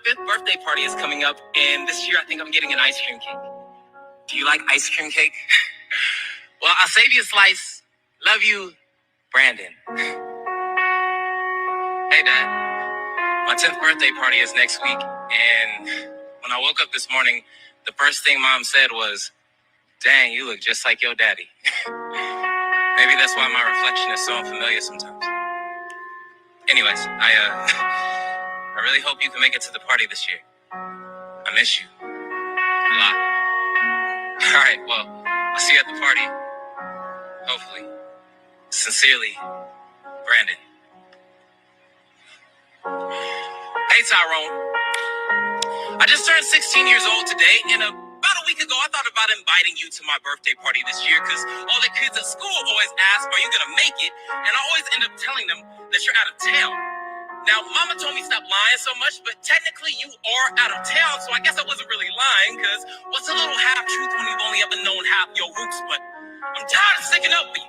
5th birthday party is coming up, and this year I think I'm getting an ice cream cake. Do you like ice cream cake? Well, I'll save you a slice. Love you, Brandon. Hey, Dad. My 10th birthday party is next week, and when I woke up this morning, the first thing Mom said was, "Dang, you look just like your daddy." Maybe that's why my reflection is so unfamiliar sometimes. Anyways, I really hope you can make it to the party this year. I miss you a lot. All right, well, I'll see you at the party. Hopefully. Sincerely, Brandon. Hey, Tyrone. I just turned 16 years old today, and about a week ago, I thought about inviting you to my birthday party this year because all the kids at school always ask, "Are you going to make it?" And I always end up telling them that you're out of town. Now, Mama told me stop lying so much, but technically you are out of town, so I guess I wasn't really lying because what's a little half-truth when you've only ever known half your roots? But I'm tired of sticking up for you.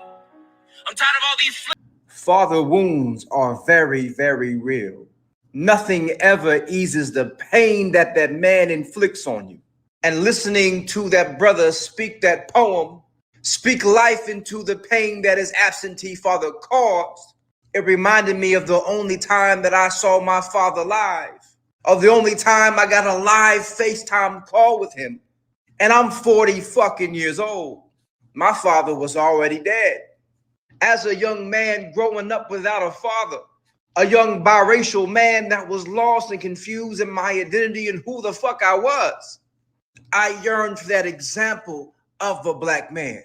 I'm tired of all these... Father wounds are very, very real. Nothing ever eases the pain that that man inflicts on you. And listening to that brother speak that poem, speak life into the pain that his absentee father caused, it reminded me of the only time that I saw my father live, of the only time I got a live FaceTime call with him. And I'm 40 fucking years old. My father was already dead. As a young man growing up without a father, a young biracial man that was lost and confused in my identity and who the fuck I was, I yearned for that example of a black man.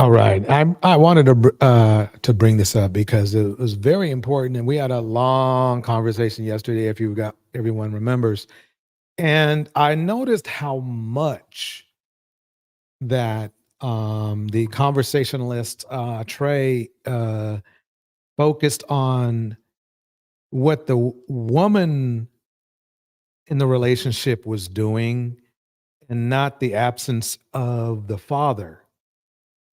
All right, I wanted to bring this up because it was very important, and we had a long conversation yesterday. If everyone remembers, and I noticed how much that the conversationalist Trey focused on what the woman in the relationship was doing and not the absence of the father.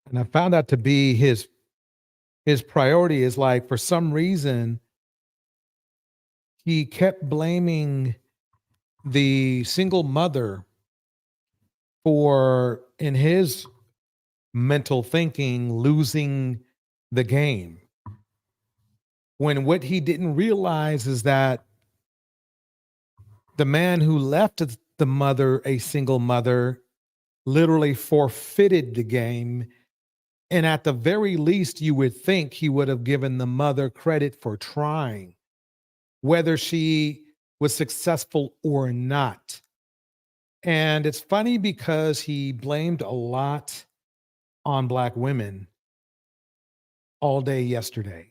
And I found out to be his priority is like, for some reason, he kept blaming the single mother for, in his mental thinking, losing the game. When what he didn't realize is that the man who left the mother a single mother literally forfeited the game. And at the very least, you would think he would have given the mother credit for trying, whether she was successful or not. And it's funny because he blamed a lot on Black women all day yesterday.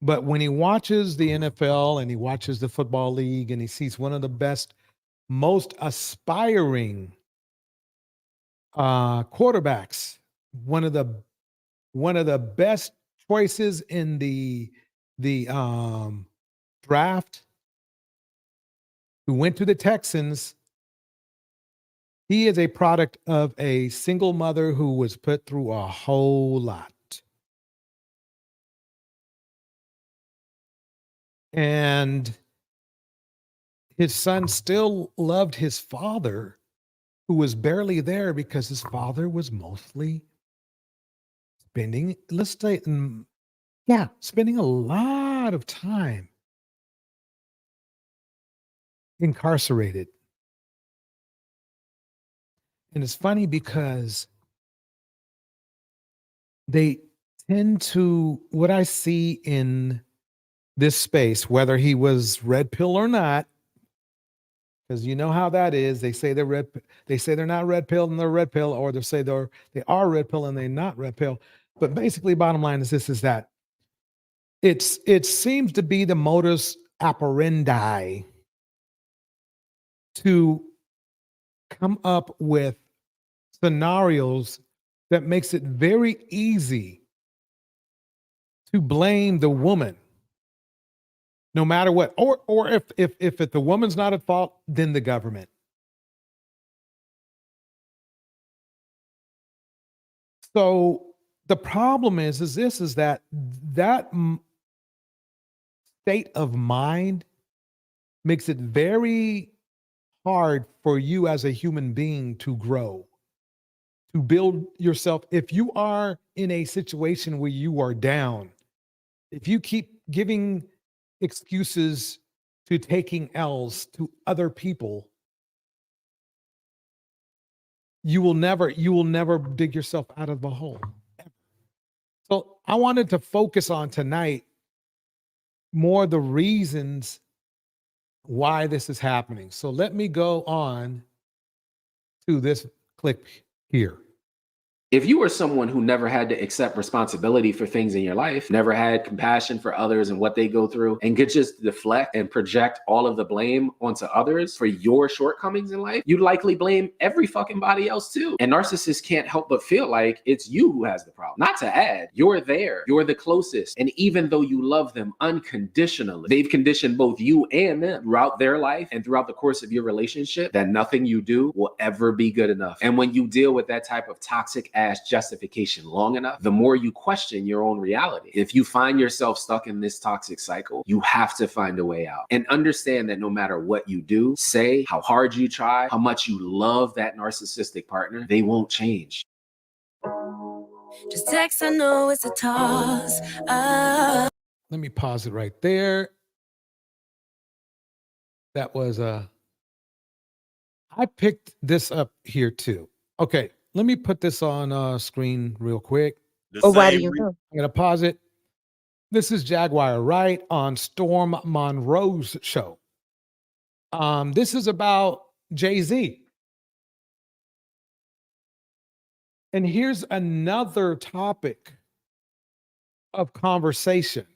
But when he watches the NFL and he watches the football league and he sees one of the best, most aspiring quarterbacks, one of the best choices in the draft, who went to the Texans, he is a product of a single mother who was put through a whole lot. And his son still loved his father, who was barely there because his father was mostly spending a lot of time incarcerated. And it's funny because they tend to, what I see in this space, whether he was red pill or not, because you know how that is. They say they're not red pill and they're red pill, or they say they are red pill and they're not red pill. But basically, bottom line is this: is that it seems to be the modus operandi to come up with scenarios that makes it very easy to blame the woman, no matter what, or if the woman's not at fault, then the government. So the problem is that state of mind makes it very hard for you as a human being to grow, to build yourself. If you are in a situation where you are down, if you keep giving excuses to taking L's to other people, you will never dig yourself out of the hole. So I wanted to focus on tonight more the reasons why this is happening. So let me go on to this clip here. If you were someone who never had to accept responsibility for things in your life, never had compassion for others and what they go through, and could just deflect and project all of the blame onto others for your shortcomings in life, you'd likely blame every fucking body else too. And narcissists can't help but feel like it's you who has the problem. Not to add, you're there, you're the closest. And even though you love them unconditionally, they've conditioned both you and them throughout their life and throughout the course of your relationship that nothing you do will ever be good enough. And when you deal with that type of toxic justification long enough, the more you question your own reality. If you find yourself stuck in this toxic cycle, you have to find a way out and understand that no matter what you do, say, how hard you try, how much you love that narcissistic partner, they won't change. Just text, I know it's a toss. Let me pause it right there. That was I picked this up here too. Okay. Let me put this on screen real quick. Why do you know? I'm going to pause it. This is Jaguar Wright on Storm Monroe's show. This is about Jay-Z. And here's another topic of conversation.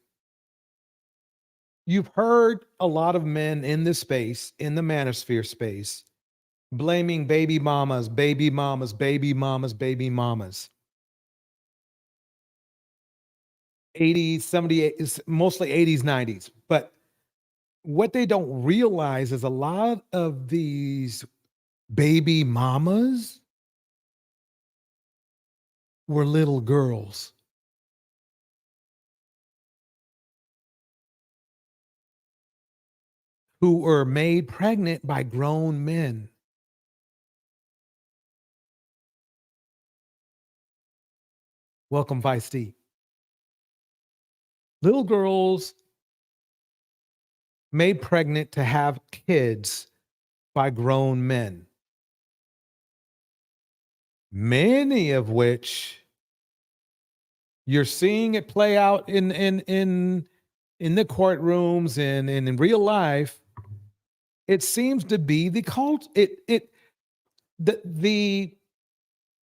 You've heard a lot of men in this space, in the manosphere space, blaming baby mamas, baby mamas, baby mamas, baby mamas. 80s, 78, mostly 80s, 90s. But what they don't realize is a lot of these baby mamas were little girls. Who were made pregnant by grown men. Welcome, Vice D. Little girls made pregnant to have kids by grown men. Many of which you're seeing it play out in the courtrooms and in real life. It seems to be the cult. The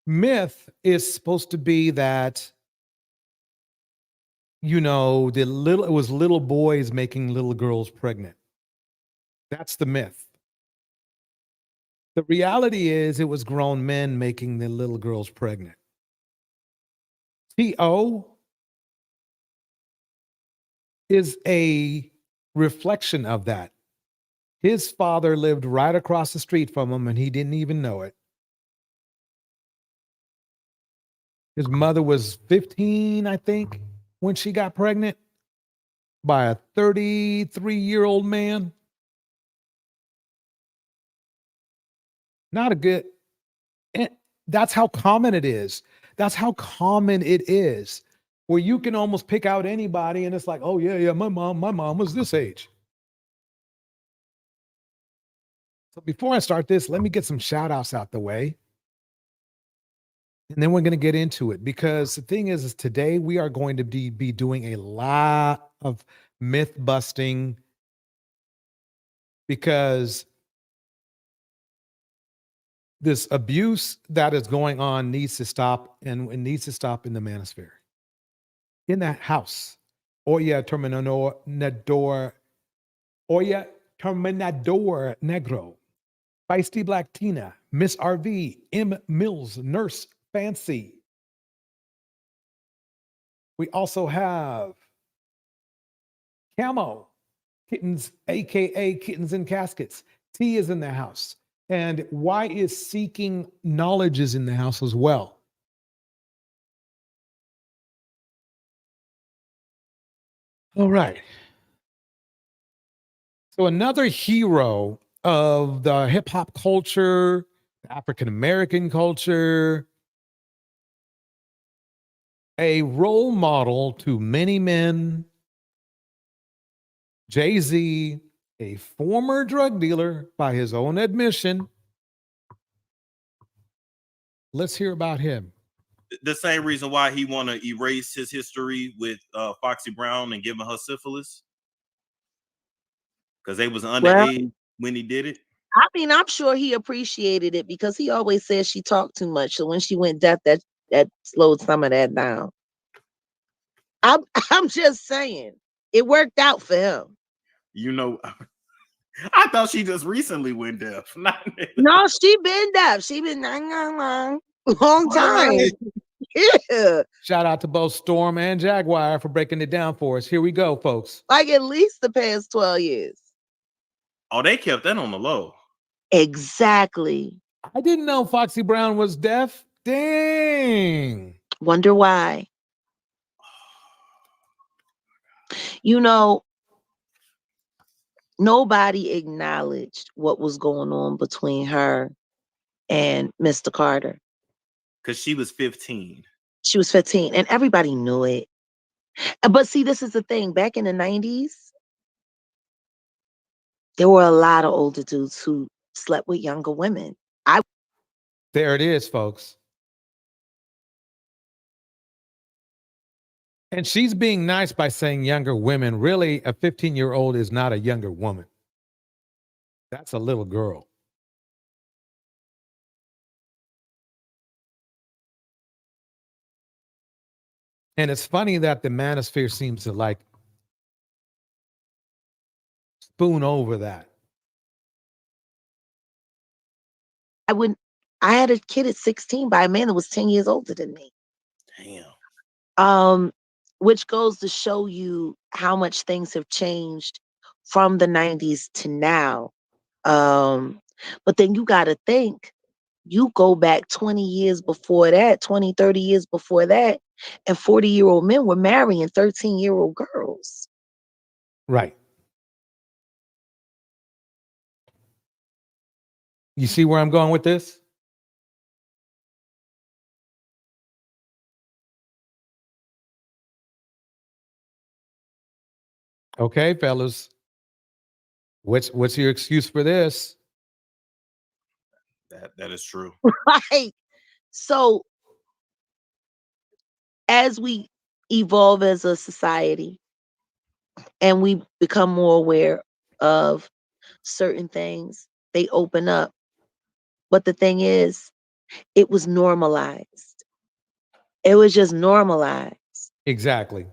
myth is supposed to be that, you know, it was little boys making little girls pregnant. That's the myth. The reality is it was grown men making the little girls pregnant. T.O. is a reflection of that. His father lived right across the street from him and he didn't even know it. His mother was 15, I think, when she got pregnant by a 33-year-old man. Not a good, that's how common it is. That's how common it is, where you can almost pick out anybody and it's like, oh yeah, my mom was this age. So before I start this, let me get some shout outs out the way. And then we're going to get into it, because the thing is today we are going to be doing a lot of myth busting, because this abuse that is going on needs to stop, and it needs to stop in the manosphere. In that house. Oya Terminador Negro, Feisty Black Tina, Miss RV, M. Mills, Nurse Fancy. We also have Camo, Kittens, aka Kittens in Caskets. T is in the house. And Y is Seeking Knowledge is in the house as well. All right. So another hero of the hip hop culture, African American culture, a role model to many men, Jay-Z, a former drug dealer by his own admission. Let's hear about him. The same reason why he want to erase his history with Foxy Brown and giving her syphilis, because they was underage when he did it. I mean, I'm sure he appreciated it because he always says she talked too much. So when she went deaf, that slowed some of that down. I'm just saying, it worked out for him. You know, I thought she just recently went deaf. No, she been deaf. She been long time. Yeah. Shout out to both Storm and Jaguar for breaking it down for us. Here we go, folks. Like at least the past 12 years. Oh, they kept that on the low. Exactly. I didn't know Foxy Brown was deaf. Dang. Wonder why. You know, nobody acknowledged what was going on between her and Mr. Carter. Because she was 15. She was 15 and everybody knew it. But see, this is the thing. Back in the 90s, there were a lot of older dudes who slept with younger women. There it is, folks. And she's being nice by saying younger women. Really, a 15-year-old is not a younger woman. That's a little girl. And it's funny that the manosphere seems to like spoon over that. I had a kid at 16 by a man that was 10 years older than me. Damn. Which goes to show you how much things have changed from the 90s to now. But then you got to think, you go back 20 years before that, 20, 30 years before that, and 40-year-old men were marrying 13-year-old girls. Right. You see where I'm going with this? Okay, fellas. What's your excuse for this? That is true. Right. So as we evolve as a society and we become more aware of certain things, they open up. But the thing is, it was normalized. It was just normalized. Exactly.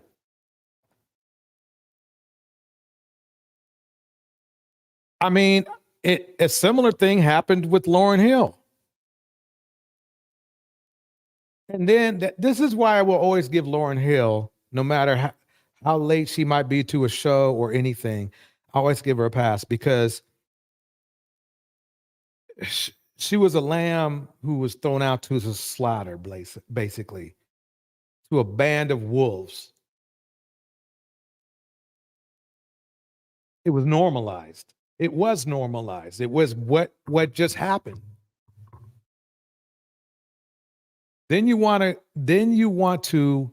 I mean, a similar thing happened with Lauryn Hill. And then this is why I will always give Lauryn Hill, no matter how late she might be to a show or anything, I always give her a pass because she was a lamb who was thrown out to the slaughter, basically, to a band of wolves. It was normalized. It was normalized. It was what just happened. Then you want to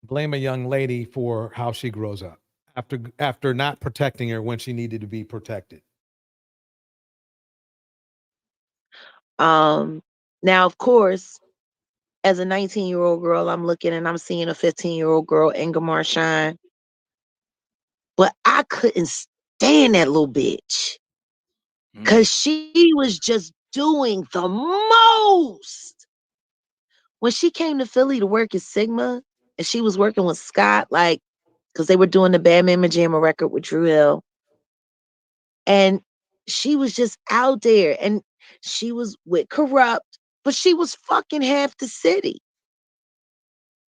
blame a young lady for how she grows up after not protecting her when she needed to be protected. Now, of course, as a 19-year-old girl, I'm looking and I'm seeing a 15-year-old girl, Inga Marshine. But I couldn't stand that little bitch. Because she was just doing the most. When she came to Philly to work at Sigma, and she was working with Scott, like, because they were doing the Bad Mama Jamma record with Drew Hill. And she was just out there. And she was with Corrupt, but she was fucking half the city.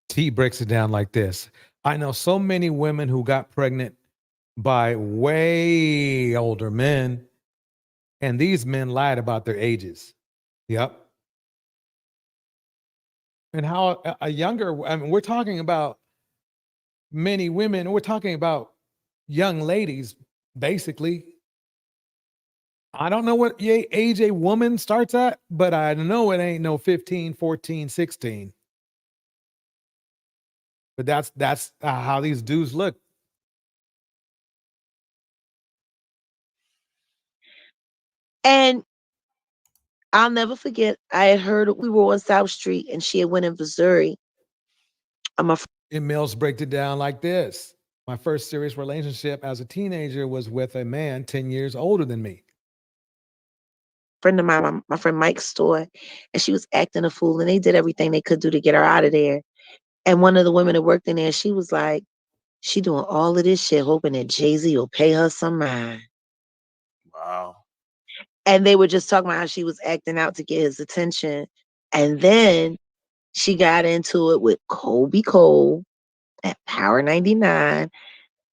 T breaks it down like this. I know so many women who got pregnant by way older men, and these men lied about their ages. Yep. And how a younger, I mean, we're talking about many women, we're talking about young ladies basically. I don't know what age a woman starts at, but I know it ain't no 15, 14, 16. But that's how these dudes look. And I'll never forget, I had heard we were on South Street and she had went in Missouri. And Mills breaks it down like this. My first serious relationship as a teenager was with a man 10 years older than me. Friend of mine, my friend Mike's store, and she was acting a fool, and they did everything they could do to get her out of there. And one of the women that worked in there, she was like, she doing all of this shit, hoping that Jay-Z will pay her some mind. Wow. And they were just talking about how she was acting out to get his attention. And then she got into it with Kobe Cole at Power 99,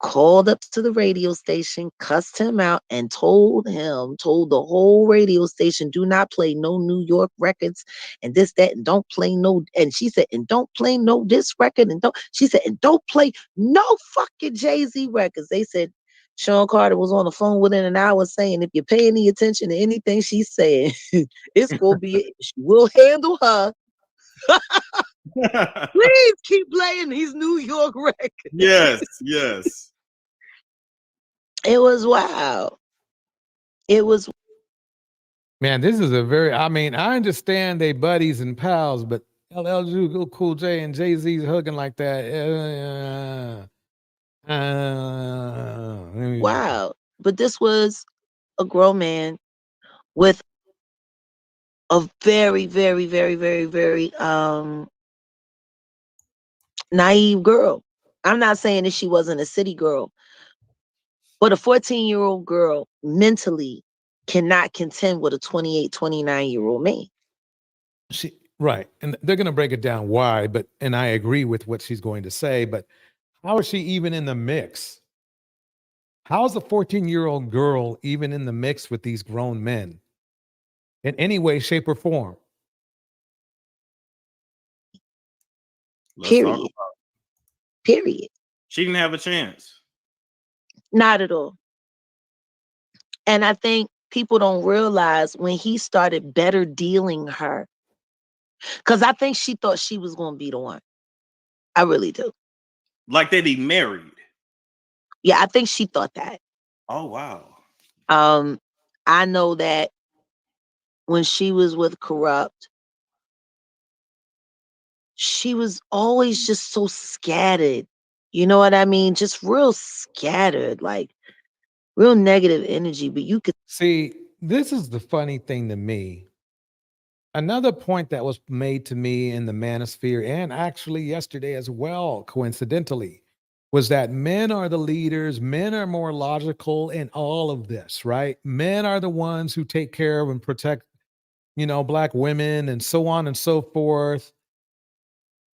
called up to the radio station, cussed him out, and told the whole radio station, do not play no New York records and this, that, and don't play no, and she said, and don't play no this record, and she said, and don't play no fucking Jay-Z records. They said Sean Carter was on the phone within an hour saying, if you pay any attention to anything she's saying, it's gonna be, we'll handle her. Please keep playing these New York records. Yes, yes. It was wild. It was. Man, this is a very, I mean, I understand they buddies and pals, but LL Cool J and Jay-Z's hugging like that. Wow. But this was a grown man with a very, very, very, very, very naive girl. I'm not saying that she wasn't a city girl, but a 14-year-old girl mentally cannot contend with a 28, 29-year-old man. Right. And they're going to break it down why, and I agree with what she's going to say, but how is she even in the mix? How's a 14-year-old girl even in the mix with these grown men in any way, shape, or form? Period. Period. She didn't have a chance. Not at all. And I think people don't realize when he started better dealing her, because I think she thought she was going to be the one. I really do. Like they'd be married. Yeah, I think she thought that. Oh, wow. I know that when she was with Corrupt, she was always just so scattered. You know what I mean? Just real scattered, like real negative energy. But you could see, this is the funny thing to me. Another point that was made to me in the Manosphere, and actually yesterday as well, coincidentally, was that men are the leaders, men are more logical in all of this, right? Men are the ones who take care of and protect, Black women and so on and so forth.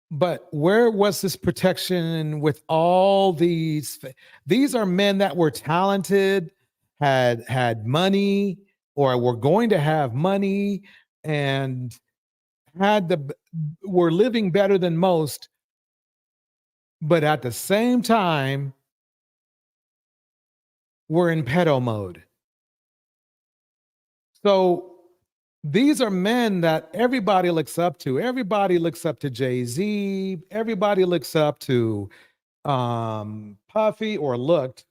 But where was this protection with all these? These are men that were talented, had money, or were going to have money, and were living better than most, but at the same time were in pedo mode. So these are men that everybody looks up to. Everybody looks up to Jay-Z. Everybody looks up to Puffy, or looked.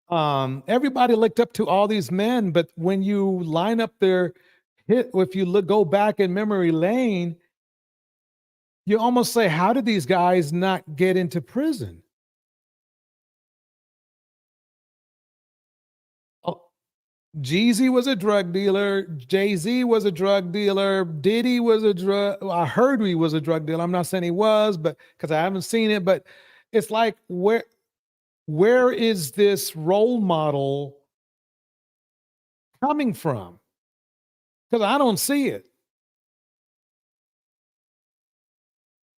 Everybody looked up to all these men, but when you line up their hit, if you go back in memory lane, you almost say, how did these guys not get into prison? Jeezy was a drug dealer. Jay-Z was a drug dealer. Diddy was I heard he was a drug dealer. I'm not saying he was, but because I haven't seen it, but it's like, where is this role model coming from? Because I don't see it.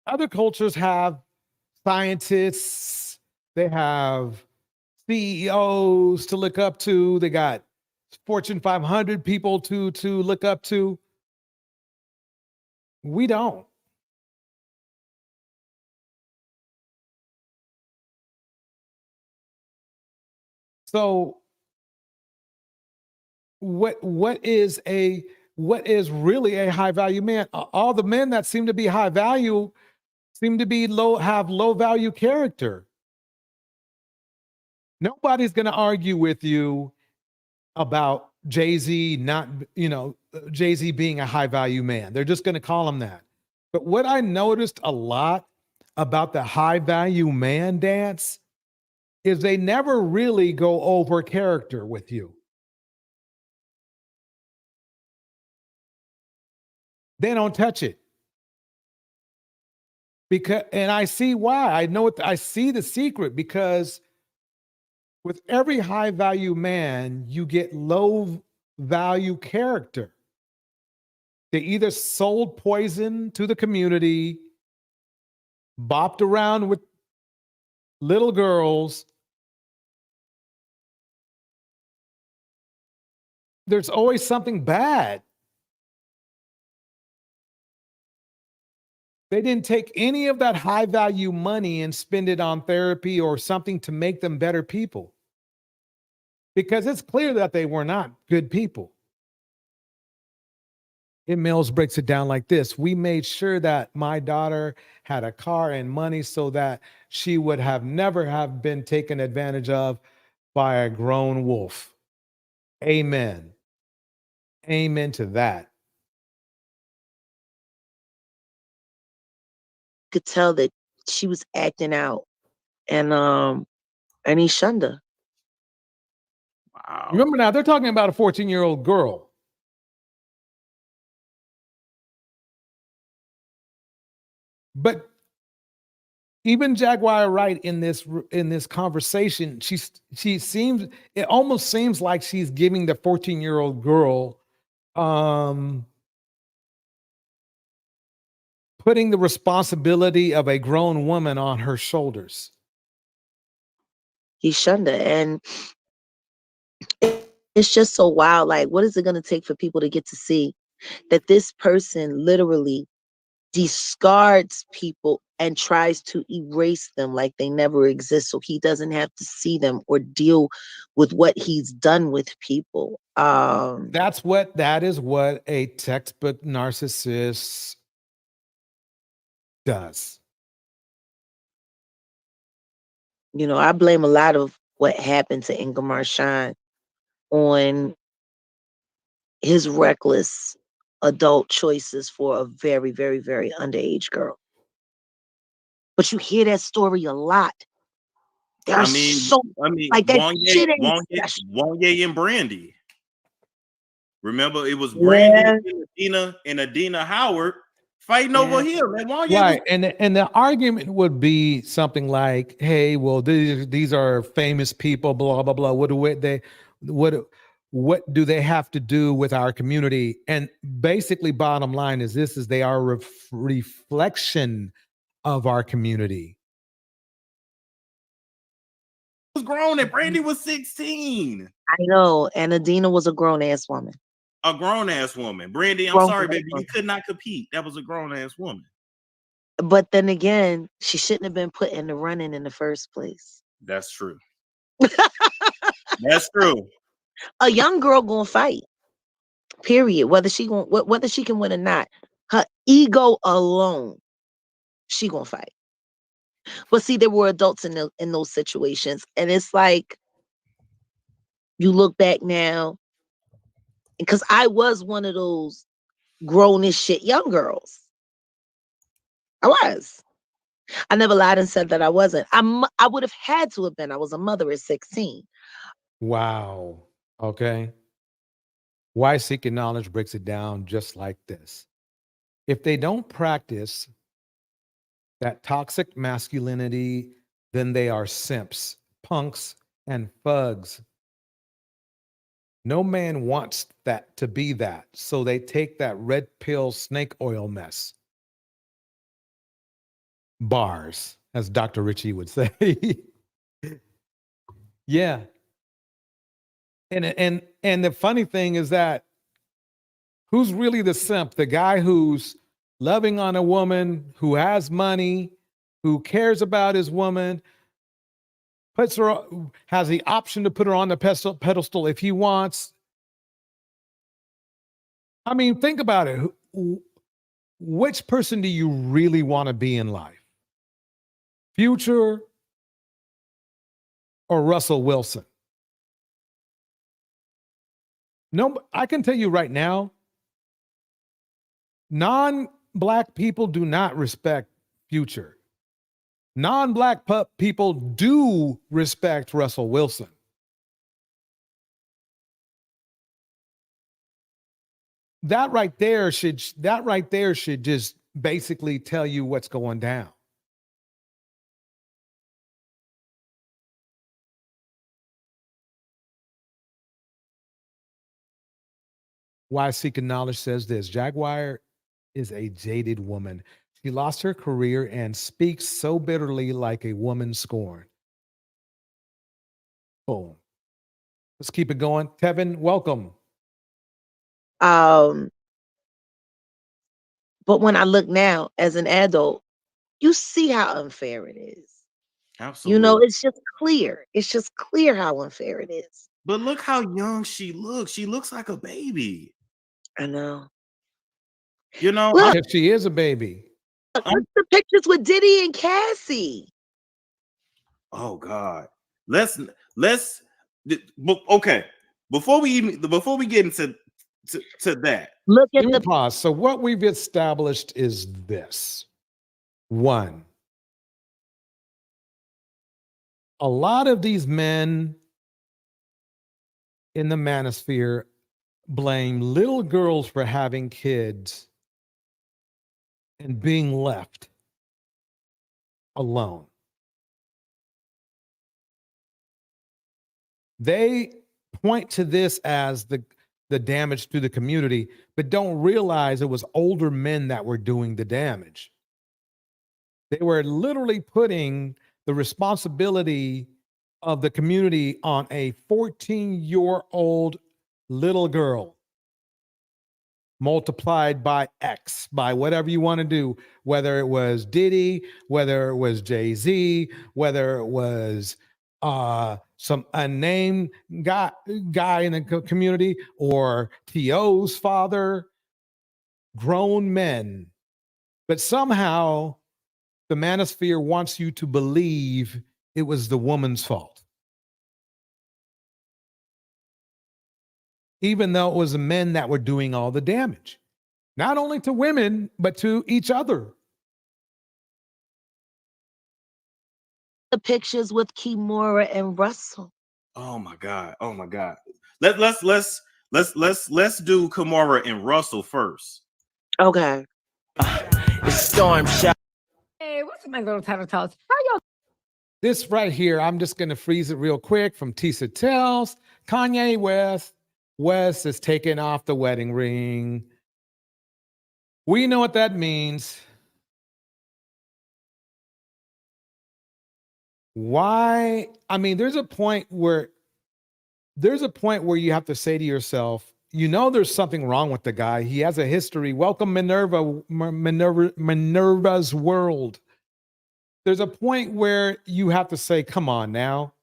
Other cultures have scientists, they have CEOs to look up to, they got Fortune 500 people to look up to. We don't. So what is really a high value man? All the men that seem to be high value seem to be have low value character. Nobody's going to argue with you about Jay-Z Jay-Z being a high value man. They're just going to call him that. But what I noticed a lot about the high value man dance is they never really go over character with you. They don't touch it. And I see why. I see the secret, because with every high value man, you get low value character. They either sold poison to the community, bopped around with little girls. There's always something bad. They didn't take any of that high value money and spend it on therapy or something to make them better people, because it's clear that they were not good people. Mills breaks it down like this: we made sure that my daughter had a car and money so that she would never have been taken advantage of by a grown wolf. Amen. Amen to that. Could tell that she was acting out, and he shunned her. Wow. Remember now, they're talking about a 14-year-old girl. But even Jaguar Wright in this conversation, it almost seems like she's giving the 14-year-old girl putting the responsibility of a grown woman on her shoulders. He shunned her, and it's just so wild. Like, what is it going to take for people to get to see that this person literally discards people and tries to erase them like they never exist, so he doesn't have to see them or deal with what he's done with people? That is what a textbook narcissist does. I blame a lot of what happened to Ingemar Shine on his reckless adult choices for a very, very, very underage girl. But you hear that story a lot. Like that shit ain't special. Wanye and Brandy. Remember, it was Brandy and Adina Howard fighting over him. Right. And the argument would be something like, hey, well, these are famous people, blah, blah, blah. What do they have to do with our community? And basically, bottom line is they are a reflection of our community. Was grown and Brandy was 16. I know. And Adina was a grown-ass woman. A grown-ass woman. Brandy, I'm sorry, baby. You could not compete. That was a grown-ass woman. But then again, she shouldn't have been put in the running in the first place. That's true. That's true. A young girl gonna fight. Period. Whether she can win or not. Her ego alone, she gonna fight. But see, there were adults in those situations. And it's like, you look back now, because I was one of those grown as shit young girls. I was. I never lied and said that I wasn't. I would have had to have been. I was a mother at 16. Wow. Okay. Why Seeking Knowledge breaks it down just like this. If they don't practice that toxic masculinity, then they are simps, punks, and thugs. No man wants that to be that. So they take that red pill snake oil mess. Bars, as Dr. Richie would say. Yeah. And the funny thing is that who's really the simp? The guy who's loving on a woman, who has money, who cares about his woman, puts her, has the option to put her on the pedestal if he wants. I mean, think about it. Which person do you really want to be in life? Future or Russell Wilson? No, I can tell you right now, non-Black people do not respect Future. Non-Black people do respect Russell Wilson. That right there should just basically tell you what's going down. Why Seeking Knowledge says this: Jaguar is a jaded woman. She lost her career and speaks so bitterly like a woman scorned. Boom. Let's keep it going. Tevin, welcome. But when I look now as an adult, you see how unfair it is. Absolutely. You know, it's just clear. It's just clear how unfair it is. But look how young she looks. She looks like a baby. I know. You know, Look, If she is a baby. look at the pictures with Diddy and Cassie. oh God. Okay. Before we get into that. Look at Let me the pause. So what we've established is this. One, a lot of these men in the manosphere blame little girls for having kids and being left alone. They point to this as the damage to the community, but don't realize it was older men that were doing the damage. They were literally putting the responsibility of the community on a 14-year-old little girl, multiplied by X, by whatever you want to do, whether it was Diddy, whether it was Jay-Z, whether it was some unnamed guy in the community, or T.O.'s father, grown men. But somehow the manosphere wants you to believe it was the woman's fault, even though it was the men that were doing all the damage, not only to women, but to each other. pictures with Kimura and Russell. Oh my God. Oh my God. Let's do Kamara and Russell first. Okay. Storm shot. Hey, what's my little title tells? How y'all? This right here, I'm just going to freeze it real quick from Tisa Tells. Kanye West is taking off the wedding ring. We know what that means. Why? I mean, there's a point where you have to say to yourself, you know, there's something wrong with the guy. He has a history. Welcome Minerva's world. There's a point where you have to say, come on now.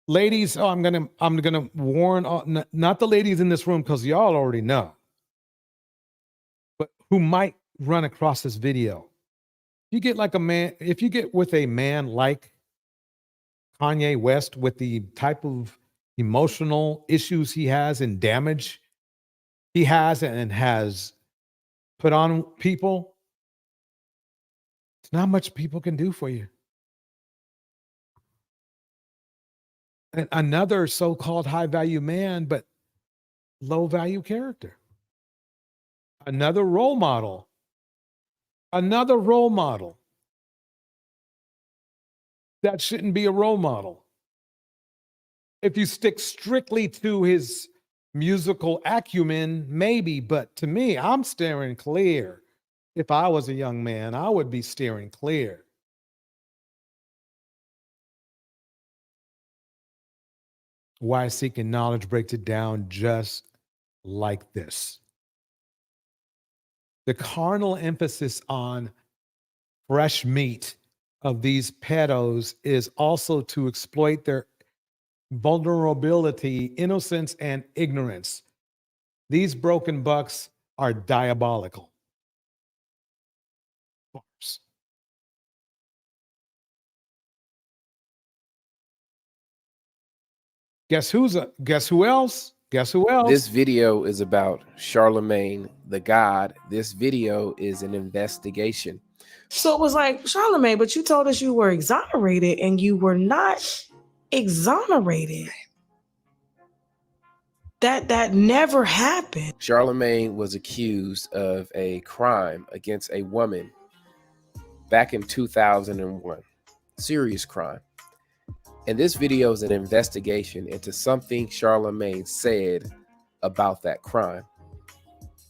Ladies, I'm gonna warn not the ladies in this room, because y'all already know, but who might run across this video. If you get with a man like Kanye West, with the type of emotional issues he has and damage he has and has put on people, it's not much people can do for you. And another so-called high-value man, but low-value character. Another role model. That shouldn't be a role model. If you stick strictly to his musical acumen, maybe, but to me, I'm steering clear. If I was a young man, I would be steering clear. Why Seeking Knowledge breaks it down just like this. The carnal emphasis on fresh meat of these pedos is also to exploit their vulnerability, innocence, and ignorance. These broken bucks are diabolical. Guess who else? Guess who else? This video is about Charlemagne the God. This video is an investigation. So it was like, Charlemagne, but you told us you were exonerated and you were not exonerated. That never happened. Charlemagne was accused of a crime against a woman back in 2001. Serious crime. And this video is an investigation into something Charlemagne said about that crime.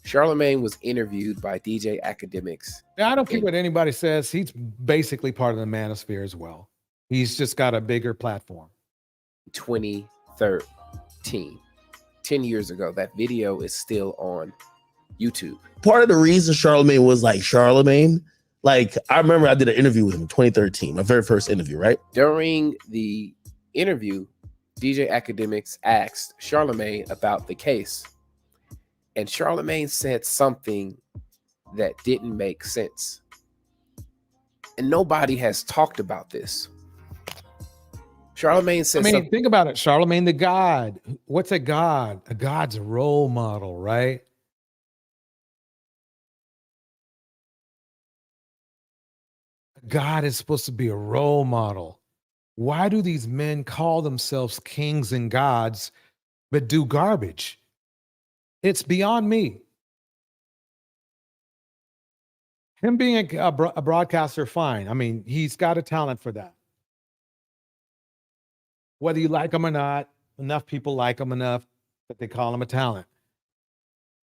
Charlemagne was interviewed by DJ Academics. Now, I don't care what anybody says. He's basically part of the Manosphere as well. He's just got a bigger platform. 2013, 10 years ago. That video is still on YouTube. Part of the reason Charlemagne was like Charlemagne, like I remember I did an interview with him in 2013, my very first interview, right? During the interview, DJ Academics asked Charlemagne about the case. And Charlemagne said something that didn't make sense. And nobody has talked about this. Charlemagne said something. Think about it. Charlemagne the God. What's a God? A God's a role model, right? God is supposed to be a role model. Why do these men call themselves kings and gods, but do garbage? It's beyond me. Him being a broadcaster, fine. I mean, he's got a talent for that. Whether you like him or not, enough people like him enough that they call him a talent.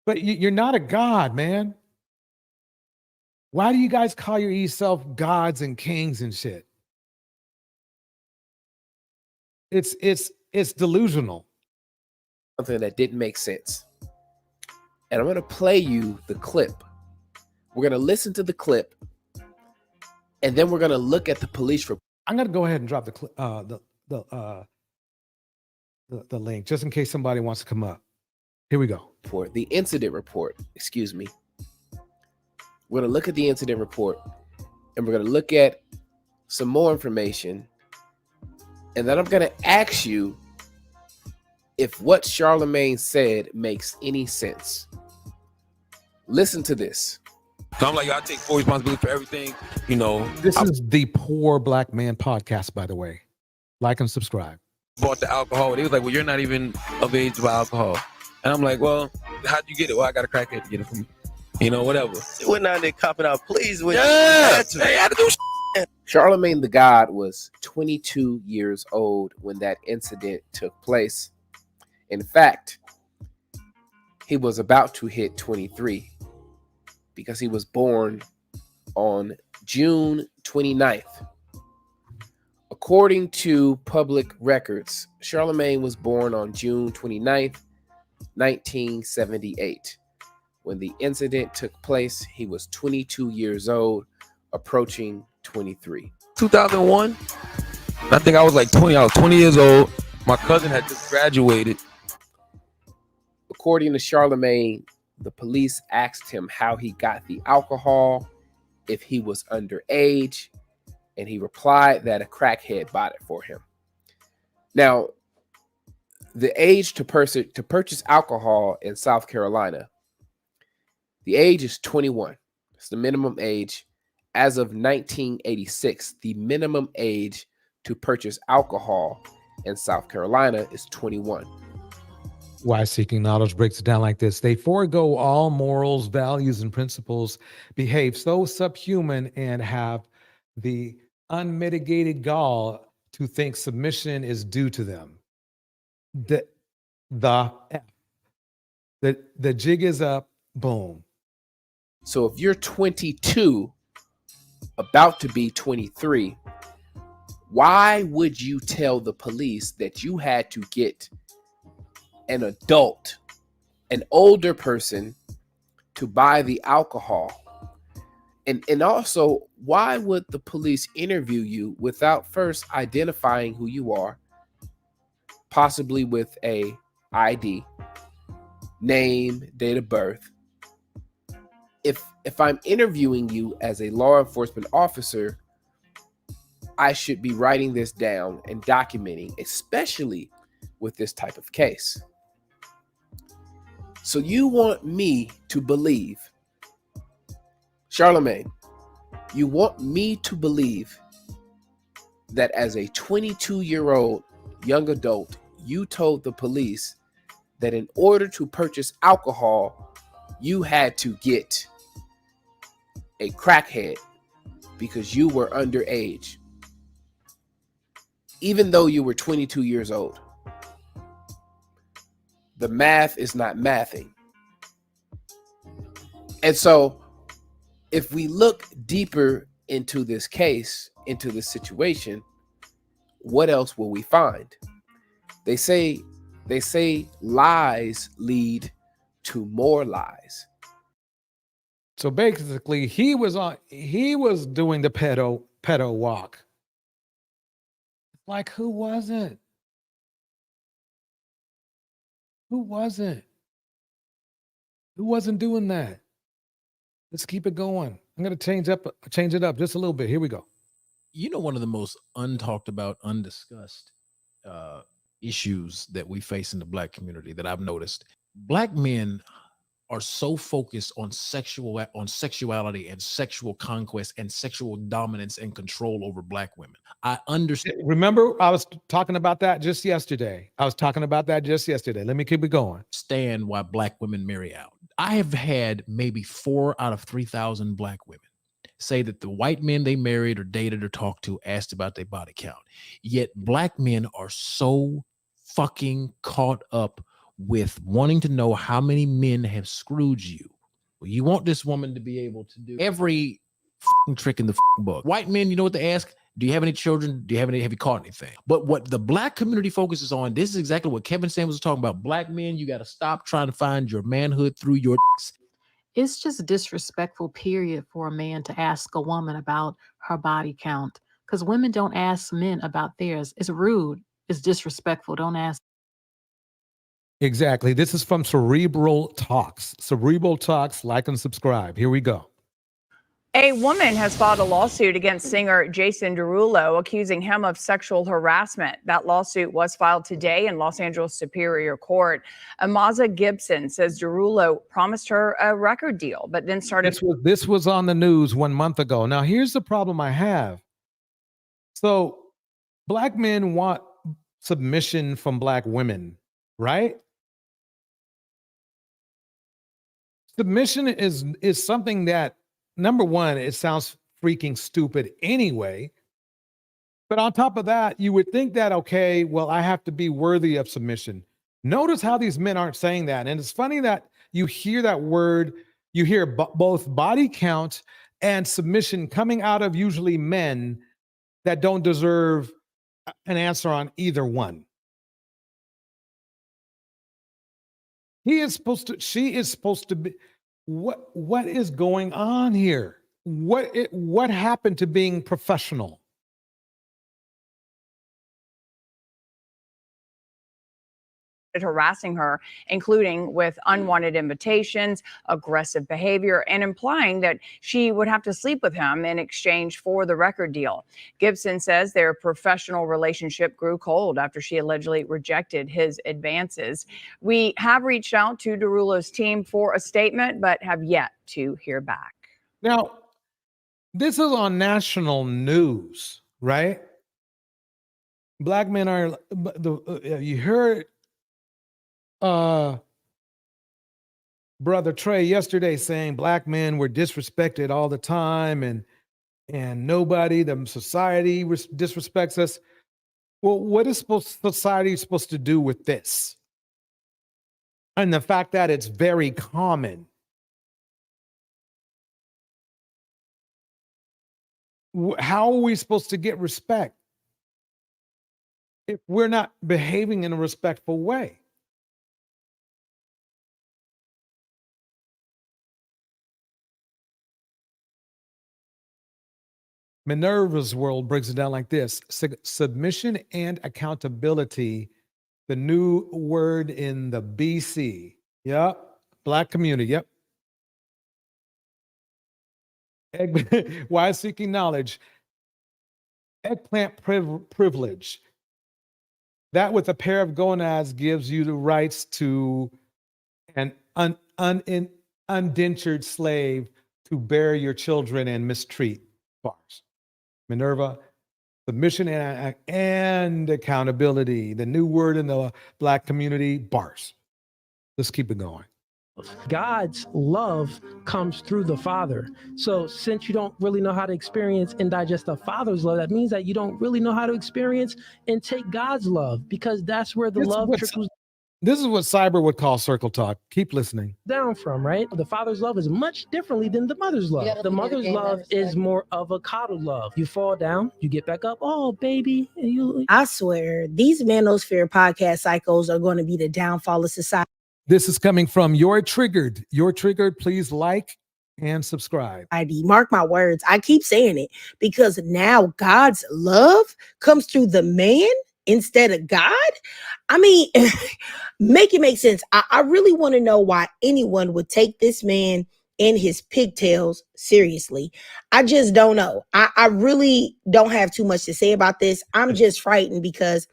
But you're not a god, man. Why do you guys call yourself gods and kings and shit? It's delusional. Something that didn't make sense. And I'm going to play you the clip. We're going to listen to the clip, and then we're going to look at the police report. I'm going to go ahead and drop the link just in case somebody wants to come up. Here we go. The incident report, excuse me. We're going to look at the incident report, and we're going to look at some more information. And then I'm going to ask you if what Charlemagne said makes any sense. Listen to this. So I'm like, I take full responsibility for everything, you know. This is the Poor Black Man podcast, by the way. Like and subscribe. Bought the alcohol. They was like, well, you're not even of age to buy alcohol. And I'm like, well, how'd you get it? Well, I got a crackhead to get it from me. You know, whatever. They went out there copping out please. Yeah, they had to do shit. Charlemagne the God was 22 years old when that incident took place. In fact, he was about to hit 23 because he was born on June 29th. According to public records, Charlemagne was born on June 29th, 1978. When the incident took place, he was 22 years old, approaching 23. 2001, I think I was like 20. I was 20 years old. My cousin had just graduated. According to Charlemagne, the police asked him how he got the alcohol, if he was underage, and he replied that a crackhead bought it for him. Now, the age to purchase alcohol in South Carolina, the age is 21. It's the minimum age. As of 1986, the minimum age to purchase alcohol in South Carolina is 21. Why Seeking Knowledge breaks it down like this. They forego all morals, values, and principles, behave so subhuman, and have the unmitigated gall to think submission is due to them. The jig is up, boom. So if you're 22, about to be 23, why would you tell the police that you had to get an adult, an older person, to buy the alcohol? And also, why would the police interview you without first identifying who you are, possibly with a ID, name, date of birth? If I'm interviewing you as a law enforcement officer, I should be writing this down and documenting, especially with this type of case. So you want me to believe, Charlemagne, you want me to believe that as a 22-year-old young adult, you told the police that in order to purchase alcohol, you had to get a crackhead because you were underage, even though you were 22 years old. The math is not mathing. And so if we look deeper into this case, into this situation, what else will we find? They say lies lead to more lies. So basically, he was doing the pedo walk. Like, who wasn't? Who wasn't? Who wasn't doing that? Let's keep it going. I'm gonna change it up just a little bit. Here we go. You know, one of the most untalked about, undiscussed issues that we face in the Black community that I've noticed, Black men are so focused on sexuality and sexual conquest and sexual dominance and control over Black women. I understand. Remember, I was talking about that just yesterday. Let me keep it going. Stand why Black women marry out. I have had maybe 4 out of 3,000 Black women say that the white men they married or dated or talked to asked about their body count. Yet Black men are so fucking caught up with wanting to know how many men have screwed you. Well, you want this woman to be able to do every trick in the book. White men, you know what they ask? Do you have any children? Have you caught anything? But what the Black community focuses on, this is exactly what Kevin Samuels was talking about. Black men, you got to stop trying to find your manhood through your. It's just disrespectful, period, for a man to ask a woman about her body count. Because women don't ask men about theirs. It's rude. It's disrespectful. Don't ask. Exactly. This is from Cerebral Talks. Cerebral Talks, like and subscribe. Here we go. A woman has filed a lawsuit against singer Jason Derulo, accusing him of sexual harassment. That lawsuit was filed today in Los Angeles Superior Court. Amaza Gibson says Derulo promised her a record deal, but then started. This was on the news 1 month ago. Now, here's the problem I have. So, Black men want submission from Black women, right? Submission is something that, number one, it sounds freaking stupid anyway. But on top of that, you would think that, okay, well, I have to be worthy of submission. Notice how these men aren't saying that. And it's funny that you hear that word, you hear both body count and submission coming out of usually men that don't deserve an answer on either one. She is supposed to be. What is going on here? What happened to being professional? Harassing her, including with unwanted invitations, aggressive behavior, and implying that she would have to sleep with him in exchange for the record deal. Gibson says their professional relationship grew cold after she allegedly rejected his advances. We have reached out to Derulo's team for a statement, but have yet to hear back. Now, this is on national news, right? Black men are, you heard Brother Trey yesterday saying Black men were disrespected all the time and nobody, the society disrespects us. Well, what is society supposed to do with this? And the fact that it's very common. How are we supposed to get respect if we're not behaving in a respectful way? Minerva's world breaks it down like this: submission and accountability, the new word in the BC. Yep. Black community. Yep. Why seeking knowledge? Eggplant privilege. That with a pair of gonads gives you the rights to an undentured slave to bear your children and mistreat. Bars. Minerva, submission and accountability. The new word in the Black community, bars. Let's keep it going. God's love comes through the Father. So since you don't really know how to experience and digest the Father's love, that means that you don't really know how to experience and take God's love, because that's where the love trickles. This is what Cyber would call circle talk. Keep listening. Down from, right? The father's love is much differently than the mother's love. The mother's love is more of a coddle love. You fall down, you get back up. Oh, baby. I swear, these Manosphere podcast cycles are going to be the downfall of society. This is coming from You're Triggered. You're Triggered. Please like and subscribe. Mark my words. I keep saying it because now God's love comes through the man instead of God. I mean, make it make sense. I really want to know why anyone would take this man and his pigtails seriously. I just don't know. I really don't have too much to say about this. I'm just frightened because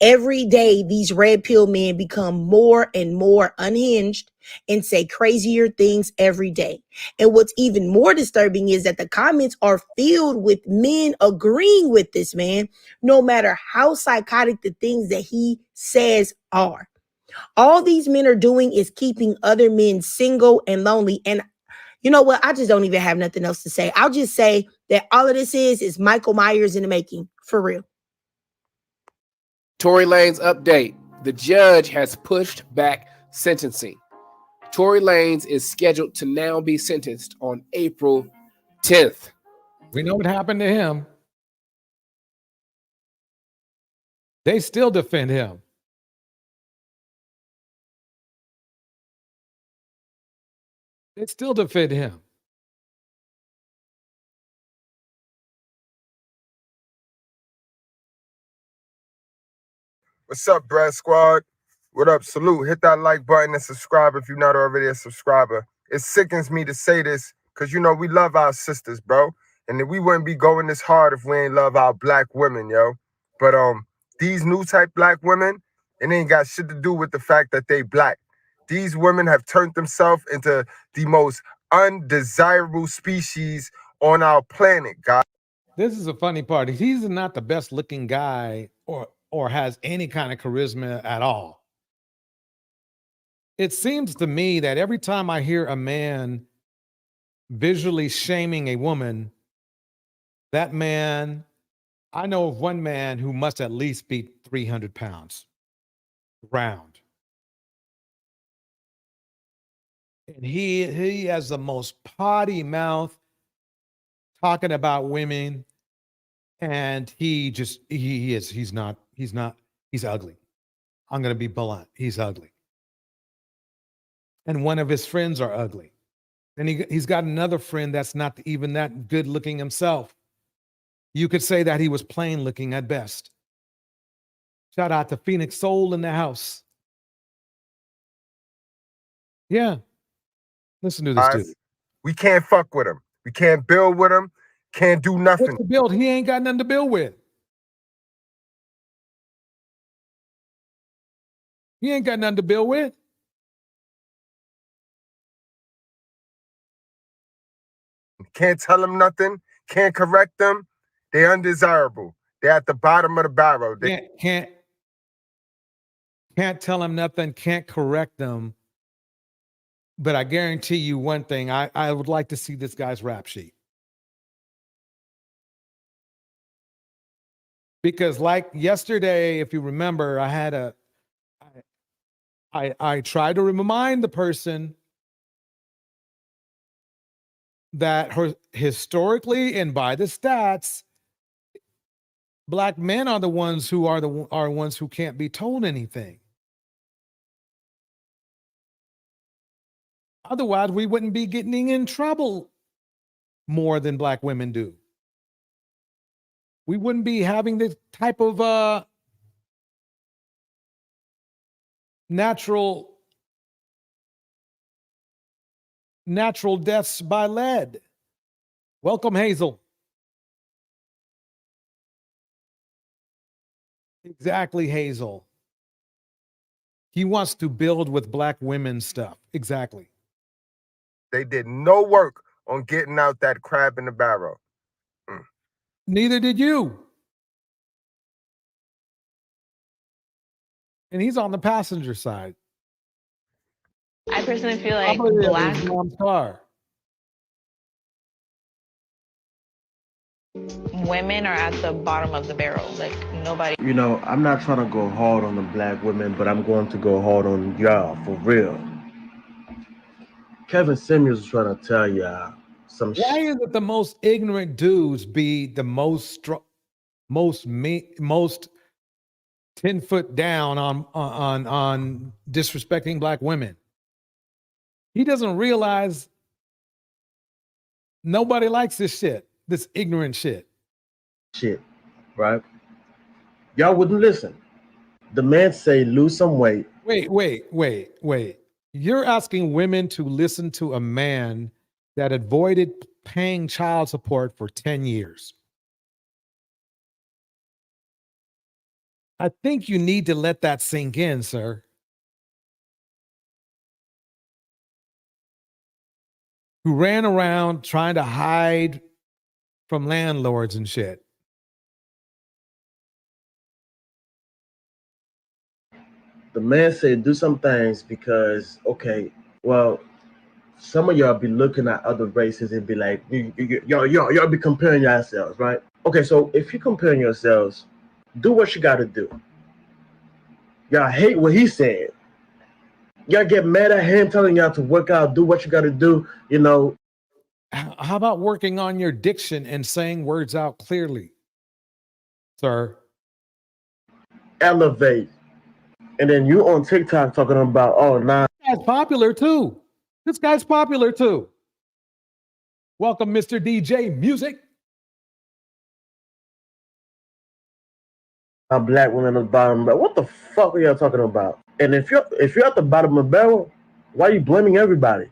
every day these red pill men become more and more unhinged and say crazier things every day. And what's even more disturbing is that the comments are filled with men agreeing with this man, no matter how psychotic the things that he says are. All these men are doing is keeping other men single and lonely. And you know what? I just don't even have nothing else to say. I'll just say that all of this is Michael Myers in the making, for real. Tory Lanez update. The judge has pushed back sentencing. Tory Lanez is scheduled to now be sentenced on April 10th. We know what happened to him. They still defend him. They still defend him. What's up, Brad Squad? What up? Salute. Hit that like button and subscribe if you're not already a subscriber. It sickens me to say this because, you know, we love our sisters, bro. And we wouldn't be going this hard if we ain't love our black women, yo. But these new type black women, it ain't got shit to do with the fact that they black. These women have turned themselves into the most undesirable species on our planet, guys. This is a funny part. He's not the best looking guy or has any kind of charisma at all. It seems to me that every time I hear a man visually shaming a woman, that man, I know of one man who must at least be 300 pounds round. And he has the most potty mouth talking about women. And he's ugly. I'm going to be blunt. He's ugly. And one of his friends are ugly. And he's got another friend that's not even that good looking himself. You could say that he was plain looking at best. Shout out to Phoenix Soul in the house. Yeah. Listen to this dude. We can't fuck with him. We can't build with him. Can't do nothing. What's to build? He ain't got nothing to build with. He ain't got nothing to build with. Can't tell them nothing. Can't correct them. They're undesirable. They're at the bottom of the barrel. Can't tell them nothing. Can't correct them. But I guarantee you one thing. I would like to see this guy's rap sheet. Because like yesterday, if you remember, I tried to remind the person that historically and by the stats, black men are the ones who are ones who can't be told anything. Otherwise, we wouldn't be getting in trouble more than black women do. we wouldn't be having this type of natural deaths by lead. Welcome, Hazel. Exactly, Hazel. He wants to build with black women stuff. Exactly. They did no work on getting out that crab in the barrel. Neither did you. And he's on the passenger side. I personally feel like Probably black his mom's car. women are at the bottom of the barrel. Like nobody. You know, I'm not trying to go hard on the black women, but I'm going to go hard on y'all for real. Kevin Samuels is trying to tell y'all some shit. Why is it the most ignorant dudes be the most 10-foot down on disrespecting black women? He doesn't realize nobody likes this shit, this ignorant shit. Shit, right? Y'all wouldn't listen. The man say lose some weight. Wait. You're asking women to listen to a man that avoided paying child support for 10 years. I think you need to let that sink in, sir. Who ran around trying to hide from landlords and shit. The man said do some things because, okay, well, some of y'all be looking at other races and be like, y'all be comparing yourselves, right? Okay, so if you're comparing yourselves, do what you got to do. Y'all hate what he said. Y'all get mad at him telling y'all to work out, do what you got to do, you know. How about working on your diction and saying words out clearly, sir? Elevate. And then you on TikTok talking about, oh, nah. This guy's popular too. Welcome, Mr. DJ Music. Black women at the bottom, but what the fuck are y'all talking about? And if you're at the bottom of the barrel, why are you blaming everybody?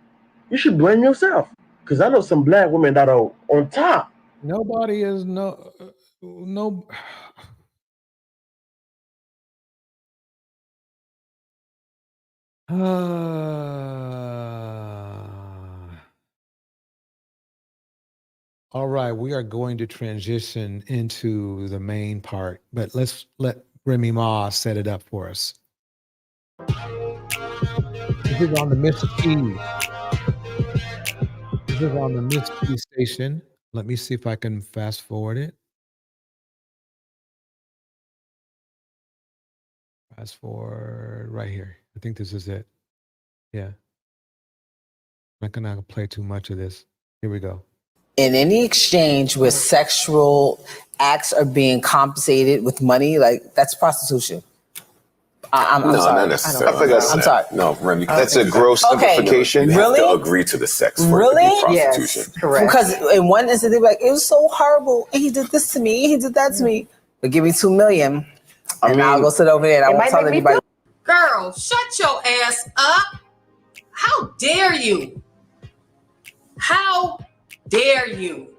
You should blame yourself. Because I know some black women that are on top. Nobody is no. All right, we are going to transition into the main part, but let's let Remy Ma set it up for us. This is on the Miss Key. This is on the Miss Key station. Let me see if I can fast forward it. Fast forward right here. I think this is it. Yeah. I'm not gonna play too much of this. Here we go. In any exchange where sexual acts are being compensated with money, like that's prostitution. I'm No, sorry. not necessarily. I'm sorry. No, Remy, that's a gross simplification. You have to agree to the sex for it to be prostitution. Yes, correct. Because in one instance, they're like, it was so horrible. And he did this to me. He did that to me. But give me $2 million. And I'll go sit over there and I won't tell anybody. Girl, shut your ass up. How dare you? How dare you?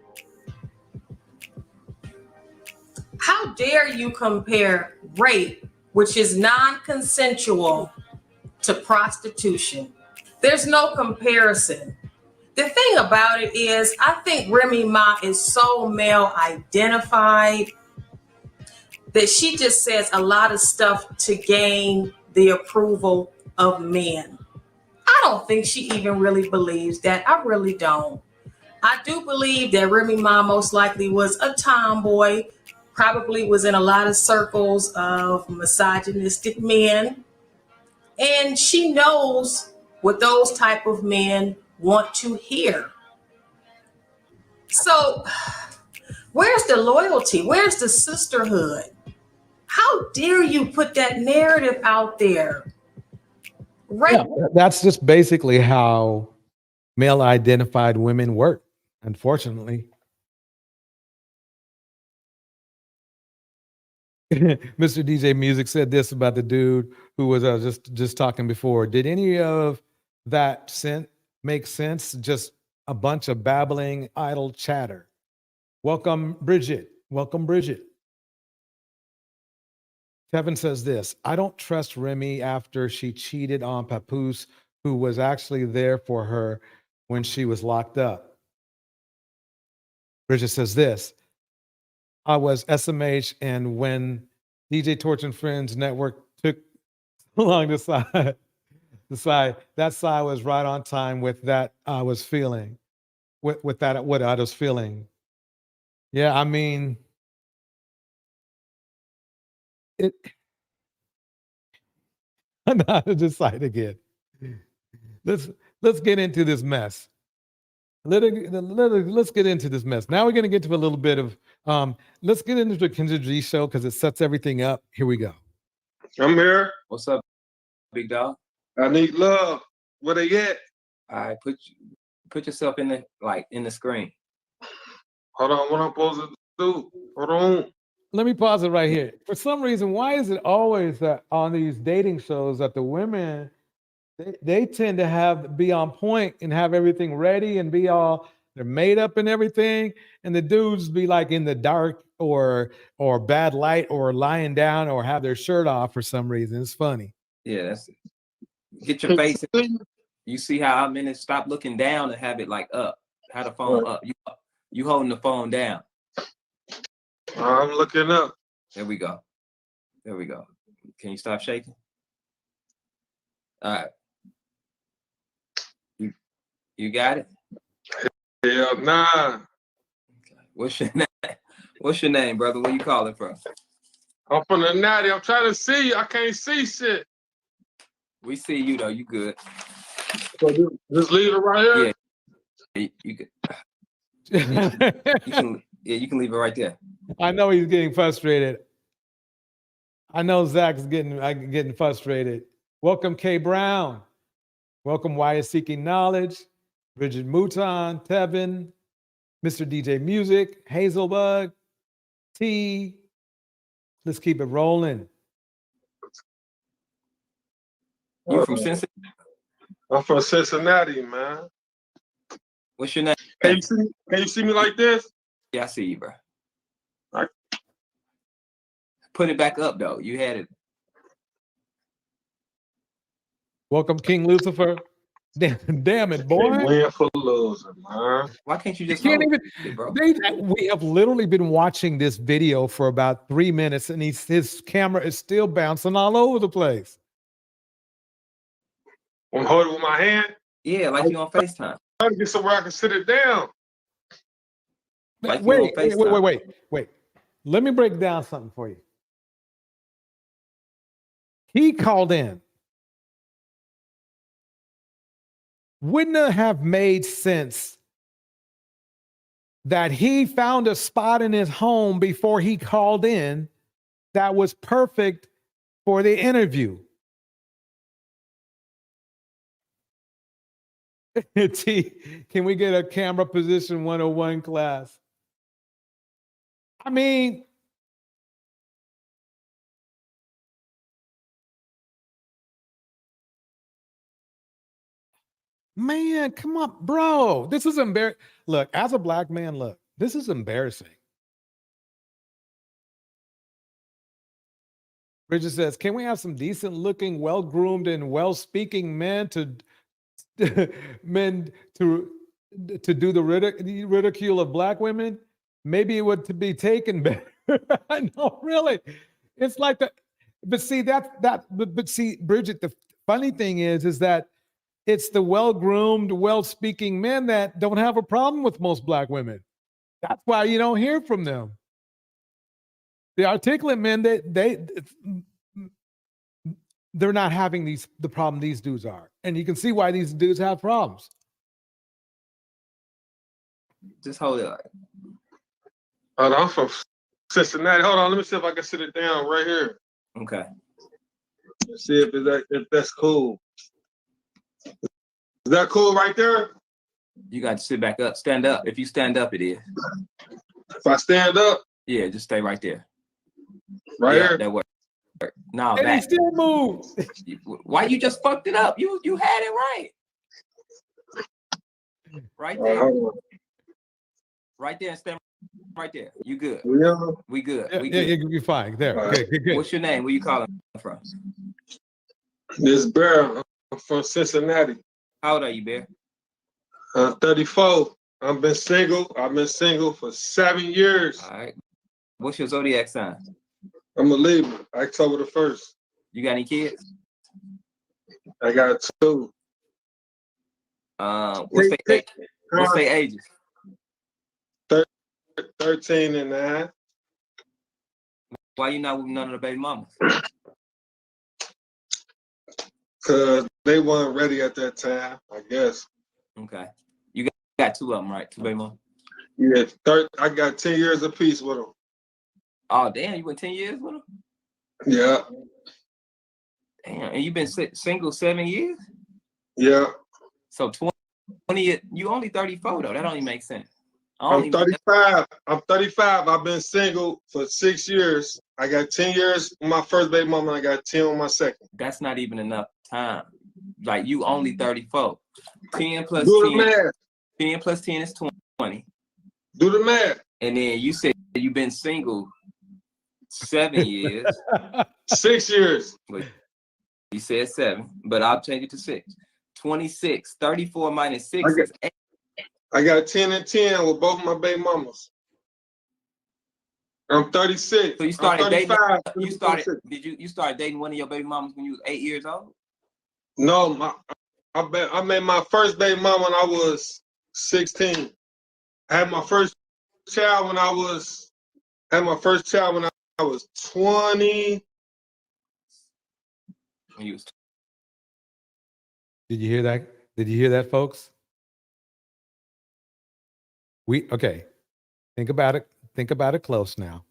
How dare you compare rape, which is non-consensual, to prostitution? There's no comparison. The thing about it is, I think Remy Ma is so male identified that she just says a lot of stuff to gain the approval of men. I don't think she even really believes that. I really don't. I do believe that Remy Ma most likely was a tomboy, probably was in a lot of circles of misogynistic men. And she knows what those type of men want to hear. So where's the loyalty? Where's the sisterhood? How dare you put that narrative out there? Right. Yeah, that's just basically how male identified women work, unfortunately. Mr. DJ Music said this about the dude who was just talking before. Did any of that make sense? Just a bunch of babbling, idle chatter. Welcome, Bridget. Welcome, Bridget. Kevin says this: I don't trust Remy after she cheated on Papoose, who was actually there for her when she was locked up. Bridget says this: I was SMH, and when DJ Torch and Friends Network took along the side, that side was right on time with that I was feeling, with that what I was feeling. Yeah, I mean, it. I know how to decide again. Let's get into this mess. Let's get into this mess. Now we're going to get to a little bit of let's get into the Kendra G show because it sets everything up. Here we go. I'm here. What's up, big dog? I need love. Where they at? All right, put yourself in the screen. Hold on, what I'm supposed to do? Hold on. Let me pause it right here. For some reason, why is it always that on these dating shows that the women they tend to be on point and have everything ready and they're made up and everything, and the dudes be like in the dark or bad light or lying down or have their shirt off for some reason. It's funny. Yeah, that's it. Get your face in. You see how I'm in it? Stop looking down and have it like up. Have the phone up. You holding the phone down. I'm looking up. There we go. There we go. Can you stop shaking? All right. You got it? Yeah, nah. What's your name? What's your name, brother? Where you calling from? I'm from the Natty. I'm trying to see you. I can't see shit. We see you though. You good? So just leave it right here. Yeah, you good. You can leave it right there. I know he's getting frustrated. I know Zach's getting frustrated. Welcome, K Brown. Welcome, Why is Seeking Knowledge. Bridget Mouton, Tevin, Mr. DJ Music, Hazelbug, T. Let's keep it rolling. You from Cincinnati? I'm from Cincinnati, man. What's your name? Can you see me like this? Yeah, I see you, bro. All right. Put it back up, though. You had it. Welcome, King Lucifer. Damn it, boy. Win for loser, man. Why can't you just can't even, it, bro? We have literally been watching this video for about 3 minutes, and his camera is still bouncing all over the place. I'm holding with my hand? Yeah, like you on FaceTime. I'm trying to get somewhere I can sit it down. Like wait. Let me break down something for you. He called in. Wouldn't it have made sense that he found a spot in his home before he called in that was perfect for the interview? T, can we get a camera position 101 class? I mean, man, come on, bro. This is embarrassing. Look, as a black man, look, this is embarrassing. Bridget says, can we have some decent looking, well-groomed and well-speaking men to do the ridicule of black women? Maybe it would be taken better. I know, really. It's like that. But see, but see, Bridget, the funny thing is that it's the well-groomed, well-speaking men that don't have a problem with most black women. That's why you don't hear from them. The articulate men, they're not having the problem these dudes are. And you can see why these dudes have problems. Just hold it. I'm from Cincinnati. Hold on, let me see if I can sit it down right here. Okay. Let's see if that's cool. Is that cool right there? You got to sit back up. Stand up. If you stand up, it is. If I stand up? Yeah, just stay right there. Right Yeah, here. that worked. No, And he back. still moved. Why you just fucked it up? You had it right. Right there. Hold on. Right there. Stand right there. You good. Yeah. We good. Yeah, We yeah, good. you'll be fine. There. All Good, good, good. What's your name? Where you calling from? This Bear, I'm from Cincinnati. How old are you, Bear? 34. I've been single. I've been single for 7 years. All right. What's your zodiac sign? I'm a Libra. October the 1st. You got any kids? I got 2. What's their ages? 13 and 9. Why you not with none of the baby mamas? Because they weren't ready at that time, I guess. Okay. You got 2 of them, right? 2 baby mamas? Yeah, I got 10 years apiece with them. Oh, damn. You went 10 years with them? Yeah. Damn. And you been single 7 years? Yeah. So 20, you only 34, though. That don't even make sense. I'm 35. I'm 35. I've been single for 6 years. I got 10 years with my first baby mama. I got 10 on my second. That's not even enough time. Like, you only 34. 10 plus Do 10. the math. 10 plus 10 is 20. Do the math. And then you said you've been single 7 years. 6 years. But you said 7, but I'll change it to 6. 26. 34 minus 6 is 8. I got 10 and 10 with both my baby mamas. I'm 36. So you started I'm dating. 35. You started dating one of your baby mamas when you was 8 years old? No, I made my first baby mama when I was 16. I had my first child when I was 20. When you was Did you hear that? Did you hear that, folks? Okay. Think about it. Think about it close now.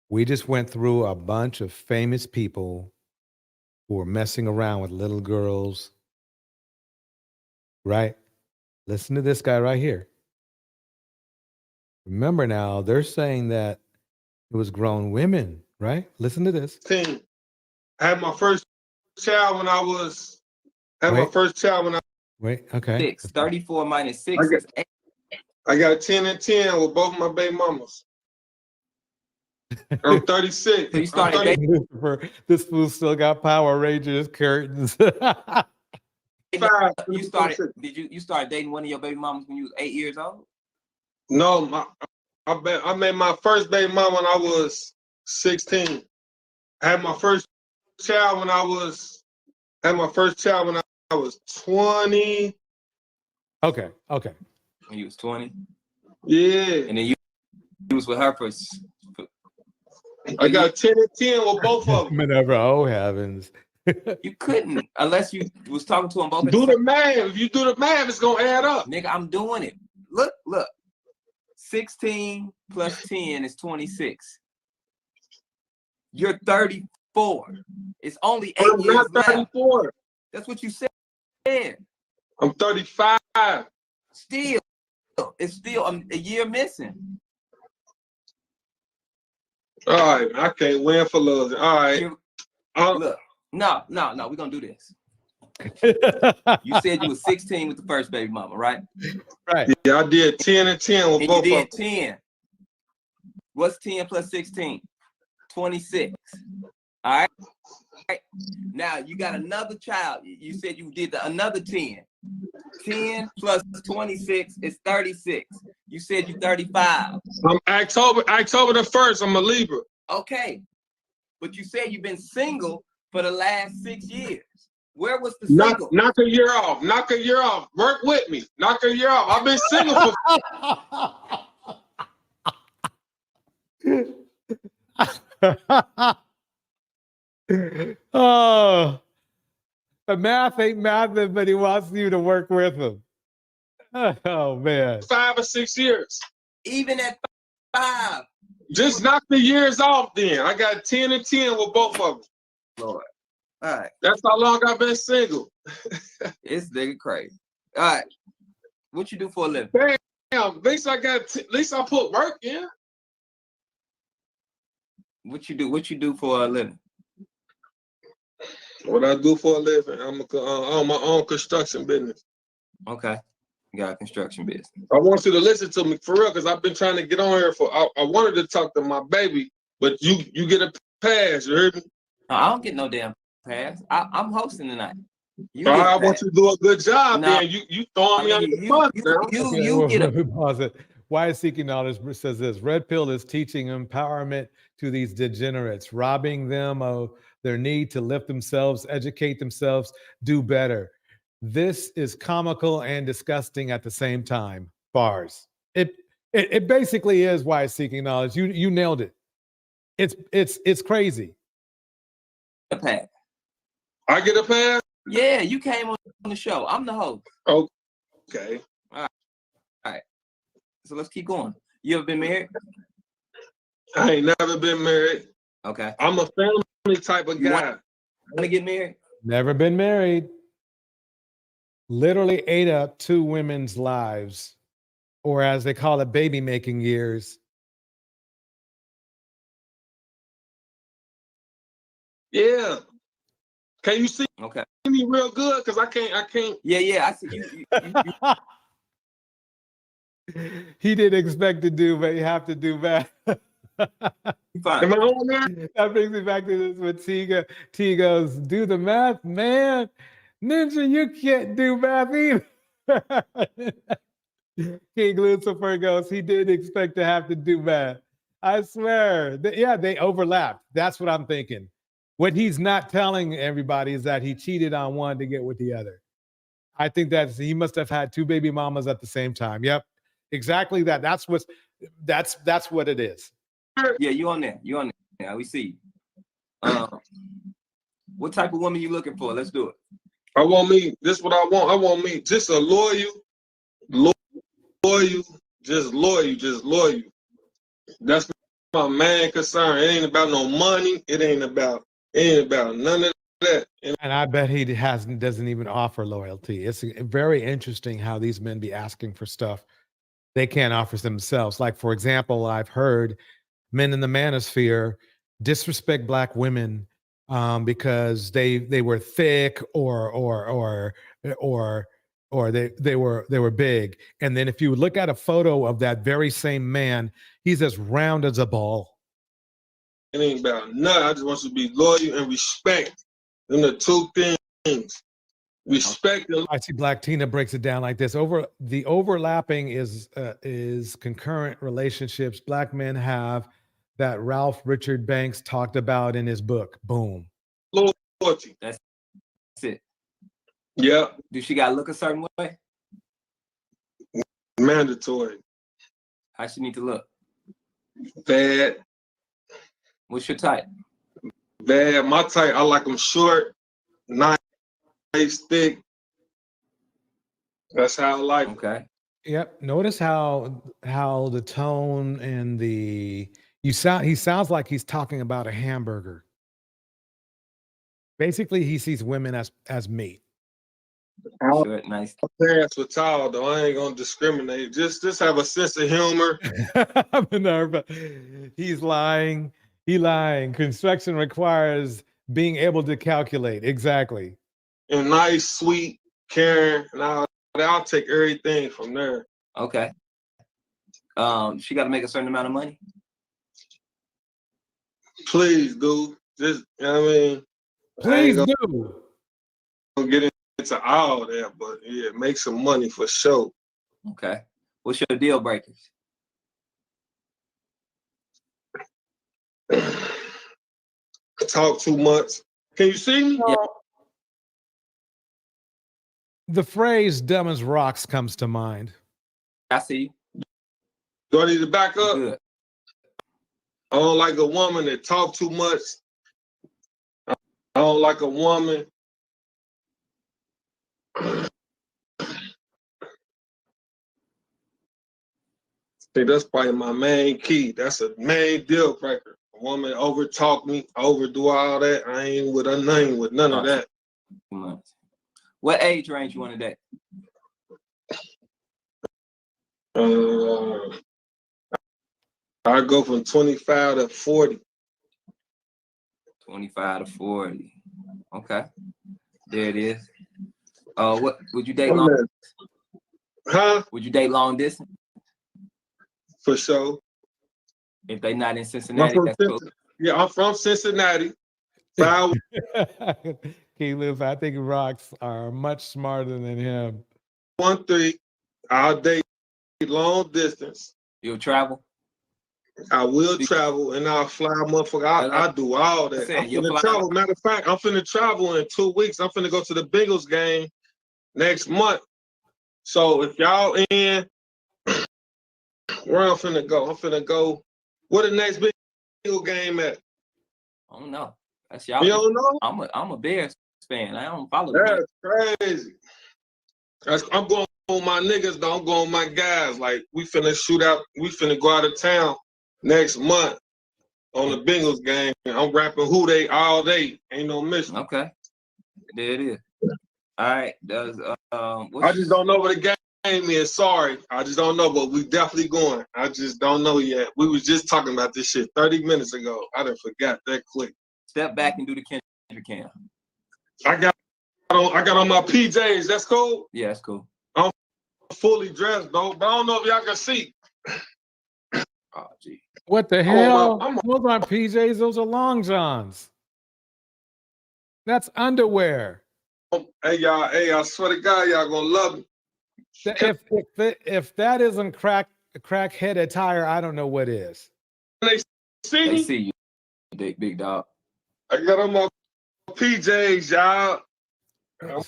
We just went through a bunch of famous people who were messing around with little girls. Right? Listen to this guy right here. Remember now, they're saying that it was grown women, right? Listen to this. I had my first child when I was. Wait, okay. 6. 34 minus 6 is 8. I got 10 and 10 with both my baby mamas. I'm 36. So you started dating. This fool still got Power Rangers curtains. You started dating one of your baby mamas when you was 8 years old? No, I made my first baby mama when I was 16. I had my first child when I was 20. Okay. When you was 20? Yeah. And then you was with her for I got 10 and 10 with both of them. Whenever, oh heavens. You couldn't unless you was talking to them both. Do the math. If you do the math, it's gonna add up. Nigga, I'm doing it. Look. 16 plus 10 is 26. You're 34. It's only 8 I'm years not 34. left. That's what you said. I'm 35. Still, it's still a year missing. All right, I can't win for love. All right. Look, no, we're gonna do this. You said you was 16 with the first baby mama, right? Right. Yeah, I did 10 and 10 with and both you of did them. 10. What's 10 plus 16? 26. All right. Now you got another child. You said you did another 10. 10 plus 26 is 36. You said you 35. I'm October the 1st. I'm a Libra. Okay. But you said you've been single for the last 6 years. Where was the single? Knock a year off. Knock a year off. Work with me. Knock a year off. I've been single for Oh, the math ain't mathing, but he wants you to work with him. Oh man. 5 or 6 years. Even at 5. Just knock the years off then. I got 10 and 10 with both of them. Lord. All right. That's how long I've been single. It's nigga crazy. All right. What you do for a living? Damn, at least I put work in. What you do? What you do for a living? What I do for a living? I'm on my own construction business. Okay. You got a construction business. I want you to listen to me for real, because I've been trying to get on here for. I wanted to talk to my baby, but you get a pass. You heard me? No, I don't get no damn pass. I'm hosting tonight. I want you to do a good job. No, then you throwing me under the bus now. You get a pause it. Why is seeking knowledge says this? Red Pill is teaching empowerment to these degenerates, robbing them of their need to lift themselves, educate themselves, do better. This is comical and disgusting at the same time. Bars. It basically is why it's seeking knowledge. You nailed it. It's crazy. A pass. I get a pass? Yeah, you came on the show. I'm the host. Okay. All right. So let's keep going. You ever been married? I ain't never been married. Okay. I'm a family type of guy. Want to get married? Never been married. Literally ate up 2 women's lives, or as they call it, baby making years. Yeah. Can you see okay. me real good? Because I can't. Yeah, I see you. He didn't expect to do, but you have to do math. Am I on there? That brings me back to this with T goes, do the math, man. Ninja, you can't do math either. King Lucifer goes, he didn't expect to have to do math. I swear. They overlapped. That's what I'm thinking. What he's not telling everybody is that he cheated on one to get with the other. I think he must have had 2 baby mamas at the same time. Yep. Exactly that. That's what it is. Yeah, you on there. You on there. We see you. What type of woman you looking for? Let's do it. I want me. This is what I want. I want me just a loyal, just loyal. That's my main concern. It ain't about no money. It ain't about none of that. And I bet he doesn't even offer loyalty. It's very interesting how these men be asking for stuff they can't offer themselves. Like, for example, I've heard men in the manosphere disrespect Black women because they were thick or they were big. And then if you look at a photo of that very same man, he's as round as a ball. It ain't about nothing. I just want you to be loyal and respect. Them the 2 things. Respect. I see Black Tina breaks it down like this. The overlapping is concurrent relationships Black men have that Ralph Richard Banks talked about in his book. Boom. Loyalty. That's it. Yeah. Do she gotta look a certain way? Mandatory. How she need to look? Bad. What's your type? Bad. My type, I like them short, nice, thick. That's how I like them. Okay. Yep. Notice how the tone and he sounds like he's talking about a hamburger. Basically, he sees women as meat. Short, nice. Parents were tall though. I ain't gonna discriminate. Just have a sense of humor. I'm nervous. He's lying. He lying. Construction requires being able to calculate. Exactly. And nice, sweet, caring, and I'll take everything from there. Okay. She got to make a certain amount of money. Please, dude. Just, you know what I mean? Please do. Don't get into all that, but yeah, make some money for sure. Okay. What's your deal breakers? Talk too much. Can you see me? Yeah. The phrase "dumb as rocks" comes to mind. I see you. Do I need to back up? Good. I don't like a woman that talk too much. I don't like a woman. See, that's probably my main key. That's a main deal breaker. A woman overtalk me, overdo all that. I ain't with none of that. What age range you want to date? I go from 25 to 40. 25 to 40. Okay. There it is. What would you date long? Huh? Would you date long distance? For sure. If they not in Cincinnati, that's cool. Yeah, I'm from Cincinnati. 5 King Lewis, I think rocks are much smarter than him. 1-3. I'll date long distance. You'll travel? I will travel and I'll fly a motherfucker. I do all that. I'm finna travel. Matter of fact, I'm finna travel in 2 weeks. I'm finna go to the Bengals game next month. So if y'all in, where I'm finna go? I'm finna go. Where the next Bengals game at? I don't know. That's y'all. You don't know? I'm a Bears fan. I don't follow them. That's crazy. I'm going on my niggas, though. I'm going on my guys. Like, we finna shoot out. We finna go out of town next month on the Bengals game. I'm rapping who they all day. Ain't no mission. Okay. There it is. All right. I just don't know where the game is. Sorry. I just don't know, but we definitely going. I just don't know yet. We was just talking about this shit 30 minutes ago. I done forgot that quick. Step back and do the Kendrick cam. I got on my PJs. That's cool? Yeah, that's cool. I'm fully dressed, though, but I don't know if y'all can see. Oh, gee. What the hell? Those aren't PJs. Those are long johns. That's underwear. Hey, y'all. Hey, I swear to God, y'all gonna love me. If that isn't crackhead attire, I don't know what is. They see me? They see you, big dog. I got on my PJs, y'all. I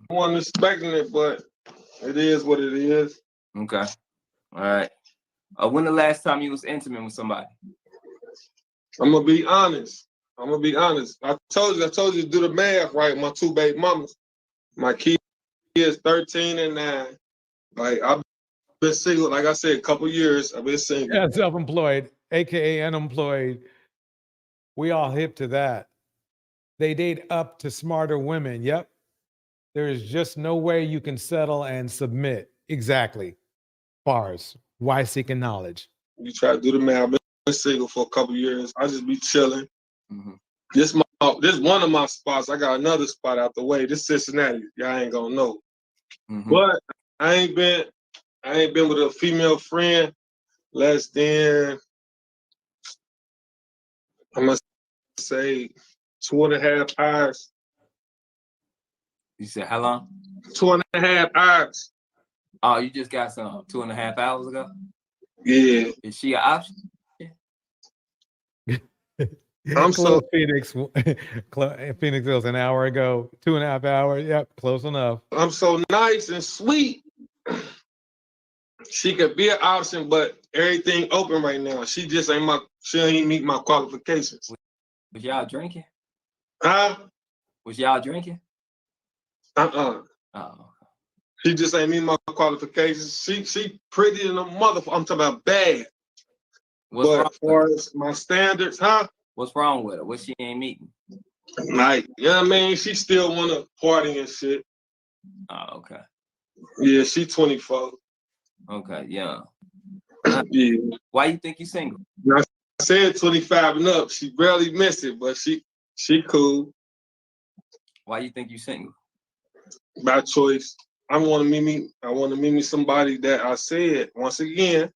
wasn't expecting it, but it is what it is. Okay. All right. When the last time you was intimate with somebody? I'm gonna be honest. I told you to do the math right. My 2 baby mamas. My kid is 13 and 9. Like, I've been single, like I said, a couple years. I've been single. Yeah, self-employed, aka unemployed. We all hip to that. They date up to smarter women. Yep. There is just no way you can settle and submit. Exactly. Bars. Why seeking knowledge? You try to do the math. I've been single for a couple years. I just be chilling. Mm-hmm. This one of my spots. I got another spot out the way. This Cincinnati. Y'all ain't gonna know. Mm-hmm. But I ain't been with a female friend less than, I must say, 2.5 hours. You said how long? 2.5 hours. Oh, you just got some 2.5 hours ago? Yeah. Is she an option? I'm so Phoenix. Phoenix was an hour ago, 2.5 hours. Yep, close enough. I'm so nice and sweet. She could be an option, but everything open right now. She ain't meet my qualifications. Was y'all drinking? Huh? Was y'all drinking? Oh. She just ain't meet my qualifications. She pretty in a motherfucker. I'm talking about bad. But as far as my standards, huh? What's wrong with her? What she ain't meeting? Like, you know what I mean? She still wanna party and shit. Oh, okay. Yeah, she 24. Okay, yeah. Yeah. Why you think you single? I said 25 and up. She barely missed it, but she cool. Why you think you single? By choice. I want to meet me somebody that I said once again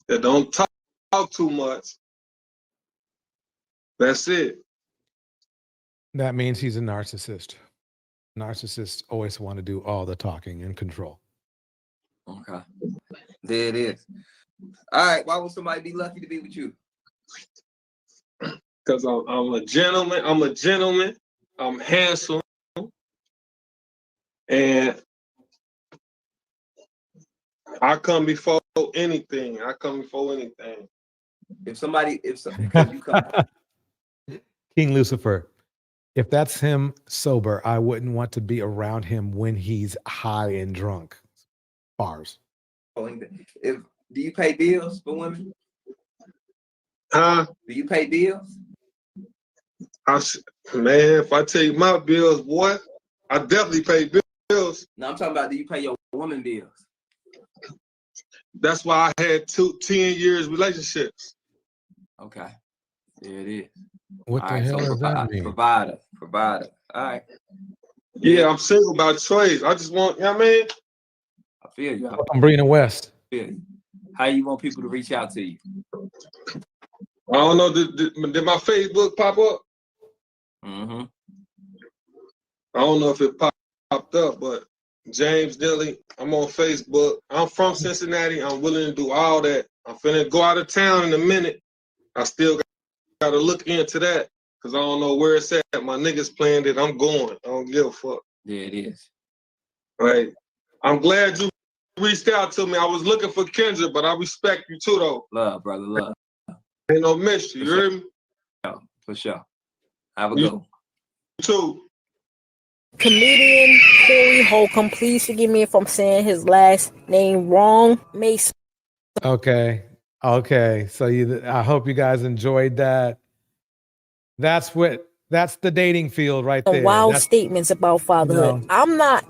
that don't talk too much. That's it. That means he's a narcissist. Narcissists always want to do all the talking and control. Okay. There it is. All right. Why would somebody be lucky to be with you? Because I'm a gentleman. I'm handsome. And I come before anything. If you come. King Lucifer, if that's him sober, I wouldn't want to be around him when he's high and drunk. Bars. Do you pay bills for women? Huh? Do you pay bills? Man, if I tell you my bills, boy, I definitely pay bills. No, I'm talking about, do you pay your woman bills? That's why I had 10 years relationships. Okay. There it is. What All the right, hell so does that mean? provider. All right. Yeah, I'm single by choice. I just want, you know what I mean? I feel you. I'm Brina West. How you want people to reach out to you? I don't know. Did my Facebook pop up? Mm-hmm. I don't know if it popped up, but James Dilly, I'm on Facebook. I'm from Cincinnati. I'm willing to do all that. I'm finna go out of town in a minute. I still got to look into that because I don't know where it's at. My niggas planned it. I'm going. I don't give a fuck. Yeah, it is. Right. I'm glad you reached out to me. I was looking for Kendra, but I respect you too, though. Love, brother, love. Ain't no mystery. You heard me? For sure. Have a good one. You too. Comedian Corey Holcomb, please forgive me if I'm saying his last name wrong. Mason. Okay. So I hope you guys enjoyed that. That's the dating field right there. Wild statements about fatherhood. I'm not.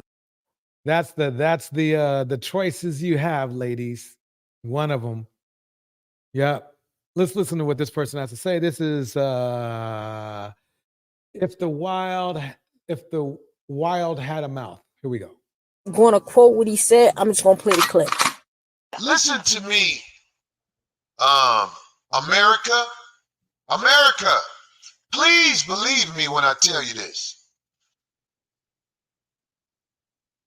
That's the choices you have, ladies. One of them. Yeah. Let's listen to what this person has to say. This is if the wild had a mouth. Here we go. I'm going to quote what he said. I'm just going to play the clip. Listen to me, America, please believe me when I tell you this.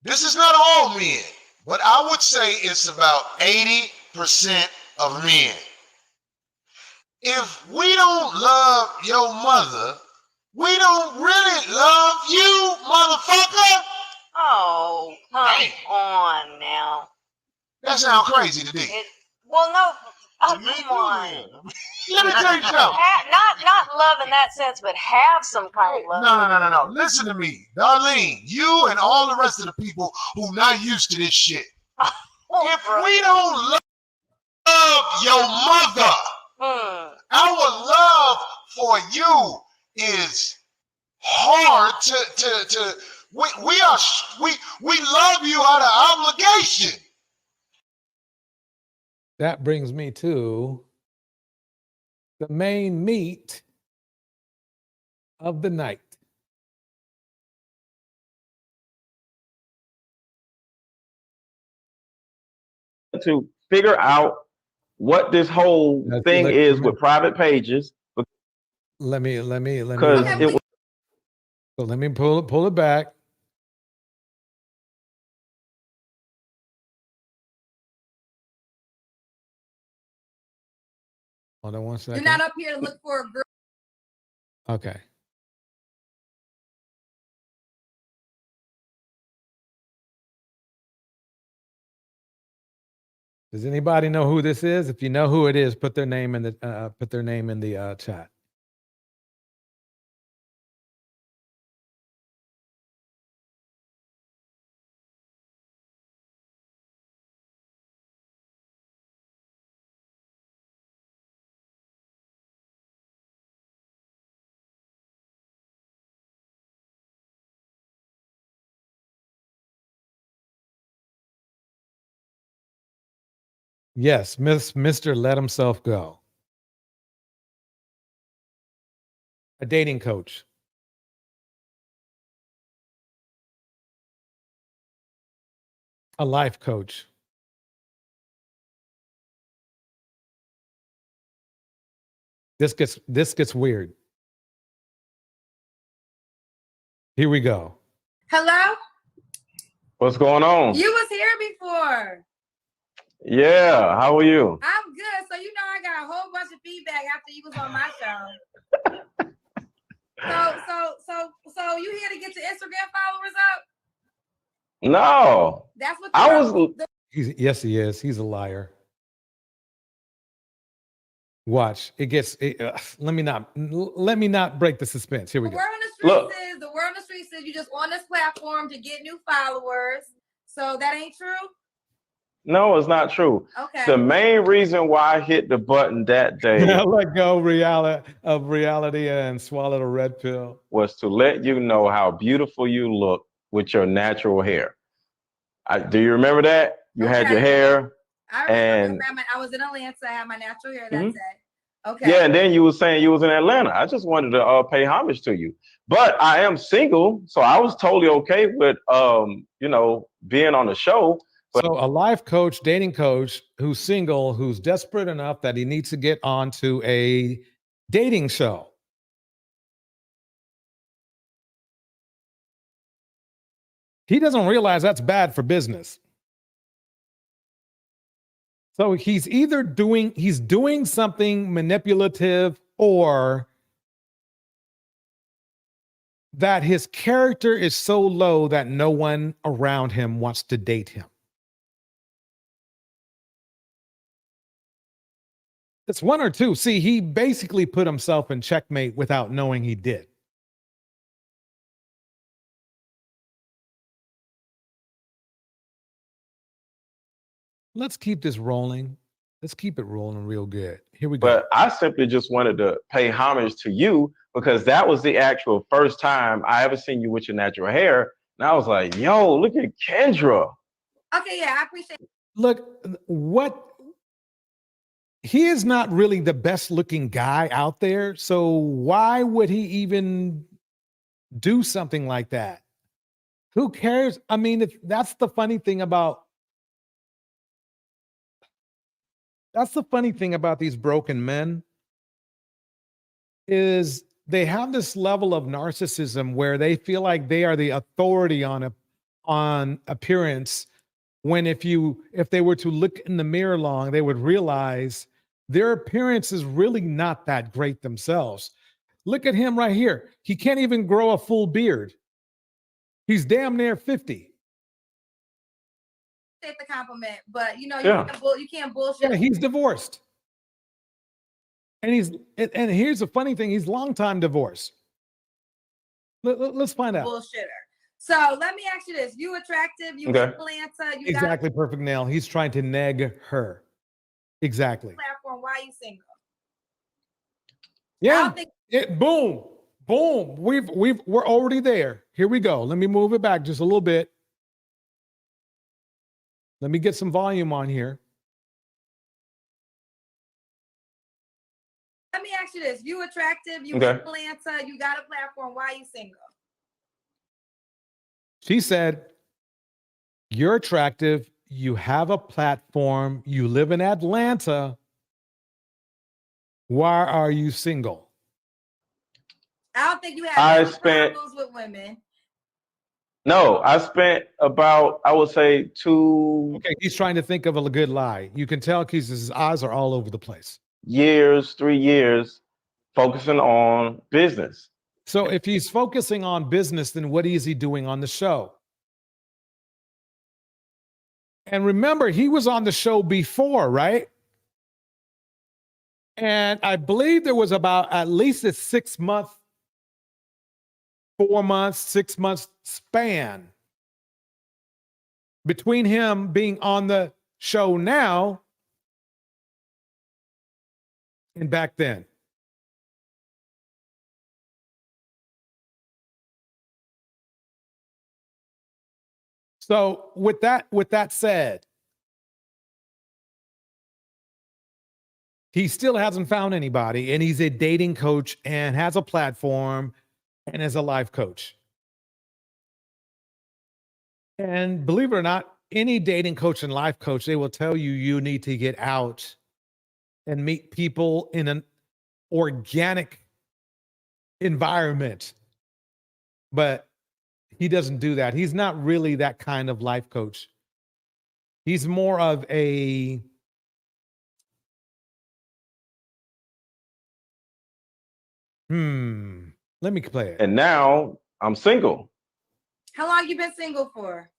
This is not all men, but I would say it's about 80% of men. If we don't love your mother, we don't really love you, motherfucker. Oh, come on now. That sounds crazy to me. Well, no. Oh, come on. Let me tell you something. Not love in that sense, but have some kind of love. No. Listen to me. Darlene, you and all the rest of the people who not used to this shit. If we don't love your mother, our love for you is hard to we love you out of obligation. That brings me to the main meat of the night. To figure out what this whole thing is with private pages. Let me Because it was. So let me pull it back. Hold on one second. You're not up here to look for a girl. Okay. Does anybody know who this is? If you know who it is, put their name in the chat. Yes, Mr. Let Himself Go. A dating coach. A life coach. This gets weird. Here we go. Hello? What's going on? You was here before. Yeah, how are you? I'm good. So you know I got a whole bunch of feedback after you was on my show. So you here to get your Instagram followers up? No. That's what I was. Yes, he is. He's a liar. Watch. It gets. Let me not break the suspense. Here we go. The word on the street says you just on this platform to get new followers. So that ain't true? No, it's not true. Okay. The main reason why I hit the button that day let go of reality and swallow the red pill was to let you know how beautiful you look with your natural hair. Do you remember that? You had your hair. I remember. I was in Atlanta. I had my natural hair that day. Okay. Yeah, and then you were saying you was in Atlanta. I just wanted to pay homage to you. But I am single, so I was totally okay with you know, being on the show. But So a life coach, dating coach who's single, who's desperate enough that he needs to get onto a dating show. He doesn't realize that's bad for business. So he's either doing something manipulative, or that his character is so low that no one around him wants to date him. It's one or two. See, he basically put himself in checkmate without knowing he did. Let's keep this rolling. Let's keep it rolling real good. Here we go. But I simply just wanted to pay homage to you because that was the actual first time I ever seen you with your natural hair. And I was like, yo, look at Kendra. Okay, yeah, I appreciate it. Look, he is not really the best looking guy out there. So why would he even do something like that? Who cares? I mean, that's the funny thing about these broken men, is they have this level of narcissism where they feel like they are the authority on appearance, when if they were to look in the mirror long, they would realize their appearance is really not that great themselves. Look at him right here. He can't even grow a full beard. He's damn near 50. Take the compliment, but you know, Yeah. you can't bullshit. Yeah, he's divorced. And here's the funny thing, he's long-time divorced. Let's find out. Bullshitter. So let me ask you this. You attractive, you Okay. Atlanta, you Exactly, perfect nail. He's trying to neg her. Exactly. got a platform. Why are you single? Yeah. Boom. Boom. We're already there. Here we go. Let me move it back just a little bit. Let me get some volume on here. Let me ask you this. You attractive, you Okay. Atlanta, you got a platform. Why are you single? She said, you're attractive, you have a platform, you live in Atlanta. Why are you single? I don't think you have problems with women. No, I spent about, I would say, 2 Okay, he's trying to think of a good lie. You can tell because his eyes are all over the place. 3 years focusing on business. So if he's focusing on business, then what is he doing on the show? And remember, he was on the show before, right? And I believe there was about at least a 6 month, 4 months, 6 months span between him being on the show now and back then. So with that said, he still hasn't found anybody, and he's a dating coach and has a platform and is a life coach. And believe it or not, any dating coach and life coach, they will tell you you need to get out and meet people in an organic environment. But he doesn't do that. He's not really that kind of life coach. He's more of a let me play it. And now I'm single. How long you been single for?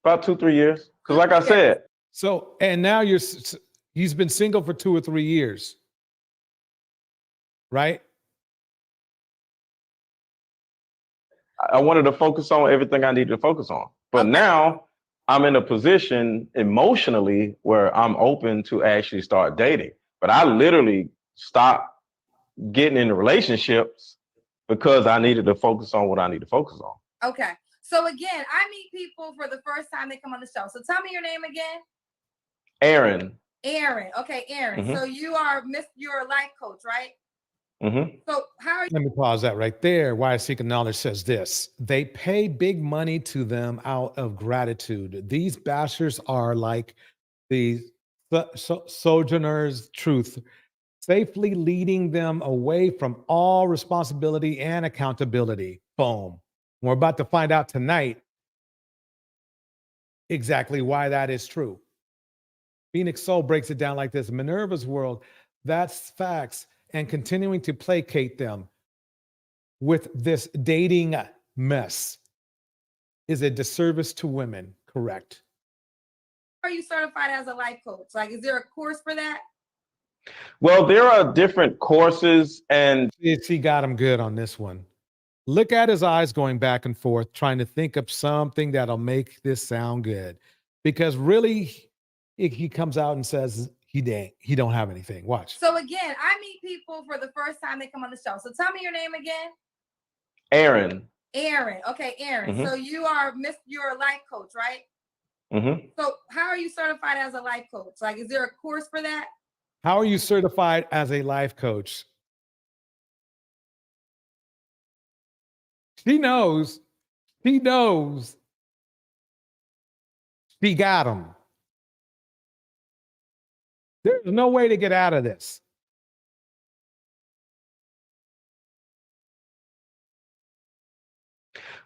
About 2-3 years. Because like I said. So, and now he's been single for 2 or 3 years. Right? I wanted to focus on everything I needed to focus on. But now I'm in a position emotionally where I'm open to actually start dating. But I literally stopped getting into relationships because I needed to focus on what I need to focus on. Okay. So again, I meet people for the first time they come on the show. So tell me your name again. Aaron. Aaron. Okay, Aaron. Mhm. So you're a life coach, right? Mm-hmm. So how are you? Let me pause that right there. Why Seeking Knowledge says this. They pay big money to them out of gratitude. These bashers are like the sojourners' truth, safely leading them away from all responsibility and accountability. Boom. We're about to find out tonight exactly why that is true. Phoenix Soul breaks it down like this. Minerva's world, that's facts. And continuing to placate them with this dating mess is a disservice to women, correct? Are you certified as a life coach? Like, is there a course for that? Well, there are different courses, and she got him good on this one. Look at his eyes going back and forth, trying to think of something that'll make this sound good. Because really, he comes out and says he don't have anything. Watch. So again, I meet people for the first time they come on the show. So tell me your name again. Aaron. Aaron. Okay, Aaron. Mhm. So you're a life coach, right? Mm-hmm. So how are you certified as a life coach? Like, is there a course for that? How are you certified as a life coach? She knows. She knows. She got him. There's no way to get out of this.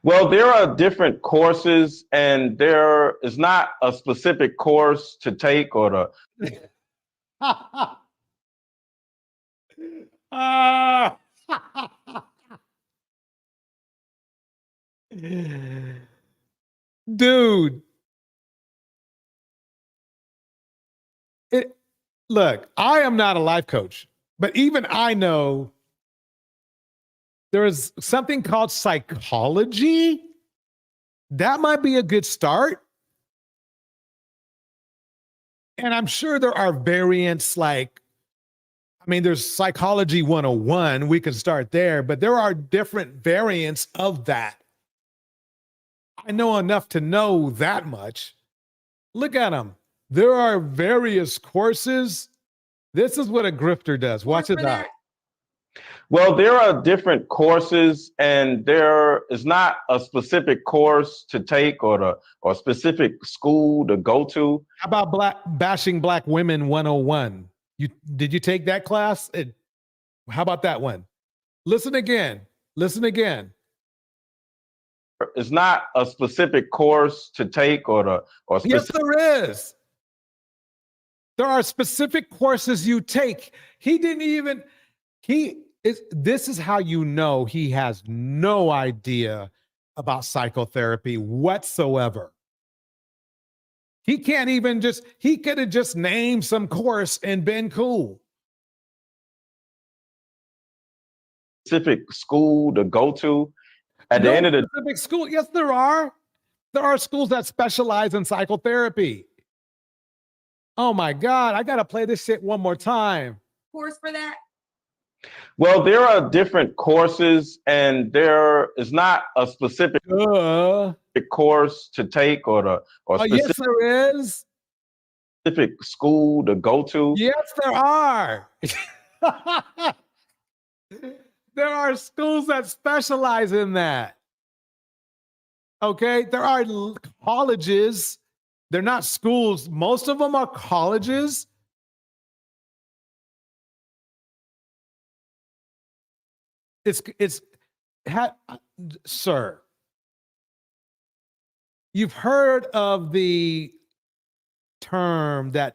Well, there are different courses, and there is not a specific course to take or to. Dude. Look, I am not a life coach, but even I know there is something called psychology. That might be a good start. And I'm sure there are variants there's psychology 101. We can start there, but there are different variants of that. I know enough to know that much. Look at them. There are various courses. This is what a grifter does. Watch it out. Well, there are different courses, and there is not a specific course to take or specific school to go to. How about bashing black women 101? Did you take that class? How about that one? Listen again. Listen again. It's not a specific course to take or Yes, there is. There are specific courses you take. This is how you know he has no idea about psychotherapy whatsoever. He can't even he could have just named some course and been cool. Specific school to go to. At the end of the specific school, yes, there are. There are schools that specialize in psychotherapy. Oh my God, I gotta play this shit one more time. Course for that? Well, there are different courses, and there is not a specific course to take or yes, there is. Specific school to go to. Yes, there are. There are schools that specialize in that. Okay, there are colleges. They're not schools. Most of them are colleges. Sir, you've heard of the term that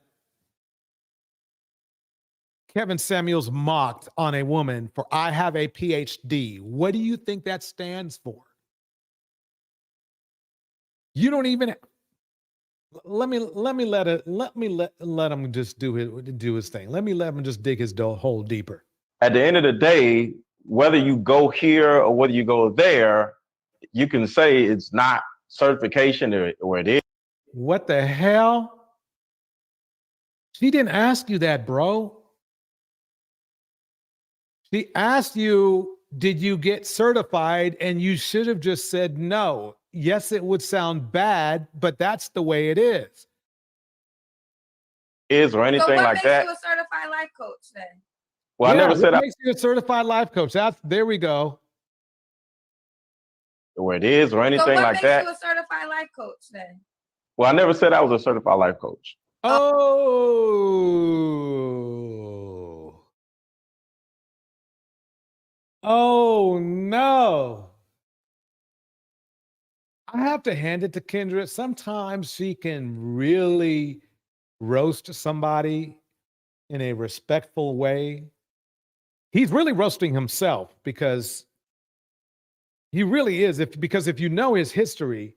Kevin Samuels mocked on a woman for "I have a PhD." What do you think that stands for? You don't even. Let him just do his thing. Let me let him just dig his hole deeper. At the end of the day, whether you go here or whether you go there, you can say it's not certification or it is. What the hell? She didn't ask you that, bro. She asked you, did you get certified? And you should have just said no. Yes, it would sound bad, but that's the way it is. is or anything like that. So what makes you a certified life coach then? Well, I never said what makes you a certified life coach. There we go. Where it is or anything like that. So what makes you a certified life coach then? Well, I never said I was a certified life coach. Oh no. I have to hand it to Kendra. Sometimes she can really roast somebody in a respectful way. He's really roasting himself because he really is. Because if you know his history,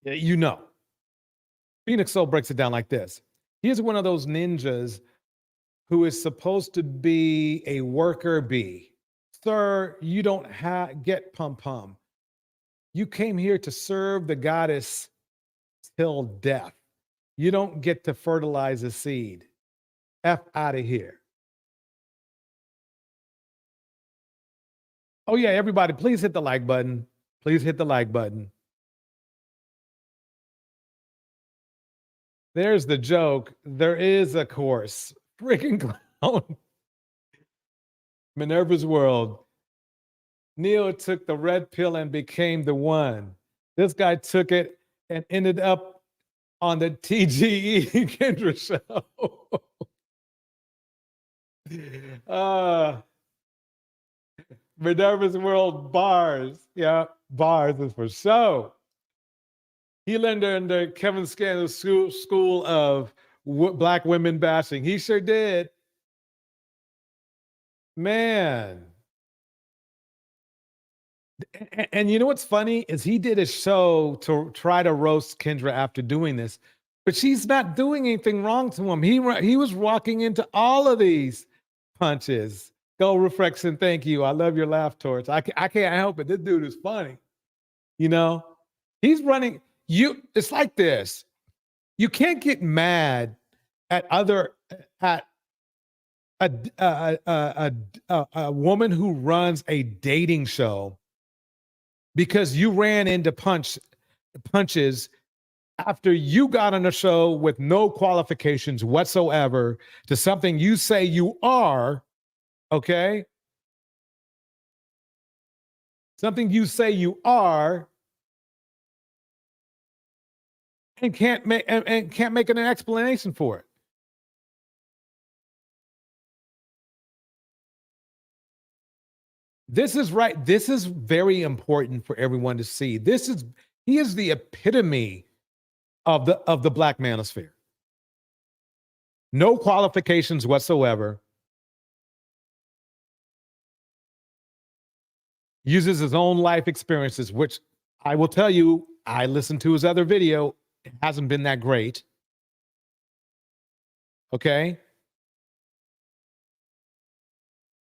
you know. Phoenix Soul breaks it down like this. He's one of those ninjas who is supposed to be a worker bee. Sir, you don't get pum-pum. You came here to serve the goddess till death. You don't get to fertilize a seed. F out of here. Oh yeah, everybody, please hit the like button. Please hit the like button. There's the joke. There is a course. Freaking clown. Minerva's World. Neo took the red pill and became the one. This guy took it and ended up on the TGE Kendra show. Minerva's World bars. Yeah, bars is for show. He learned under Kevin Scandal's school of black women bashing. He sure did. Man. And you know what's funny is he did a show to try to roast Kendra after doing this, but she's not doing anything wrong to him. He was walking into all of these punches. Go Reflection, thank you. I love your laugh, Torch. I can't help it. This dude is funny. You know, he's running. It's like this. You can't get mad at a woman who runs a dating show because you ran into punches after you got on a show with no qualifications whatsoever to something you say you are, okay? Something you say you are and can't make an explanation for it. This is right. This is very important for everyone to see. He is the epitome of the Black Manosphere. No qualifications whatsoever. Uses his own life experiences, which I will tell you, I listened to his other video. It hasn't been that great. Okay.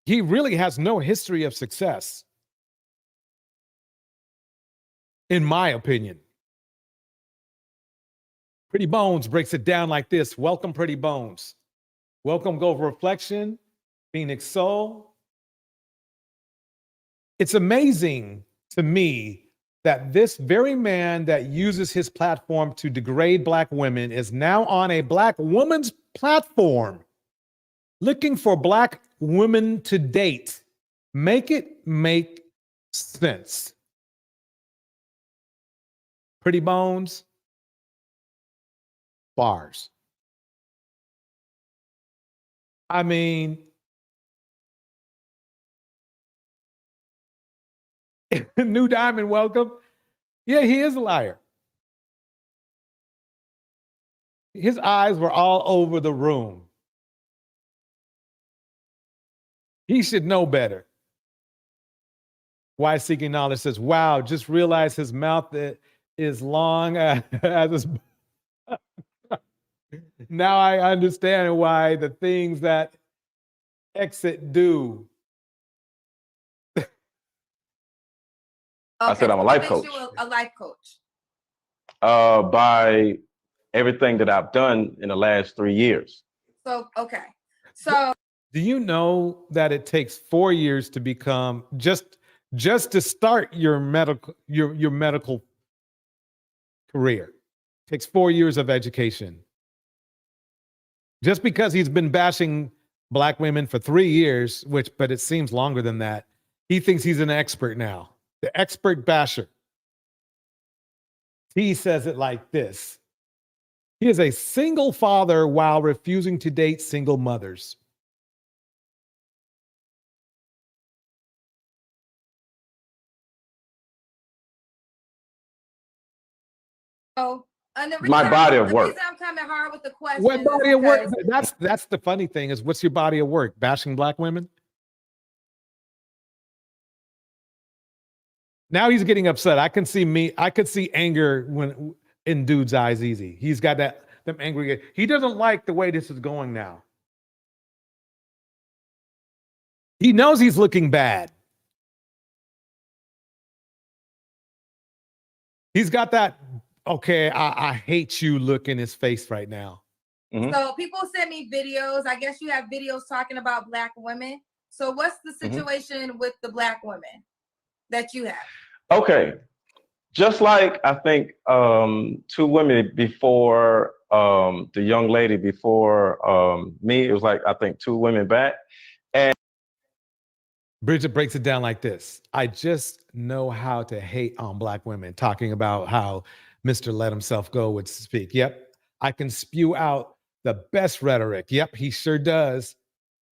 He really has no history of success, in my opinion. Pretty Bones breaks it down like this. Welcome, Pretty Bones. Welcome, Go Reflection, Phoenix Soul. It's amazing to me that this very man that uses his platform to degrade Black women is now on a Black woman's platform looking for Black women to date. Make it make sense. Pretty Bones, bars. I mean, New Diamond, welcome. Yeah, he is a liar. His eyes were all over the room. He should know better. Why Seeking Knowledge says, wow, just realized his mouth is long as his... Now I understand why the things that exit do. I said I'm a life coach. What makes you a life coach? By everything that I've done in the last 3 years. So, okay. So do you know that it takes 4 years to become just to start your medical career? It takes 4 years of education. Just because he's been bashing black women for 3 years, but it seems longer than that, he thinks he's an expert now. The expert basher. He says it like this. He is a single father while refusing to date single mothers. Oh, and My body of work. I'm coming hard with the question. What body of work? That's the funny thing is, what's your body of work? Bashing black women? Now he's getting upset. I could see anger when in dude's eyes easy. He's got them angry. He doesn't like the way this is going now. He knows he's looking bad. He's got that, okay, I hate you look in his face right now. Mm-hmm. So people send me videos. I guess you have videos talking about black women. So what's the situation with the black women that you have? Okay. Just like I think 2 women before the young lady before me, it was like I think 2 women back. And Bridget breaks it down like this. I just know how to hate on black women, talking about how Mr. Let Himself Go would speak. Yep. I can spew out the best rhetoric. Yep, he sure does.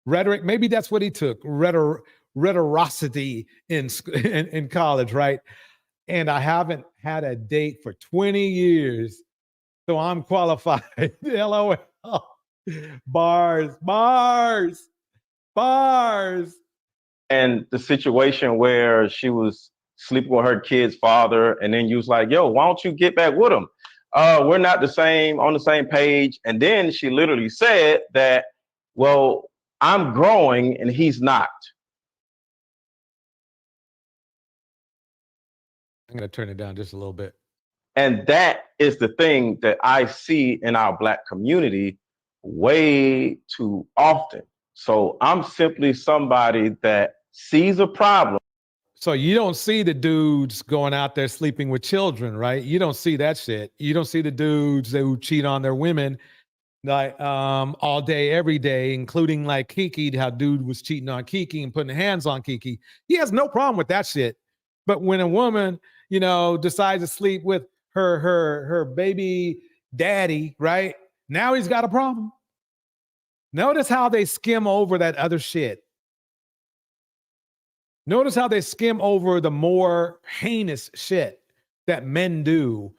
Rhetoric, maybe that's what he took. Rhetoricity in college, right? And I haven't had a date for 20 years, so I'm qualified. LOL. Bars. And the situation where she was sleeping with her kid's father, and then you was like, yo, why don't you get back with him? We're not on the same page. And then she literally said that, well, I'm growing and he's not. I'm going to turn it down just a little bit. And that is the thing that I see in our black community way too often. So I'm simply somebody that sees a problem. So you don't see the dudes going out there sleeping with children, right? You don't see that shit. You don't see the dudes who cheat on their women like all day, every day, including like Kiki, how dude was cheating on Kiki and putting hands on Kiki. He has no problem with that shit. But when a woman, decides to sleep with her baby daddy, right? Now he's got a problem. Notice how they skim over that other shit. Notice how they skim over the more heinous shit that men do.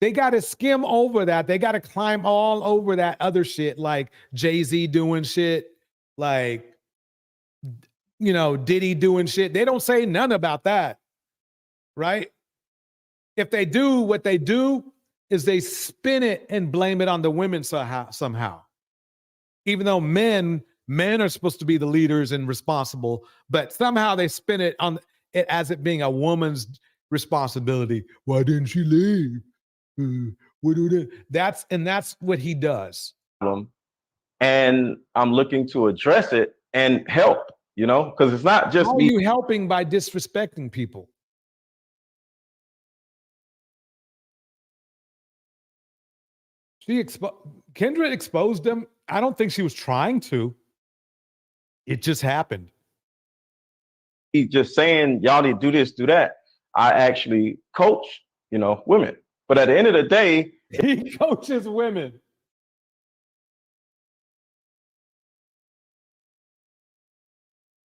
They got to skim over that. They got to climb all over that other shit, like Jay-Z doing shit, like, Diddy doing shit. They don't say none about that, right? If they do, what they do is they spin it and blame it on the women somehow. Even though men are supposed to be the leaders and responsible, but somehow they spin it on it as it being a woman's responsibility. Why didn't she leave? That's what he does. And I'm looking to address it and help, because it's not just How me. are you helping by disrespecting people? Kendra exposed them. I don't think she was trying to. It just happened. He's just saying, y'all need to do this, do that. I actually coach, women. But at the end of the day, he coaches women.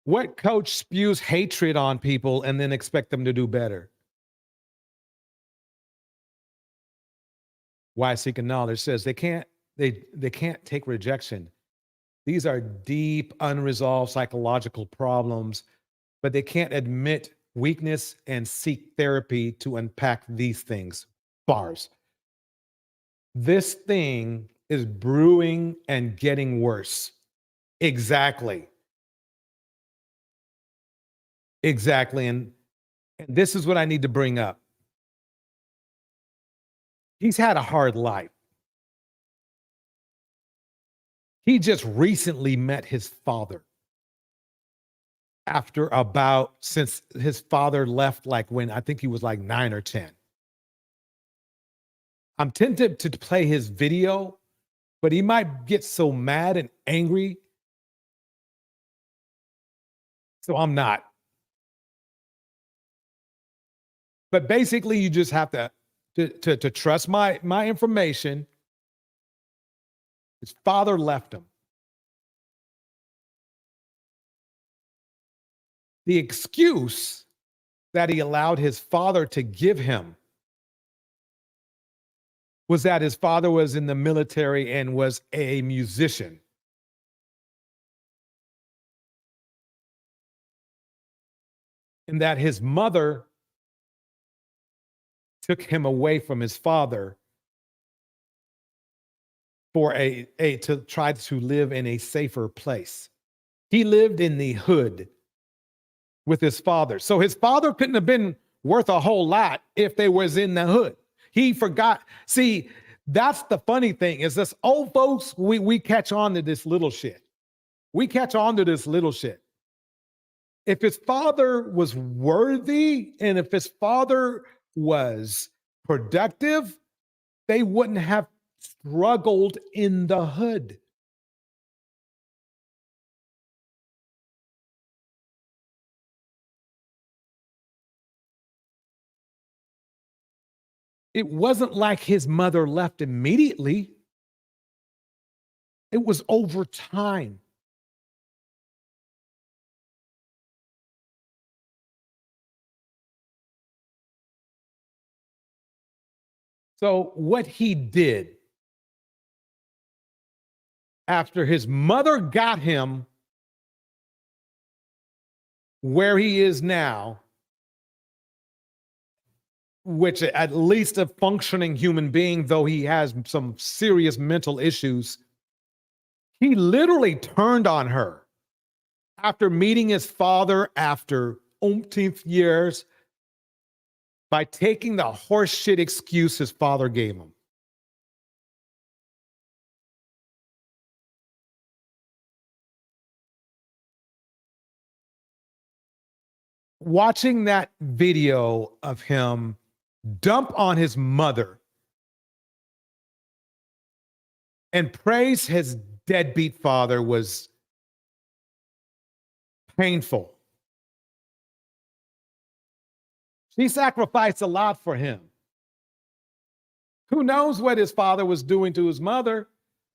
What coach spews hatred on people and then expect them to do better? Why Seeking Knowledge says they can't take rejection. These are deep, unresolved psychological problems, but they can't admit weakness and seek therapy to unpack these things. Bars. This thing is brewing and getting worse. Exactly. And this is what I need to bring up. He's had a hard life. He just recently met his father since his father left, like when I think he was like 9 or 10. I'm tempted to play his video, but he might get so mad and angry. So I'm not. But basically, you just have to trust my information. His father left him. The excuse that he allowed his father to give him was that his father was in the military and was a musician. And that his mother took him away from his father for to try to live in a safer place. He lived in the hood with his father. So his father couldn't have been worth a whole lot if they was in the hood. He forgot. See, that's the funny thing is this old folks, we catch on to this little shit. We catch on to this little shit. If his father was worthy and if his father was productive, they wouldn't have struggled in the hood. It wasn't like his mother left immediately. It was over time. So what he did after his mother got him where he is now, which at least a functioning human being, though he has some serious mental issues, he literally turned on her after meeting his father after umpteenth years by taking the horseshit excuse his father gave him. Watching that video of him dump on his mother and praise his deadbeat father was painful. She sacrificed a lot for him. Who knows what his father was doing to his mother,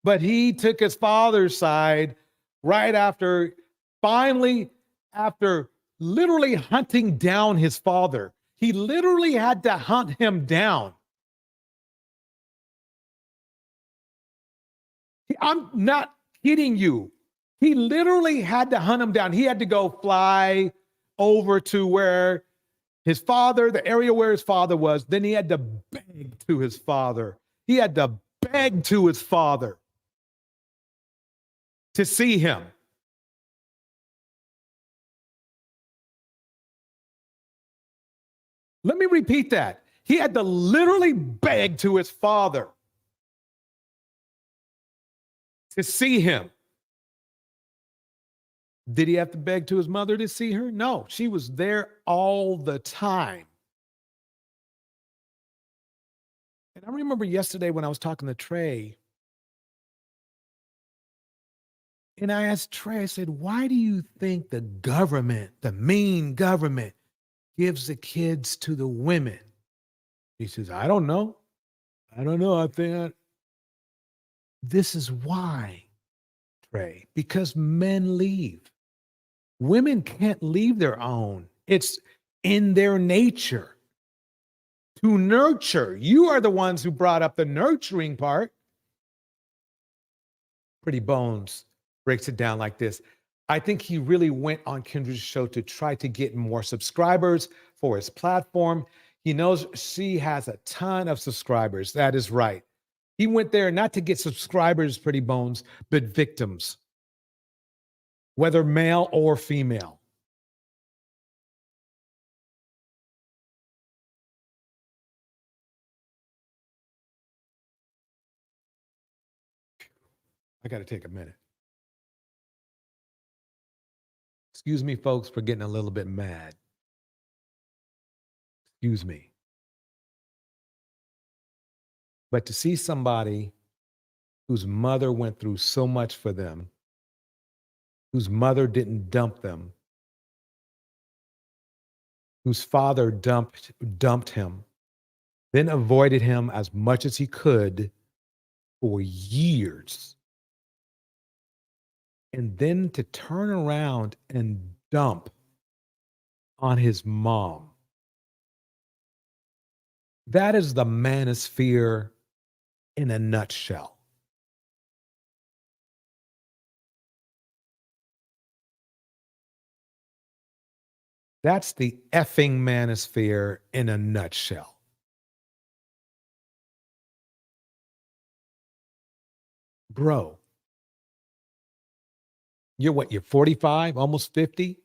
but he took his father's side right after, finally, after literally hunting down his father. He literally had to hunt him down. I'm not kidding you. He literally had to hunt him down. He had to go fly over to where his father, the area where his father was. Then he had to beg to his father. He had to beg to his father to see him. Let me repeat that. He had to literally beg to his father to see him. Did he have to beg to his mother to see her? No, she was there all the time. And I remember yesterday when I was talking to Trey, and I asked Trey, I said, why do you think the government, the mean government, gives the kids to the women? He says, I don't know. I don't know. I think this is why, Trey, because men leave. Women can't leave their own. It's in their nature to nurture. You are the ones who brought up the nurturing part. Pretty Bones breaks it down like this. I think he really went on Kendra's show to try to get more subscribers for his platform. He knows she has a ton of subscribers. That is right. He went there not to get subscribers, Pretty Bones, but victims, whether male or female. I got to take a minute. Excuse me, folks, for getting a little bit mad. Excuse me. But to see somebody whose mother went through so much for them, whose mother didn't dump them, whose father dumped him, then avoided him as much as he could for years. And then to turn around and dump on his mom. That is the manosphere in a nutshell. That's the effing manosphere in a nutshell. Bro, you're what, you're 45, almost 50?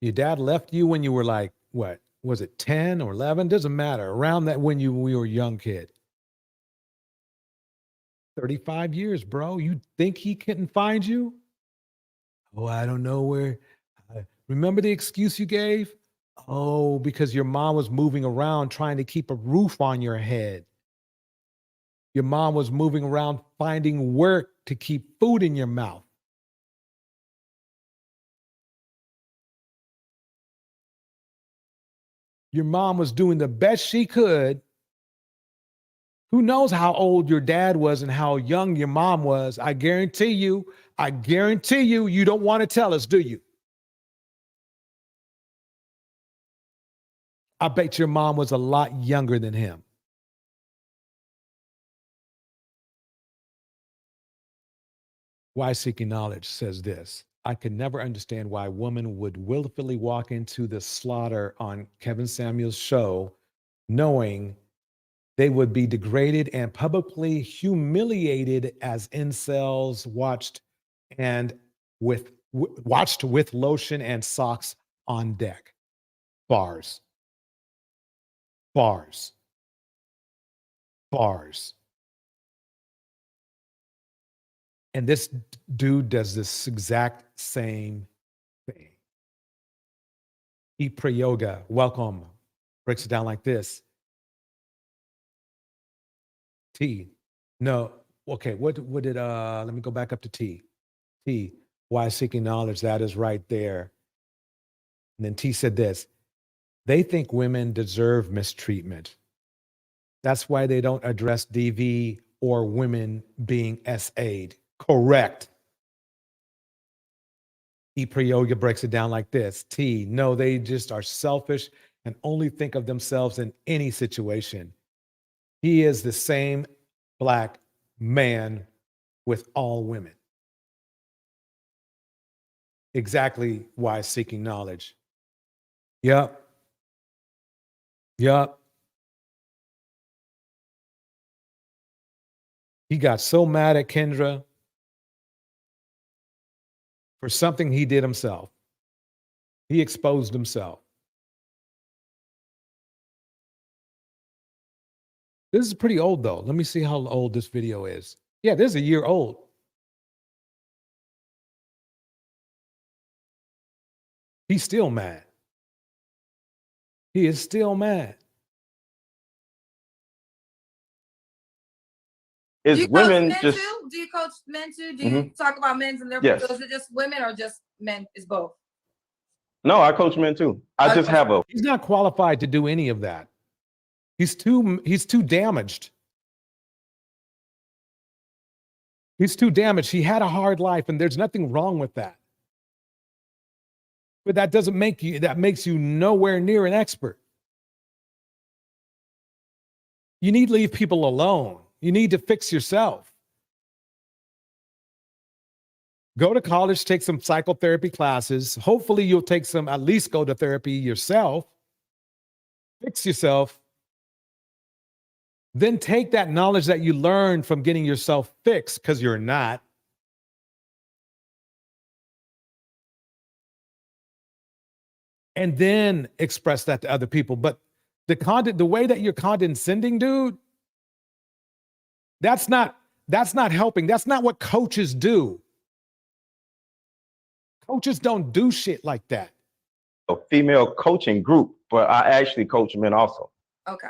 Your dad left you when you were like, what, was it 10 or 11? Doesn't matter. Around that when you were a young kid. 35 years, bro. You think he couldn't find you? Oh, I don't know where. Remember the excuse you gave? Oh, because your mom was moving around trying to keep a roof on your head. Your mom was moving around finding work to keep food in your mouth. Your mom was doing the best she could. Who knows how old your dad was and how young your mom was? I guarantee you, you don't want to tell us, do you? I bet your mom was a lot younger than him. Why Seeking Knowledge says this: I could never understand why a woman would willfully walk into the slaughter on Kevin Samuel's show, knowing they would be degraded and publicly humiliated as incels watched with lotion and socks on deck. Bars. Bars. Bars. And this dude does this exact same thing. Eat Pray Yoga, welcome. Breaks it down like this. T. No, okay, what did let me go back up to T. T, why Seeking Knowledge, that is right there. And then T said this: they think women deserve mistreatment. That's why they don't address DV or women being SA'd. Correct. Pray Yoga breaks it down like this. T, no, they just are selfish and only think of themselves in any situation. He is the same black man with all women. Exactly why Seeking Knowledge. Yup. Yup. He got so mad at Kendra for something he did himself. He exposed himself. This is pretty old, though. Let me see how old this video is. Yeah, this is a year old. He's still mad. He is still mad. It's women just. Do you coach men too? Do you talk about men and their? Yes. Is it just women or just men? It's both. No, I coach men too. I just have a. He's not qualified to do any of that. He's too damaged. He's too damaged. He had a hard life, and there's nothing wrong with that. But that doesn't make you, that makes you nowhere near an expert. You need to leave people alone. You need to fix yourself. Go to college, take some psychotherapy classes. Hopefully you'll take some, at least go to therapy yourself. Fix yourself. Then take that knowledge that you learned from getting yourself fixed, because you're not. And then express that to other people. But the way that you're condescending, dude, that's not helping. That's not what coaches do. Coaches don't do shit like that. A female coaching group, but I actually coach men also. Okay.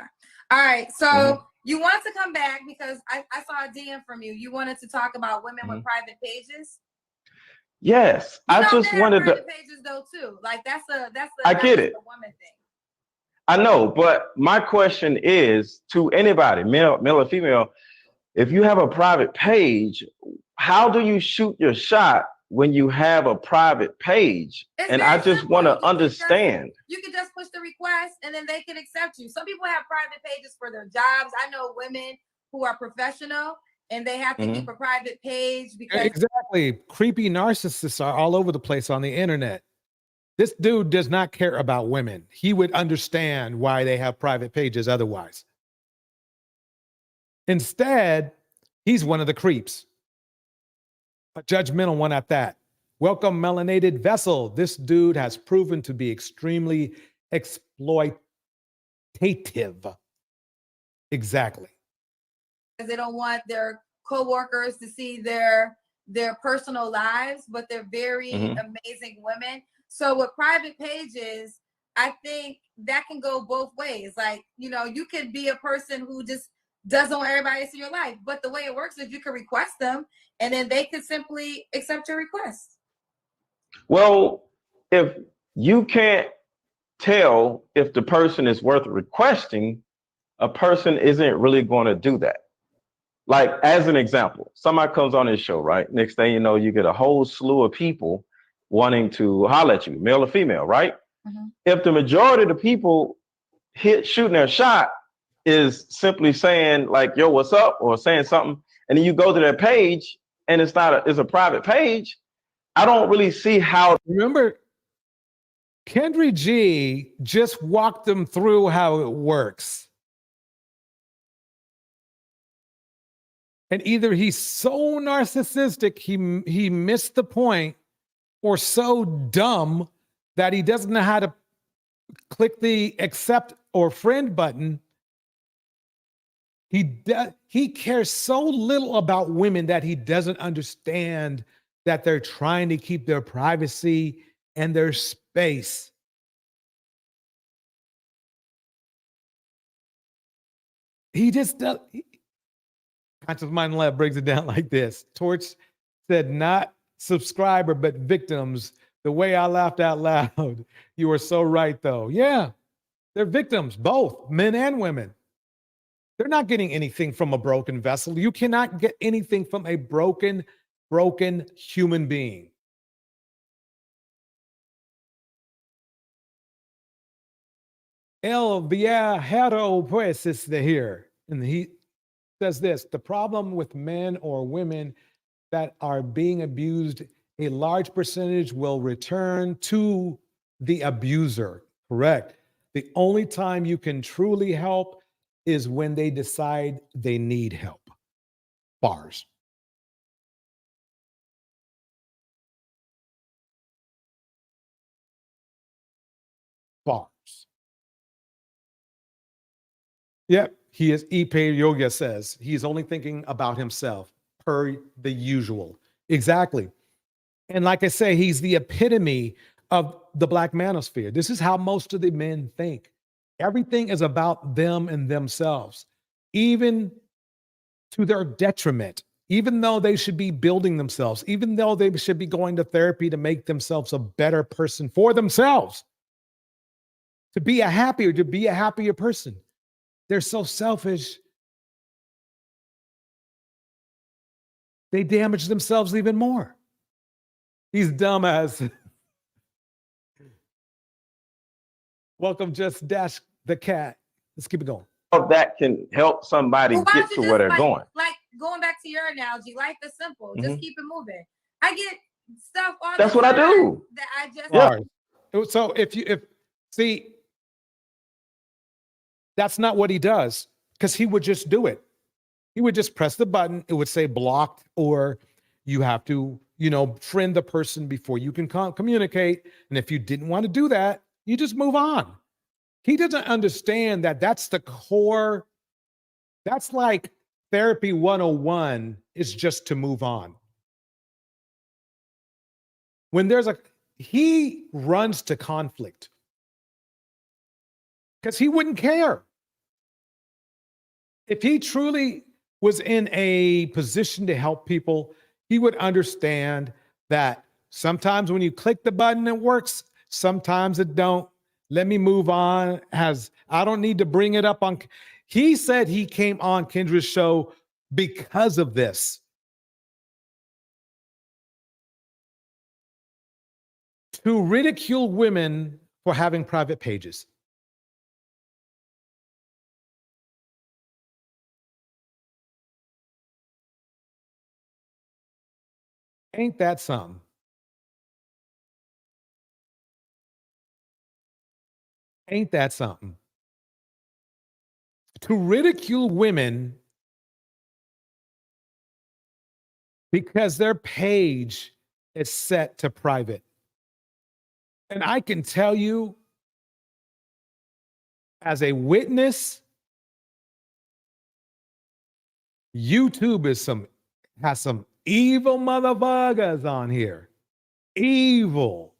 All right. So You want to come back because I saw a DM from you. You wanted to talk about women with private pages. Yes, You I know, just they have wanted to. private pages though too. Like that's I not get just it. a woman thing. I know, but my question is to anybody, male or female, if you have a private page, how do you shoot your shot when you have a private page? And I just want to understand. You can just push the request and then they can accept you. Some people have private pages for their jobs. I know women who are professional and they have to keep a private page because Exactly. Creepy narcissists are all over the place on the internet. This dude does not care about women. He would understand why they have private pages otherwise. Instead, he's one of the creeps. A judgmental one at that. Welcome, melanated vessel. This dude has proven to be extremely exploitative. Exactly. they don't want their coworkers to see their personal lives, but they're very amazing women. So with private pages, I think that can go both ways. Like, you know, you could be a person who just doesn't want everybody to see your life, but the way it works is you can request them and then they can simply accept your request. Well, if you can't tell if the person is worth requesting, a person isn't really going to do that. Like, as an example, somebody comes on this show, right? Next thing you know, you get a whole slew of people wanting to holler at you, male or female, right? If the majority of the people shooting their shot is simply saying like, yo, what's up? Or saying something, and then you go to their page and it's a private page, I don't really see how. Remember, Kendra G just walked them through how it works. And either he's so narcissistic, he missed the point, or so dumb that he doesn't know how to click the accept or friend button. He cares so little about women that he doesn't understand that they're trying to keep their privacy and their space. He just does. Conscious Mind Lab breaks it down like this. Torch said, not subscriber, but victims. The way I laughed out loud. You are so right, though. Yeah, they're victims, both men and women. They're not getting anything from a broken vessel. You cannot get anything from a broken human being. El Viajero pues is here. And he says this, the problem with men or women that are being abused, a large percentage will return to the abuser. Correct. The only time you can truly help is when they decide they need help. Bars. Bars. Yep, he is. Ipe Yoga says he's only thinking about himself per the usual. Exactly. And like I say, he's the epitome of the Black Manosphere. This is how most of the men think. Everything is about them and themselves, even to their detriment, even though they should be building themselves, even though they should be going to therapy to make themselves a better person for themselves, to be a happier person. They're so selfish. They damage themselves even more. These dumbass. Welcome, Just Dash the Cat. Let's keep it going. That can help somebody get to where they're going. Like going back to your analogy, life is simple. Just keep it moving. I get stuff all That's what I do. That I just So if see, that's not what he does, because he would just do it. He would just press the button. It would say blocked, or you have to, friend the person before you can communicate. And if you didn't want to do that, you just move on. He doesn't understand that that's the core. That's like therapy 101 is just to move on. When he runs to conflict because he wouldn't care. If he truly was in a position to help people, he would understand that sometimes when you click the button, it works. Sometimes it don't. Let me move on. I don't need to bring it up on. He said he came on Kendra's show because of this. To ridicule women for having private pages. Ain't that something? Ain't that something? To ridicule women because their page is set to private. And I can tell you, as a witness, YouTube has some evil motherfuckers on here. Evil.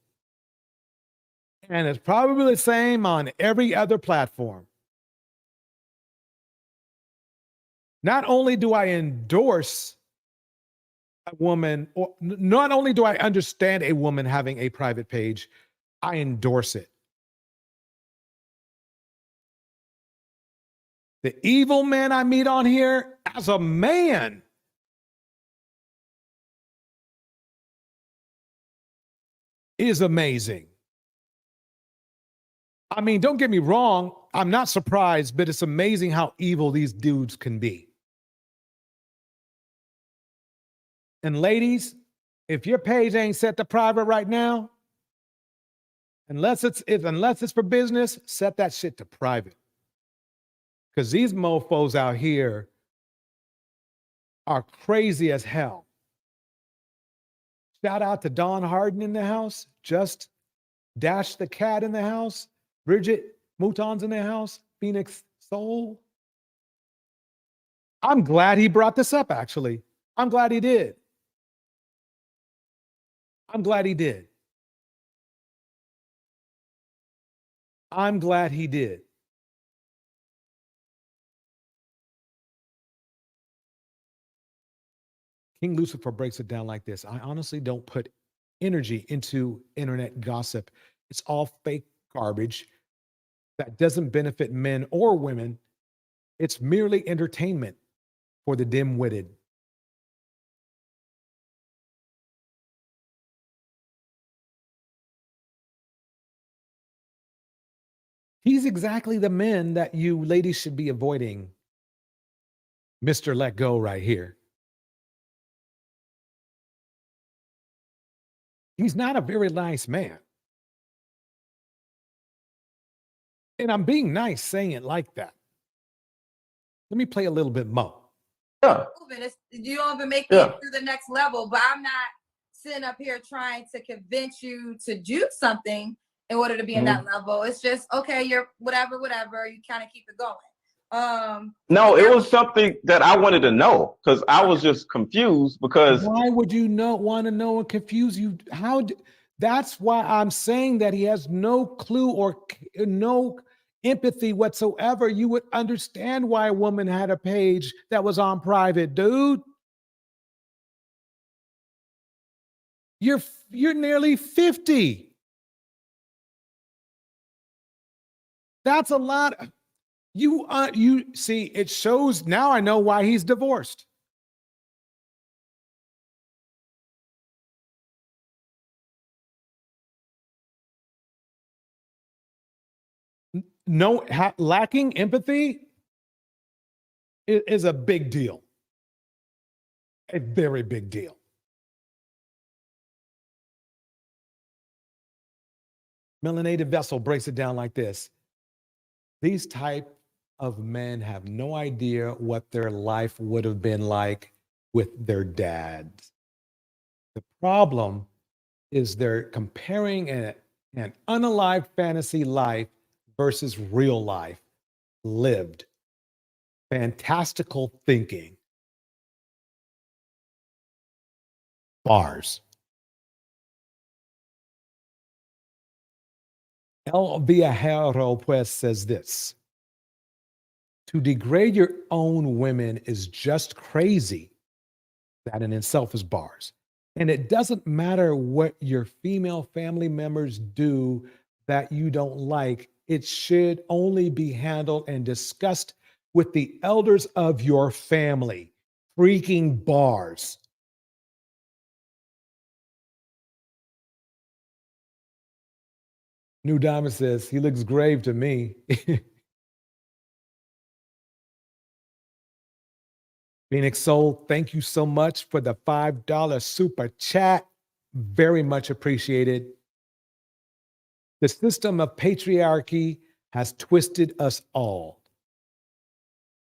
And it's probably the same on every other platform. Not only do I endorse a woman, or not only do I understand a woman having a private page, I endorse it. The evil man I meet on here, as a man, is amazing. I mean, don't get me wrong, I'm not surprised, but it's amazing how evil these dudes can be. And ladies, if your page ain't set to private right now, unless it's for business, set that shit to private. Because these mofos out here are crazy as hell. Shout out to Don Harden in the house, Just Dash the Cat in the house, Bridget Mouton's in the house, Phoenix Soul. I'm glad he brought this up, actually. I'm glad he did. I'm glad he did. I'm glad he did. King Lucifer breaks it down like this. I honestly don't put energy into internet gossip. It's all fake garbage that doesn't benefit men or women. It's merely entertainment for the dim-witted. He's exactly the men that you ladies should be avoiding. Mr. Let Go right here. He's not a very nice man. And I'm being nice saying it like that. Let me play a little bit more. Yeah. You don't even make it to the next level, but I'm not sitting up here trying to convince you to do something in order to be in that level. It's just, okay, you're whatever, you kind of keep it going. No, it was something that I wanted to know because I was just confused because. Why would you want to know and confuse you? That's why I'm saying that he has no clue or no empathy whatsoever. You would understand why a woman had a page that was on private, dude. You're nearly 50. That's a lot. You see, it shows now I know why he's divorced. No, lacking empathy is a big deal. A very big deal. Melanated Vessel breaks it down like this. These type of men have no idea what their life would have been like with their dads. The problem is they're comparing an unalived fantasy life versus real life, lived, fantastical thinking. Bars. El Viajero pues says this. To degrade your own women is just crazy. That in itself is bars. And it doesn't matter what your female family members do that you don't like. It should only be handled and discussed with the elders of your family. Freaking bars. New Diamond says, he looks grave to me. Phoenix Soul, thank you so much for the $5 super chat. Very much appreciated. The system of patriarchy has twisted us all.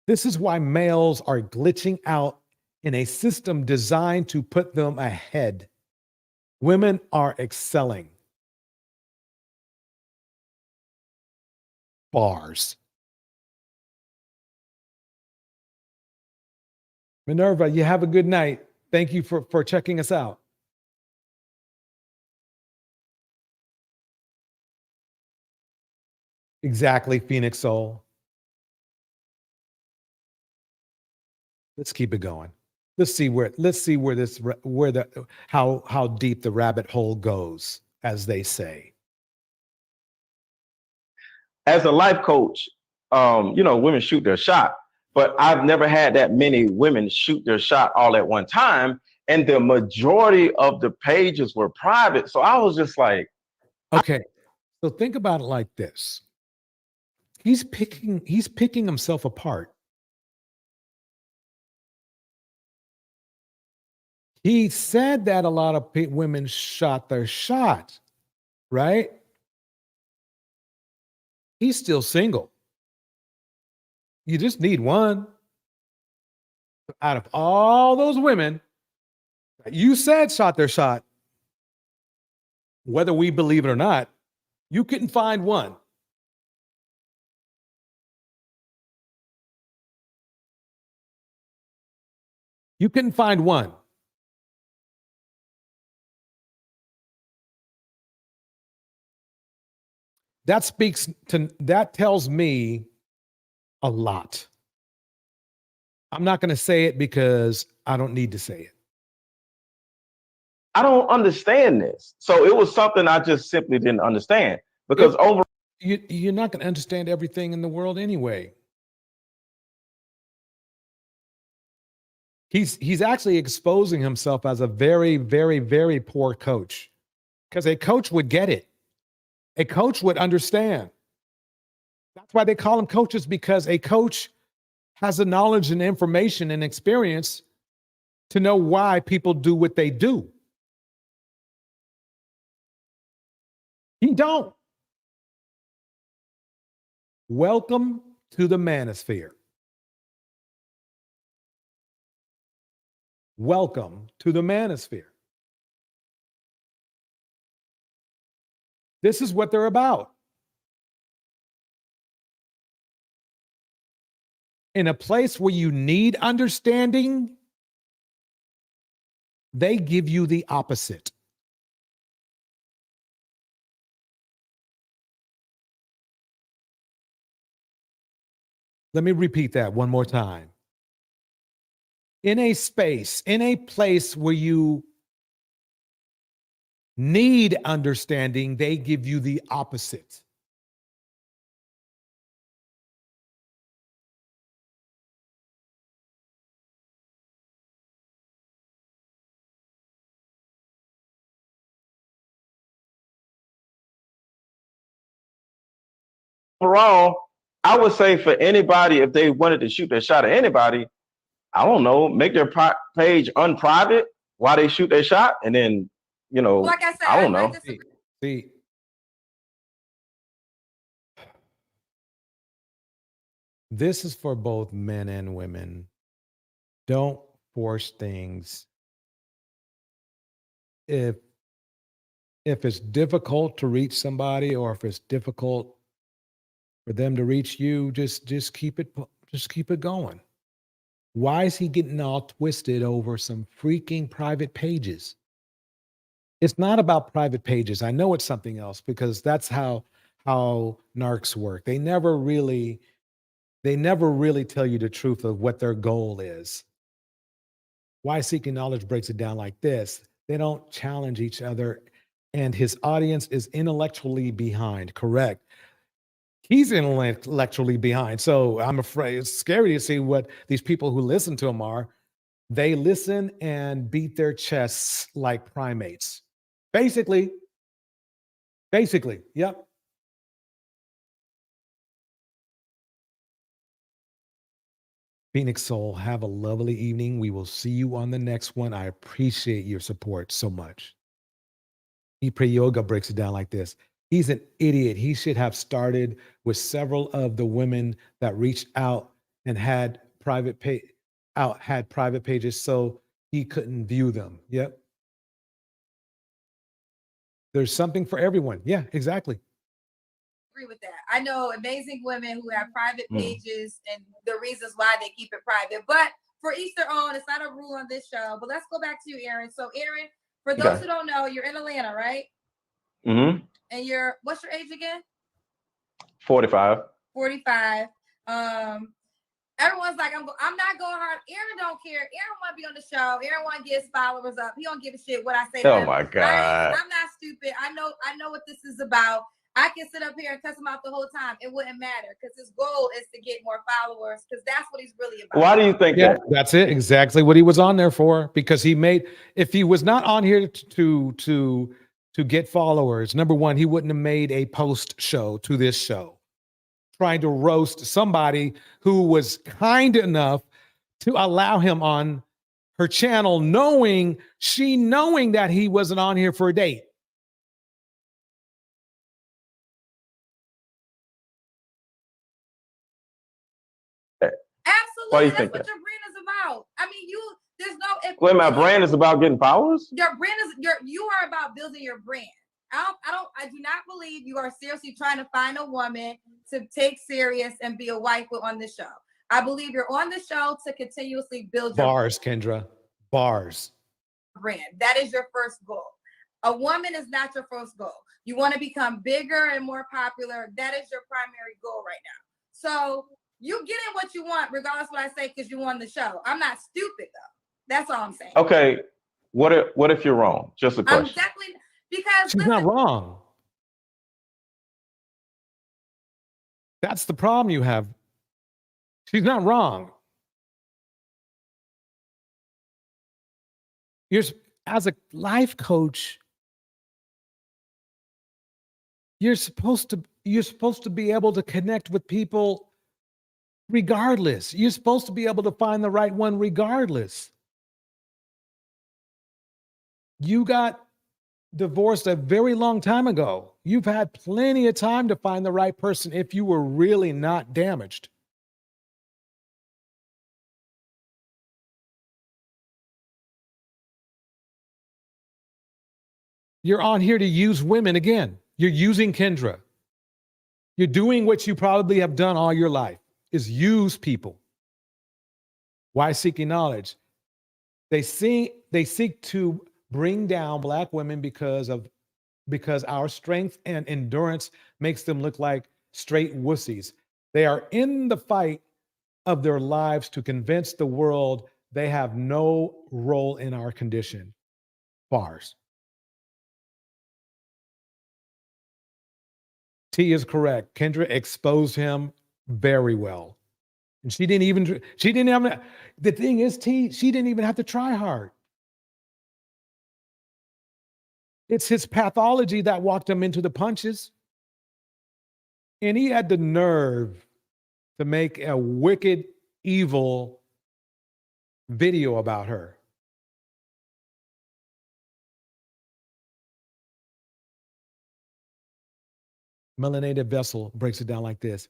This is why males are glitching out in a system designed to put them ahead. Women are excelling. Bars. Minerva, you have a good night. Thank you for checking us out. Exactly, Phoenix Soul. Let's keep it going. Let's see how deep the rabbit hole goes, as they say. As a life coach, women shoot their shot, but I've never had that many women shoot their shot all at one time. And the majority of the pages were private. So I was just like, okay, so think about it like this. He's picking himself apart. He said that a lot of women shot their shot, right? He's still single. You just need one. Out of all those women that you said shot their shot, whether we believe it or not, you couldn't find one. You couldn't find one. That tells me a lot. I'm not going to say it because I don't need to say it. I don't understand this. So it was something I just simply didn't understand because you're not going to understand everything in the world anyway. He's actually exposing himself as a very, very, very poor coach, because a coach would get it. A coach would understand. That's why they call them coaches, because a coach has the knowledge and information and experience to know why people do what they do. He don't. Welcome to the manosphere. Welcome to the manosphere. This is what they're about. In a place where you need understanding, they give you the opposite. Let me repeat that one more time. In a space, in a place where you need understanding, they give you the opposite. overall, I would say for anybody, if they wanted to shoot their shot at anybody, I don't know, make their page unprivate while they shoot their shot, and then, like I said, I don't know. See, this is for both men and women. Don't force things. If it's difficult to reach somebody, or if it's difficult for them to reach you, just keep it going. Why is he getting all twisted over some freaking private pages? It's not about private pages. I know it's something else, because that's how narcs work. They never really They never really tell you the truth of what their goal is. Why Seeking Knowledge breaks it down like this. They don't challenge each other, and his audience is intellectually behind, correct? He's intellectually behind. So I'm afraid it's scary to see what these people who listen to him are. They listen and beat their chests like primates. Basically, yep. Phoenix Soul, have a lovely evening. We will see you on the next one. I appreciate your support so much. Pray Yoga breaks it down like this. He's an idiot. He should have started with several of the women that reached out and had private pages so he couldn't view them. Yep. There's something for everyone. Yeah, exactly. Agree with that. I know amazing women who have private pages and the reasons why they keep it private. But for each their own, it's not a rule on this show. But let's go back to you, Aaron. So, Aaron, for those who don't know, you're in Atlanta, right? Mm-hmm. And what's your age again? 45. 45. Everyone's like, I'm not going hard. Aaron don't care. Aaron want to be on the show. Aaron want to get his followers up. He don't give a shit what I say. Oh my God. I'm not stupid. I know what this is about. I can sit up here and cuss him out the whole time. It wouldn't matter because his goal is to get more followers because that's what he's really about. Why do you think that? That's it. Exactly what he was on there for. Because if he was not on here to get followers, number one, he wouldn't have made a post show to this show, trying to roast somebody who was kind enough to allow him on her channel, knowing that he wasn't on here for a date. Absolutely. Why do you That's think what that? your brand is about. I mean, there's no. Wait, my brand is about getting followers? Your brand you are about building your brand. I do not believe you are seriously trying to find a woman to take serious and be a wife with on the show. I believe you're on the show to continuously build your Bars, Kendra. Bars. brand. That is your first goal. A woman is not your first goal. You want to become bigger and more popular. That is your primary goal right now. So you get in what you want, regardless of what I say, because you won the show. I'm not stupid though. That's all I'm saying. Okay. What if you're wrong? Just a question. I'm definitely because she's not wrong. That's the problem you have. She's not wrong. As a life coach, you're supposed to be able to connect with people regardless. You're supposed to be able to find the right one regardless. You got divorced a very long time ago. You've had plenty of time to find the right person if you were really not damaged. You're on here to use women again. You're using Kendra. You're doing what you probably have done all your life, is use people. Why Seeking Knowledge? They seek to bring down Black women because our strength and endurance makes them look like straight wussies. They are in the fight of their lives to convince the world they have no role in our condition. Bars. T is correct. Kendra exposed him very well. And the thing is, T, she didn't even have to try hard. It's his pathology that walked him into the punches. And he had the nerve to make a wicked, evil video about her. Melanated Vessel breaks it down like this.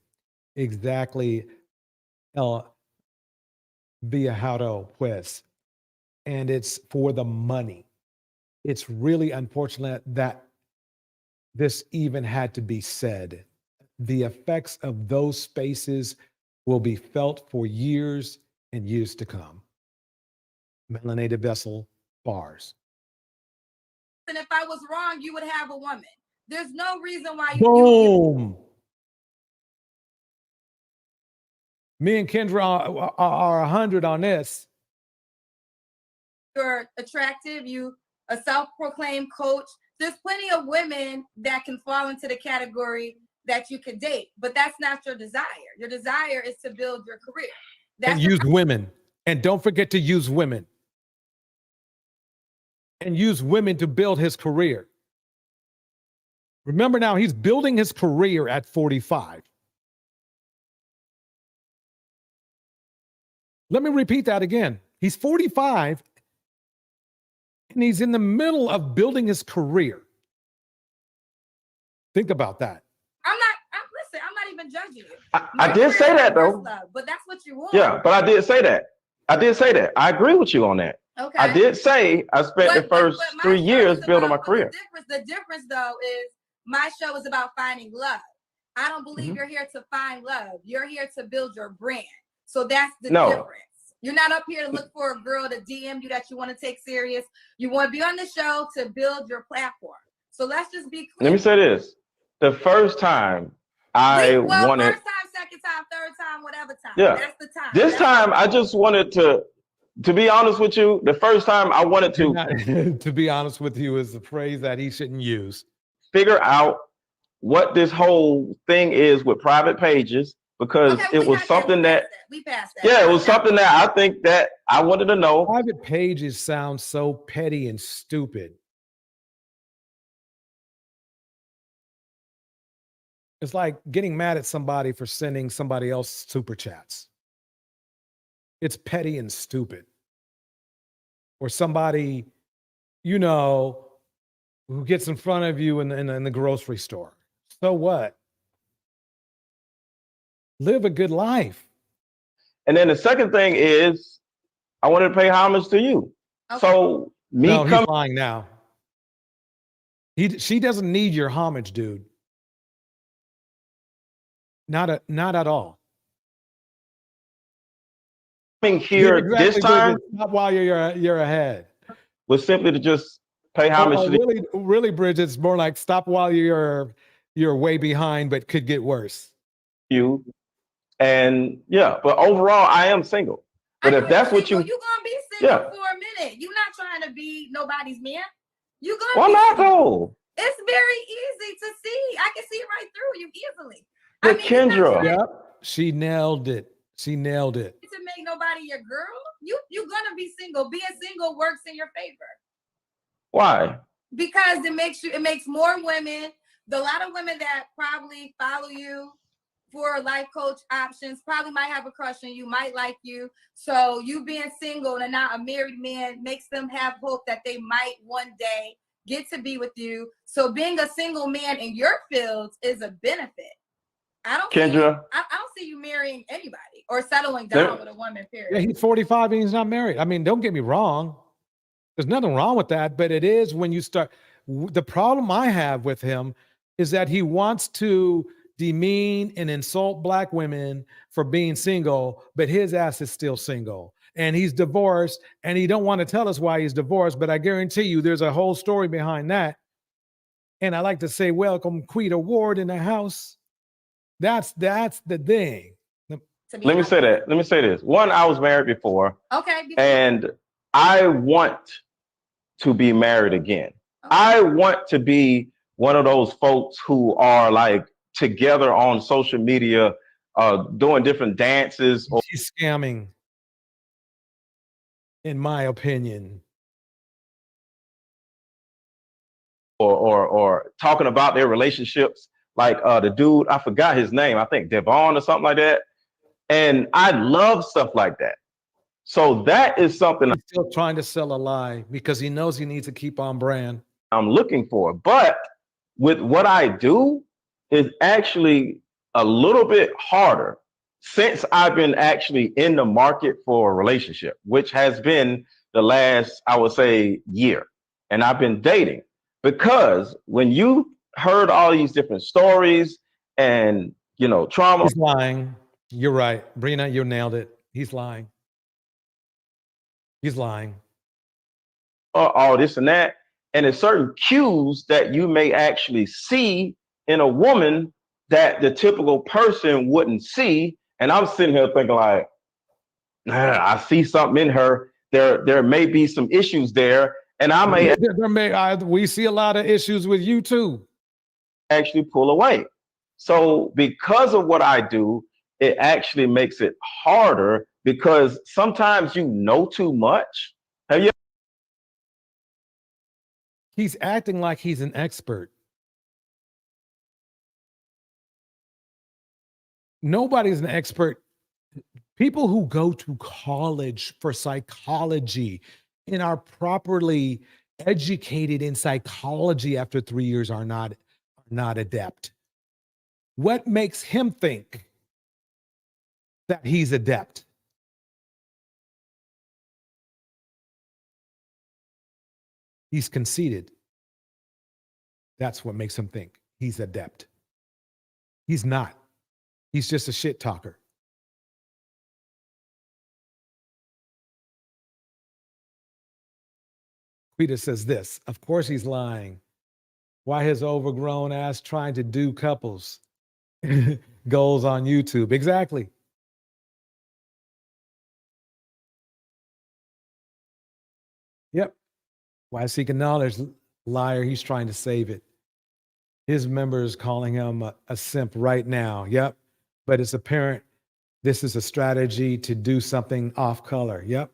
Exactly, El Viajero Pues. And it's for the money. It's really unfortunate that this even had to be said. The effects of those spaces will be felt for years and years to come. Melanated Vessel, Bars. And if I was wrong, you would have a woman. There's no reason why Boom. Me and Kendra are 100 on this. You're attractive, you a self-proclaimed coach. There's plenty of women that can fall into the category that you could date, but that's not your desire. Your desire is to build your career. That's And use women. And don't forget to use women. And use women to build his career. Remember now, he's building his career at 45. Let me repeat that again. He's 45 and he's in the middle of building his career. Think about that. I'm not even judging you. I did say that though. But that's what you want. Yeah, but I did say that. I agree with you on that. Okay. I did say I spent the first 3 years building my career. The difference though is my show is about finding love. I don't believe you're here to find love. You're here to build your brand. So that's the difference. You're not up here to look for a girl to DM you that you want to take serious. You want to be on the show to build your platform. So let's just be clear. Let me say this. The first time I wanted... First time, second time, third time, whatever time. Yeah. That's the time. This time, I just wanted to be honest with you, the first time I wanted to... To be honest with you is the phrase that he shouldn't use. Figure out what this whole thing is with private pages, because it was something that... We passed that. Yeah, it was something that I think that I wanted to know. Private pages sound so petty and stupid. It's like getting mad at somebody for sending somebody else super chats. It's petty and stupid. Or somebody, you know, who gets in front of you in the grocery store. So what? Live a good life. And then the second thing is, I wanted to pay homage to you. Okay. So he's lying now. She doesn't need your homage, dude. Not at all. Coming here this time, not while you're ahead. Was simply to just pay homage to really, Bridget, it's more like stop while you're way behind, but could get worse. You. And yeah, but overall, I am single. But if that's what you're gonna be single for a minute. You're not trying to be nobody's man. You're gonna. Why not though? It's very easy to see. I can see it right through you easily. But Kendra, yep, she nailed it. She nailed it. To make nobody your girl, you're gonna be single. Being single works in your favor. Why? Because it makes more women. A lot of women that probably follow you for life coach options probably might have a crush on you, might like you. So you being single and not a married man makes them have hope that they might one day get to be with you. So being a single man in your fields is a benefit. Kendra, I don't see you marrying anybody or settling down with a woman, period. Yeah, he's 45 and he's not married. I mean, don't get me wrong. There's nothing wrong with that, but it is when you start. The problem I have with him is that he wants to demean and insult Black women for being single, but his ass is still single. And he's divorced, and he don't want to tell us why he's divorced, but I guarantee you there's a whole story behind that. And I like to say, welcome, Queen Award in the house. That's the thing. Let me say that. Let me say this. One, I was married before. Okay. And I want to be married again. Okay. I want to be one of those folks who are like together on social media, doing different dances. She's scamming, in my opinion. Or talking about their relationships. Like the dude, I forgot his name. I think Devon or something like that. And I love stuff like that. So that is something He's still trying to sell a lie because he knows he needs to keep on brand. I'm looking for. But with what I do is actually a little bit harder since I've been actually in the market for a relationship, which has been the last, I would say, year. And I've been dating because when you heard all these different stories and, you know, trauma. He's lying. You're right. Brina, you nailed it. He's lying. He's lying. All this and that. And there's certain cues that you may actually see in a woman that the typical person wouldn't see. And I'm sitting here thinking like, I see something in her. There may be some issues there, and I may we see a lot of issues with you too. Actually pull away. So because of what I do, it actually makes it harder because sometimes you know too much. Have you? He's acting like he's an expert. Nobody's an expert. People who go to college for psychology and are properly educated in psychology after 3 years are not adept. What makes him think that he's adept? He's conceited. That's what makes him think he's adept. He's not. He's just a shit talker. Peter says this, of course he's lying. Why his overgrown ass trying to do couples goals on YouTube? Exactly. Yep. Why seeking knowledge? Liar, he's trying to save it. His members calling him a simp right now. Yep. But it's apparent this is a strategy to do something off color. Yep.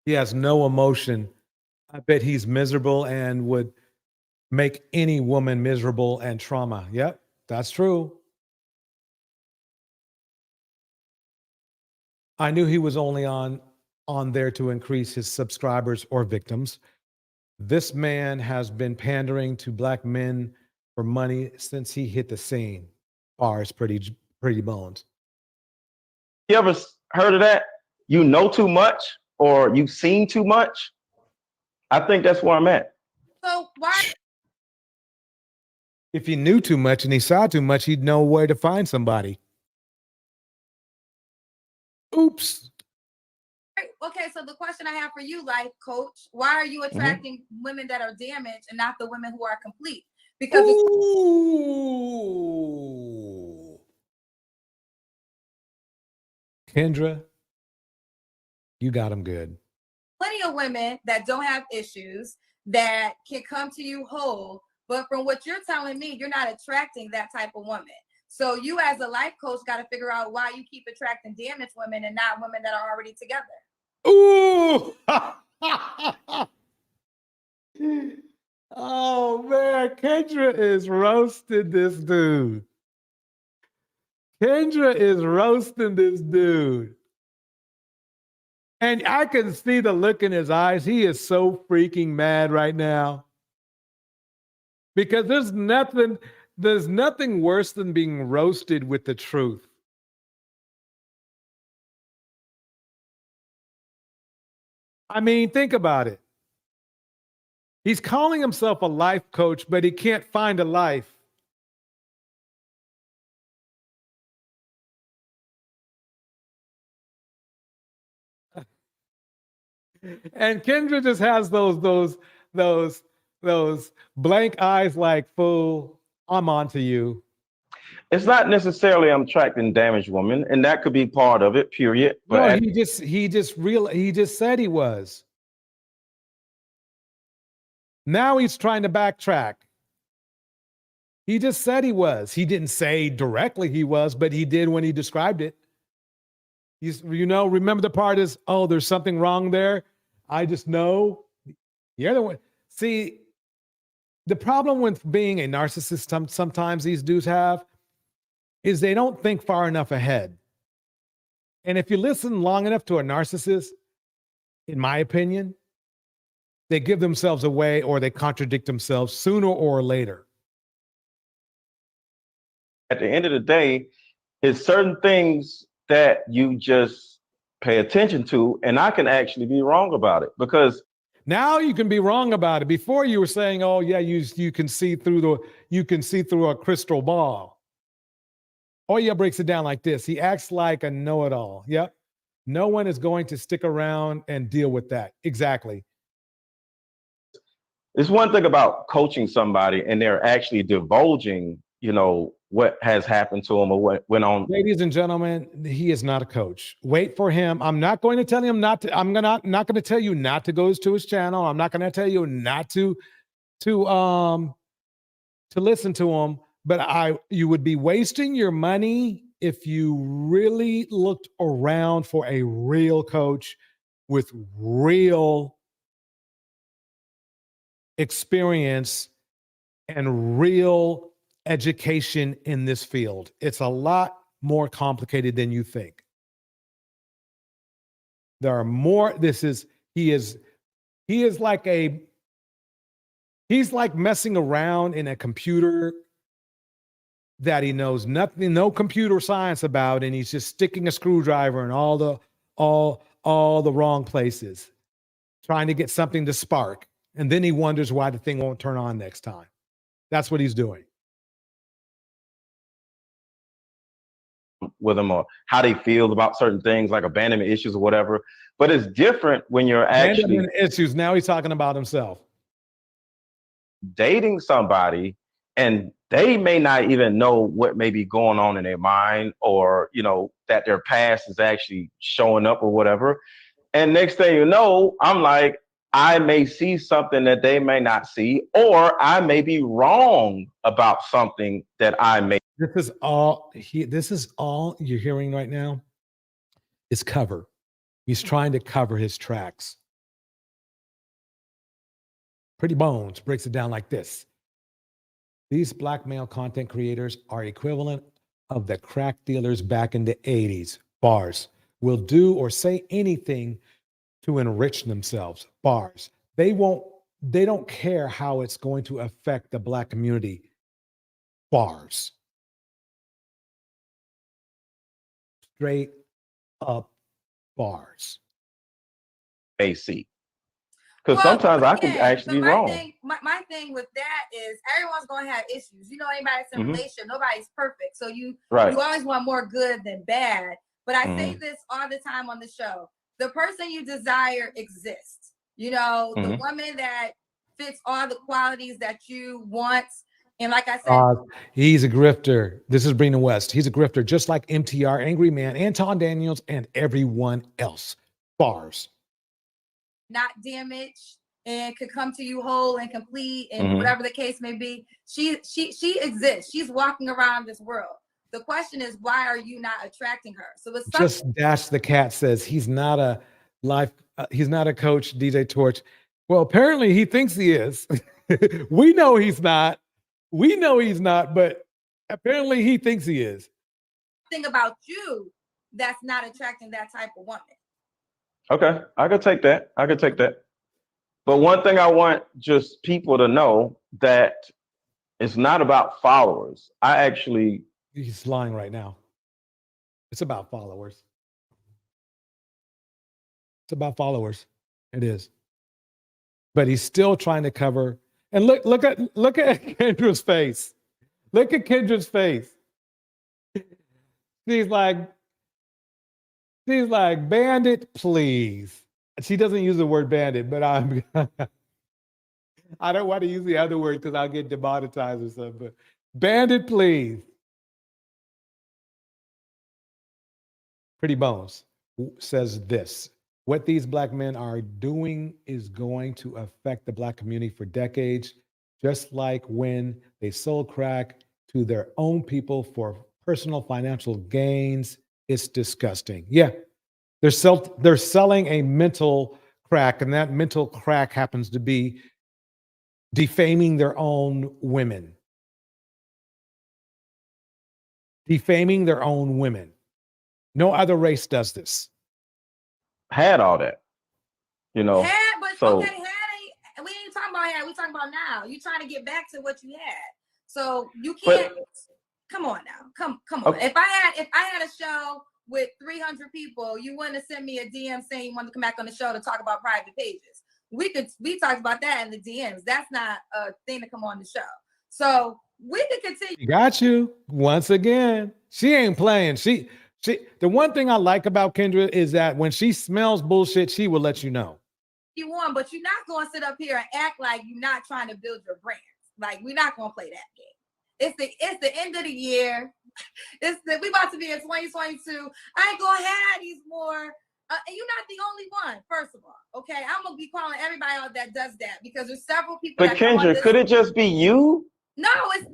He has no emotion. I bet he's miserable and would make any woman miserable and trauma. Yep, that's true. I knew he was only on there to increase his subscribers or victims. This man has been pandering to black men for money since he hit the scene. Bars, pretty bones. You ever heard of that? You know too much or you've seen too much? I think that's where I'm at. So why? If he knew too much and he saw too much, he'd know where to find somebody. Oops. Okay, so the question I have for you, life coach, why are you attracting women that are damaged and not the women who are complete? Because Kendra, you got him good. Plenty of women that don't have issues that can come to you whole, but from what you're telling me, you're not attracting that type of woman. So you as a life coach got to figure out why you keep attracting damaged women and not women that are already together. Ooh! Oh man, Kendra is roasting this dude. Kendra is roasting this dude. And I can see the look in his eyes. He is so freaking mad right now. Because there's nothing worse than being roasted with the truth. I mean, think about it. He's calling himself a life coach, but he can't find a life. And Kendra just has those blank eyes like, fool, I'm on to you. It's not necessarily I'm attracting damaged women, and that could be part of it, period. But no, he just said he was. Now he's trying to backtrack. He just said he was. He didn't say directly he was, but he did when he described it. Remember the part is, oh, there's something wrong there. I just know. You're the one. See, the problem with being a narcissist sometimes these dudes have is they don't think far enough ahead. And if you listen long enough to a narcissist, in my opinion, they give themselves away or they contradict themselves sooner or later. At the end of the day, it's certain things that you just pay attention to, and I can actually be wrong about it because now you can be wrong about it. Before you were saying, "Oh yeah, you can see through a crystal ball." Oya breaks it down like this. He acts like a know-it-all. Yep. No one is going to stick around and deal with that. Exactly. It's one thing about coaching somebody and they're actually divulging, what has happened to him or what went on. Ladies and gentlemen, he is not a coach. Wait for him. I'm not going to tell him not to. I'm not going to tell you not to go to his channel. I'm not going to tell you not to listen to him. But you would be wasting your money if you really looked around for a real coach with real experience and real education in this field. It's a lot more complicated than you think. There are more. He's like messing around in a computer that he knows nothing, no computer science about, and he's just sticking a screwdriver in all the wrong places, trying to get something to spark. And then he wonders why the thing won't turn on next time. That's what he's doing. With them or how they feel about certain things like abandonment issues or whatever. But it's different when you're actually abandonment issues. Now he's talking about himself. Dating somebody and they may not even know what may be going on in their mind, or, you know, that their past is actually showing up or whatever. And next thing you know, I'm like, I may see something that they may not see, or I may be wrong about something that I may. This is all you're hearing right now is cover. He's trying to cover his tracks. Pretty Bones breaks it down like this. These black male content creators are equivalent of the crack dealers back in the 80s. Bars. Will do or say anything to enrich themselves. Bars. They don't care how it's going to affect the black community. Bars. Straight up bars. AC. Because sometimes I can actually be wrong. My thing with that is everyone's going to have issues. You know, anybody's in a relationship, nobody's perfect. So you always want more good than bad. But I say this all the time on the show. The person you desire exists. You know, the woman that fits all the qualities that you want. And like I said, he's a grifter. This is Brina West. He's a grifter, just like MTR, Angry Man, Anton Daniels, and everyone else. Bars. Not damaged and could come to you whole and complete and whatever the case may be. She exists. She's walking around this world. The question is, why are you not attracting her? So it's just Dash the Cat says he's not a he's not a coach, DJ Torch. Well, apparently he thinks he is. We know he's not. We know he's not, but apparently he thinks he is. Thing about you that's not attracting that type of woman. Okay, I could take that. I could take that. But one thing I want just people to know that it's not about followers. He's lying right now. It's about followers. It's about followers. It is. But he's still trying to cover. And look at Kendra's face. Look at Kendra's face. She's like, bandit, please. She doesn't use the word bandit, but I don't want to use the other word because I'll get demonetized or something. But bandit, please. Pretty Bones says this. What these black men are doing is going to affect the black community for decades, just like when they sold crack to their own people for personal financial gains. It's disgusting. Yeah, they're selling a mental crack, and that mental crack happens to be defaming their own women. Defaming their own women. No other race does this. Had all that, you know. We ain't talking about had. We talking about now. You trying to get back to what you had. So you can't. Come on now. Come on. Okay. If I had a show with 300 people, you wouldn't have sent me a DM saying you wanted to come back on the show to talk about private pages. We talked about that in the DMs. That's not a thing to come on the show. So we could continue. Got you. Once again, she ain't playing. She the one thing I like about Kendra is that when she smells bullshit, she will let you know. You won, but you're not going to sit up here and act like you're not trying to build your brand. Like, we're not going to play that game. It's the end of the year. We about to be in 2022. I ain't gonna have these more. And you're not the only one, first of all. Okay, I'm gonna be calling everybody out that does that because there's several people. But Kendra, could it just be you? No, it is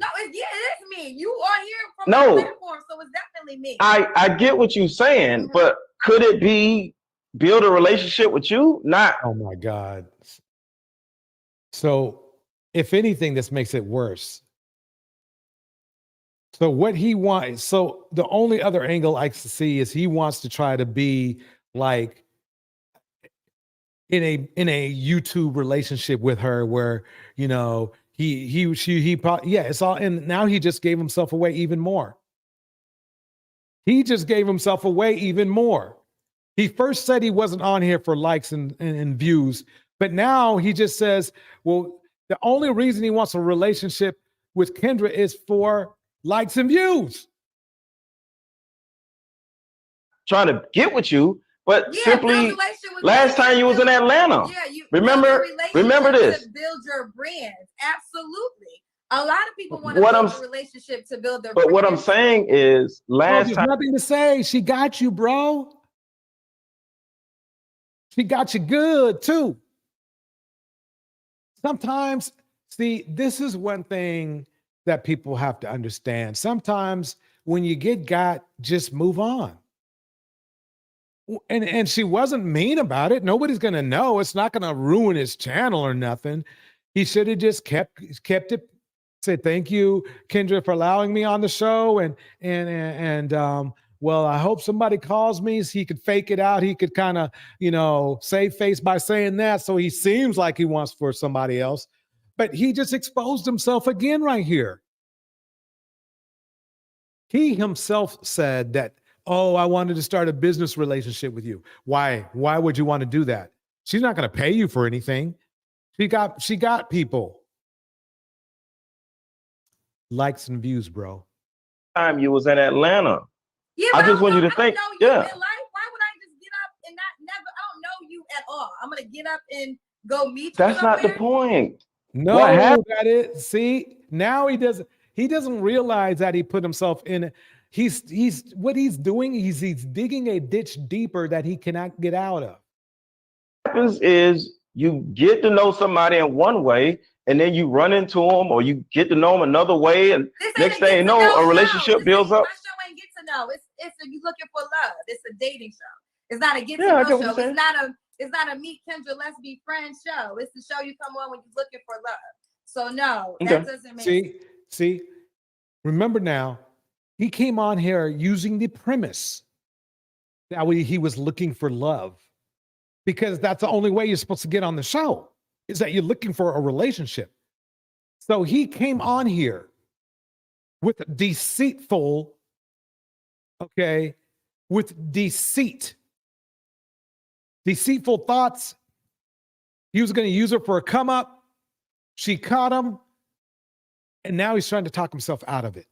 me. You are here from No. my platform, so it's definitely me. I get what you're saying, but could it be build a relationship with you? Not. Oh my God. So if anything, this makes it worse. So what he wants, so the only other angle I can see is he wants to try to be like in a YouTube relationship with her where, you know, he probably, yeah, it's all, and now he just gave himself away even more. He just gave himself away even more. He first said he wasn't on here for likes and views, but now he just says, well, the only reason he wants a relationship with Kendra is for likes and views. Trying to get with you, but simply last time you was in Atlanta. Yeah, you remember this. To build your brand. Absolutely. A lot of people want to What build a relationship to build their But brand. what I'm saying is last there's time nothing to say. She got you, bro. She got you good too. Sometimes, see, this is one thing that people have to understand. Sometimes when you get got, just move on. And she wasn't mean about it. Nobody's gonna know. It's not gonna ruin his channel or nothing. He should have just kept it. Said thank you, Kendra, for allowing me on the show. Well, I hope somebody calls me so he could fake it out. He could kind of, you know, save face by saying that. So he seems like he wants for somebody else. But he just exposed himself again right here. He himself said that, oh, I wanted to start a business relationship with you. Why? Why would you want to do that? She's not going to pay you for anything. She got people. Likes and views, bro. Time you was in Atlanta. Yeah, I just want you to think. Yeah. Yeah. Why would I just get up and I don't know you at all. I'm gonna get up and go meet you. That's somewhere? not the point. No, What happened? that is. See, now he doesn't realize that he put himself in. He's what he's doing. He's digging a ditch deeper that he cannot get out of. What happens is you get to know somebody in one way, and then you run into them, or you get to know them another way, and next thing you know, a relationship builds up. My show ain't get to know. It's you looking for love. It's a dating show. It's not a get to Yeah, I know get what show. you're saying. It's not a meet Kendra, let's be friends show. It's the show you come on when you're looking for love. So no, that doesn't make sense. See, remember now, he came on here using the premise that he was looking for love, because that's the only way you're supposed to get on the show, is that you're looking for a relationship. So he came on here with deceitful, okay, with deceitful thoughts. He was going to use her for a come up. She caught him. And now he's trying to talk himself out of it.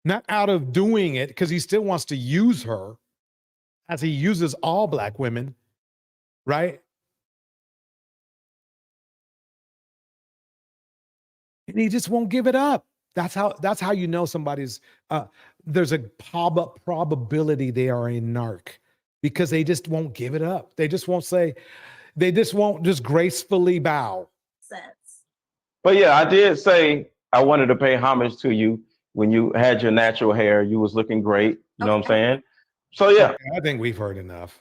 Not out of doing it, because he still wants to use her as he uses all Black women, right? And he just won't give it up. That's how you know somebody's, there's a probability they are a narc, because they just won't give it up. They just won't just gracefully bow. But yeah, I did say I wanted to pay homage to you when you had your natural hair. You was looking great. You know what I'm saying? So yeah. Okay, I think we've heard enough.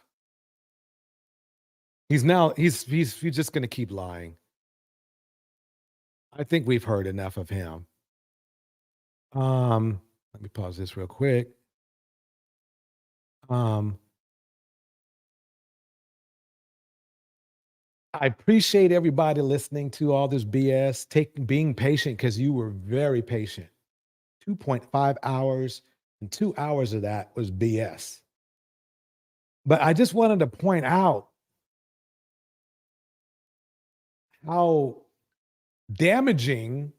He's just going to keep lying. I think we've heard enough of him. Let me pause this real quick. I appreciate everybody listening to all this BS, being patient, because you were very patient. 2.5 hours, and 2 hours of that was BS. But I just wanted to point out how damaging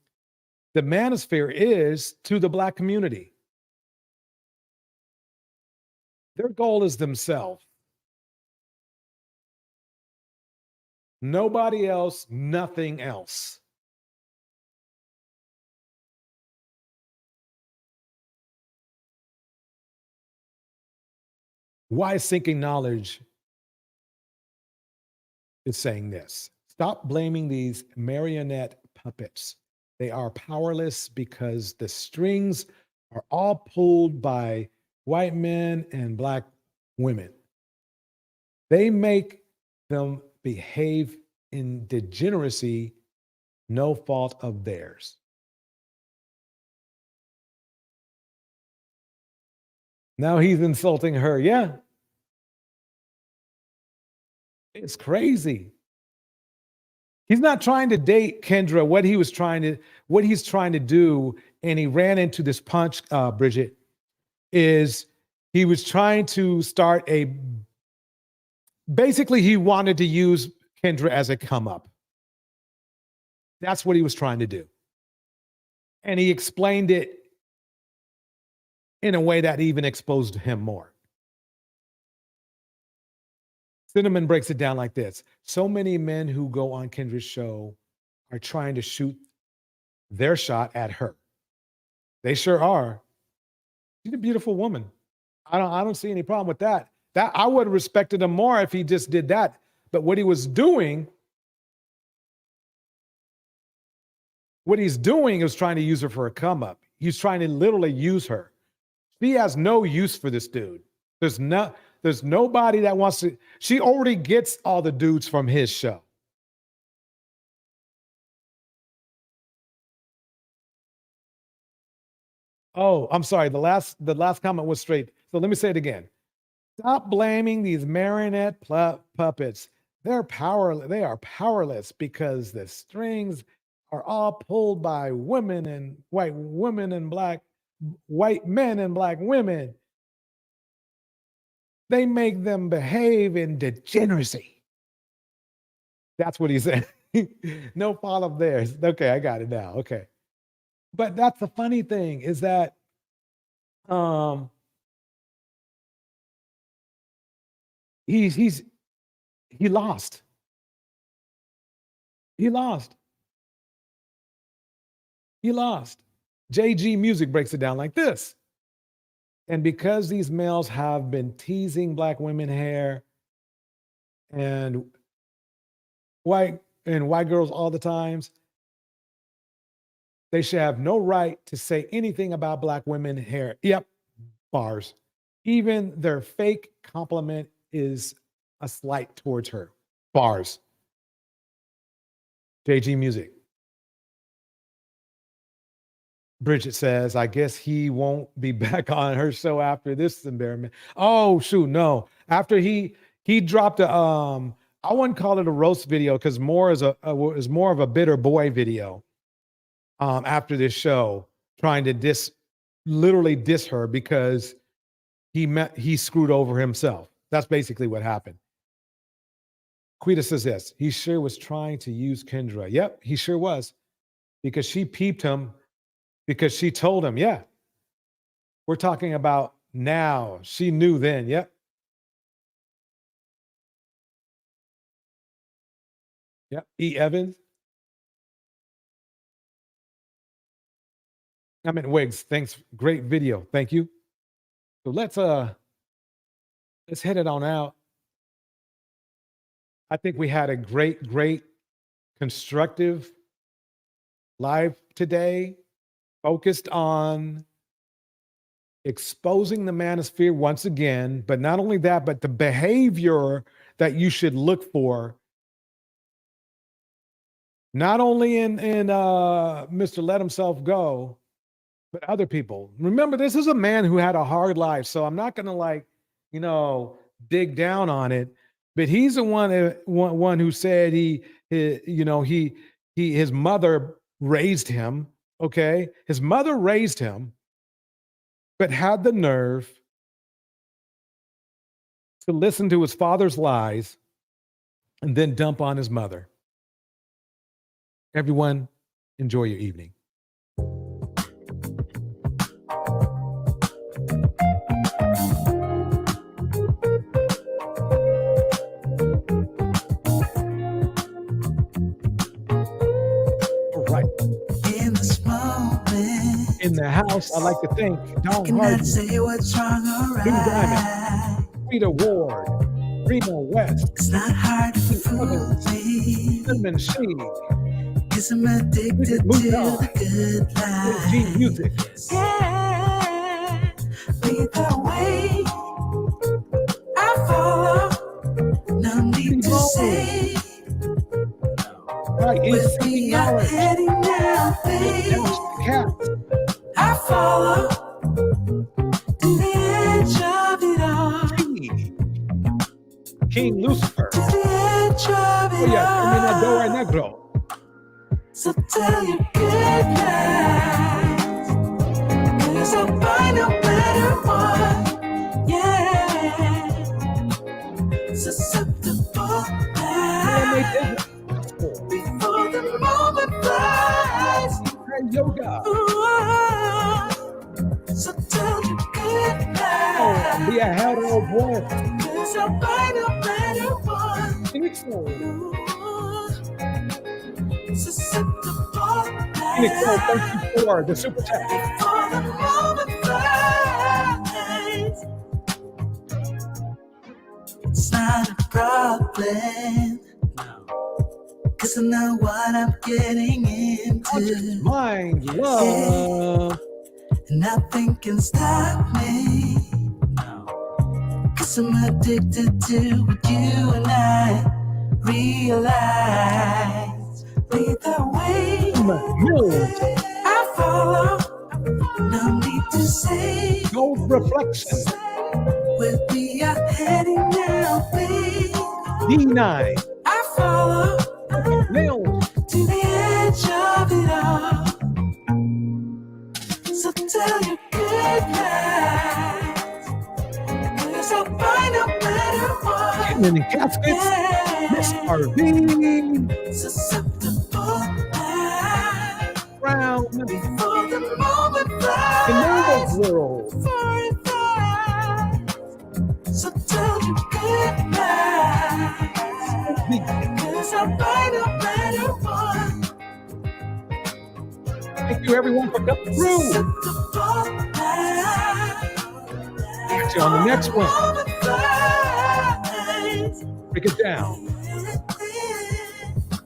the manosphere is to the Black community. Their goal is themselves. Nobody else, nothing else. Why Seeking Knowledge is saying this. Stop blaming these marionette puppets. They are powerless because the strings are all pulled by white men and black women. They make them behave in degeneracy, no fault of theirs. Now he's insulting her. Yeah. It's crazy. He's not trying to date Kendra. What he's trying to do, and he ran into this punch, Bridget, is he was trying to start basically he wanted to use Kendra as a come up. That's what he was trying to do. And he explained it in a way that even exposed him more. Cinnamon breaks it down like this. So many men who go on Kendra's show are trying to shoot their shot at her. They sure are. She's a beautiful woman. I don't see any problem with that. That I would have respected him more if he just did that. But what he's doing is trying to use her for a come up. He's trying to literally use her. She has no use for this dude. There's nobody that wants to. She already gets all the dudes from his show. Oh, I'm sorry. The last comment was straight. So let me say it again. Stop blaming these marionette puppets. They are powerless because the strings are all pulled by white men and black women. They make them behave in degeneracy. That's what he said. No fault of theirs. Okay, I got it now. Okay. But that's the funny thing is that he lost. He lost. JG Music breaks it down like this. And because these males have been teasing black women hair and white girls all the times, they should have no right to say anything about black women hair. Yep, bars. Even their fake compliment is a slight towards her. Bars. JG Music. Bridget says, I guess he won't be back on her show after this embarrassment. Oh, shoot, no. After he dropped a, I wouldn't call it a roast video because more is more of a bitter boy video. After this show, trying to literally diss her because he screwed over himself. That's basically what happened. Quita says this, he sure was trying to use Kendra. Yep, he sure was. Because she peeped him, because she told him, yeah. We're talking about now. She knew then, yep. Yep, E. Evans. I'm in Wiggs. Thanks. Great video. Thank you. So let's head it on out. I think we had a great constructive live today, focused on exposing the manosphere once again, but not only that, but the behavior that you should look for, not only in Mr. Let Himself Go, but other people. Remember, this is a man who had a hard life, so I'm not gonna dig down on it. But he's the one who said his mother raised him. Okay, his mother raised him, but had the nerve to listen to his father's lies and then dump on his mother. Everyone, enjoy your evening. In the house, I'd like to thank Don Hardy, say what's wrong or right. Rita Ward, Rena West, It's not hard to fool me. Cinnamon Shade, 'Cause I'm addicted to the good life. G Music, Yeah, lead the way. I follow. No need to say. right, With East me, I'm heading now, babe. I follow to the edge of it all. King Lucifer, To the edge of it all. Terminador Negro, So tell your good lies. 'Cause I'll find no better one. Yeah. Susceptible lies. Before the moment flies. Yoga. So tell your good lies. Be a hetero boy. 'Cause I'll find no better one. Phoenix, Susceptible thank lies. you for the super chat. Before the moment flies. It's not a problem. Cause I know what I'm getting into. Mind, love. Nothing can stop me. Cause I'm addicted to what you and I realize. Lead the way. I follow. No need to say. No reflection. Where we are heading now, babe. D9. I follow. To the edge of it all. So tell your good lies. 'Cause I'll find a better one. Hitman and Caskets, Miss RV, Susceptible lies. Brown, Before the moment flies. the Nova World, Before it flies. So tell your good lies. 'Cause I'll find a better one. Thank you everyone for coming through. Catch you on the next one. Break it down.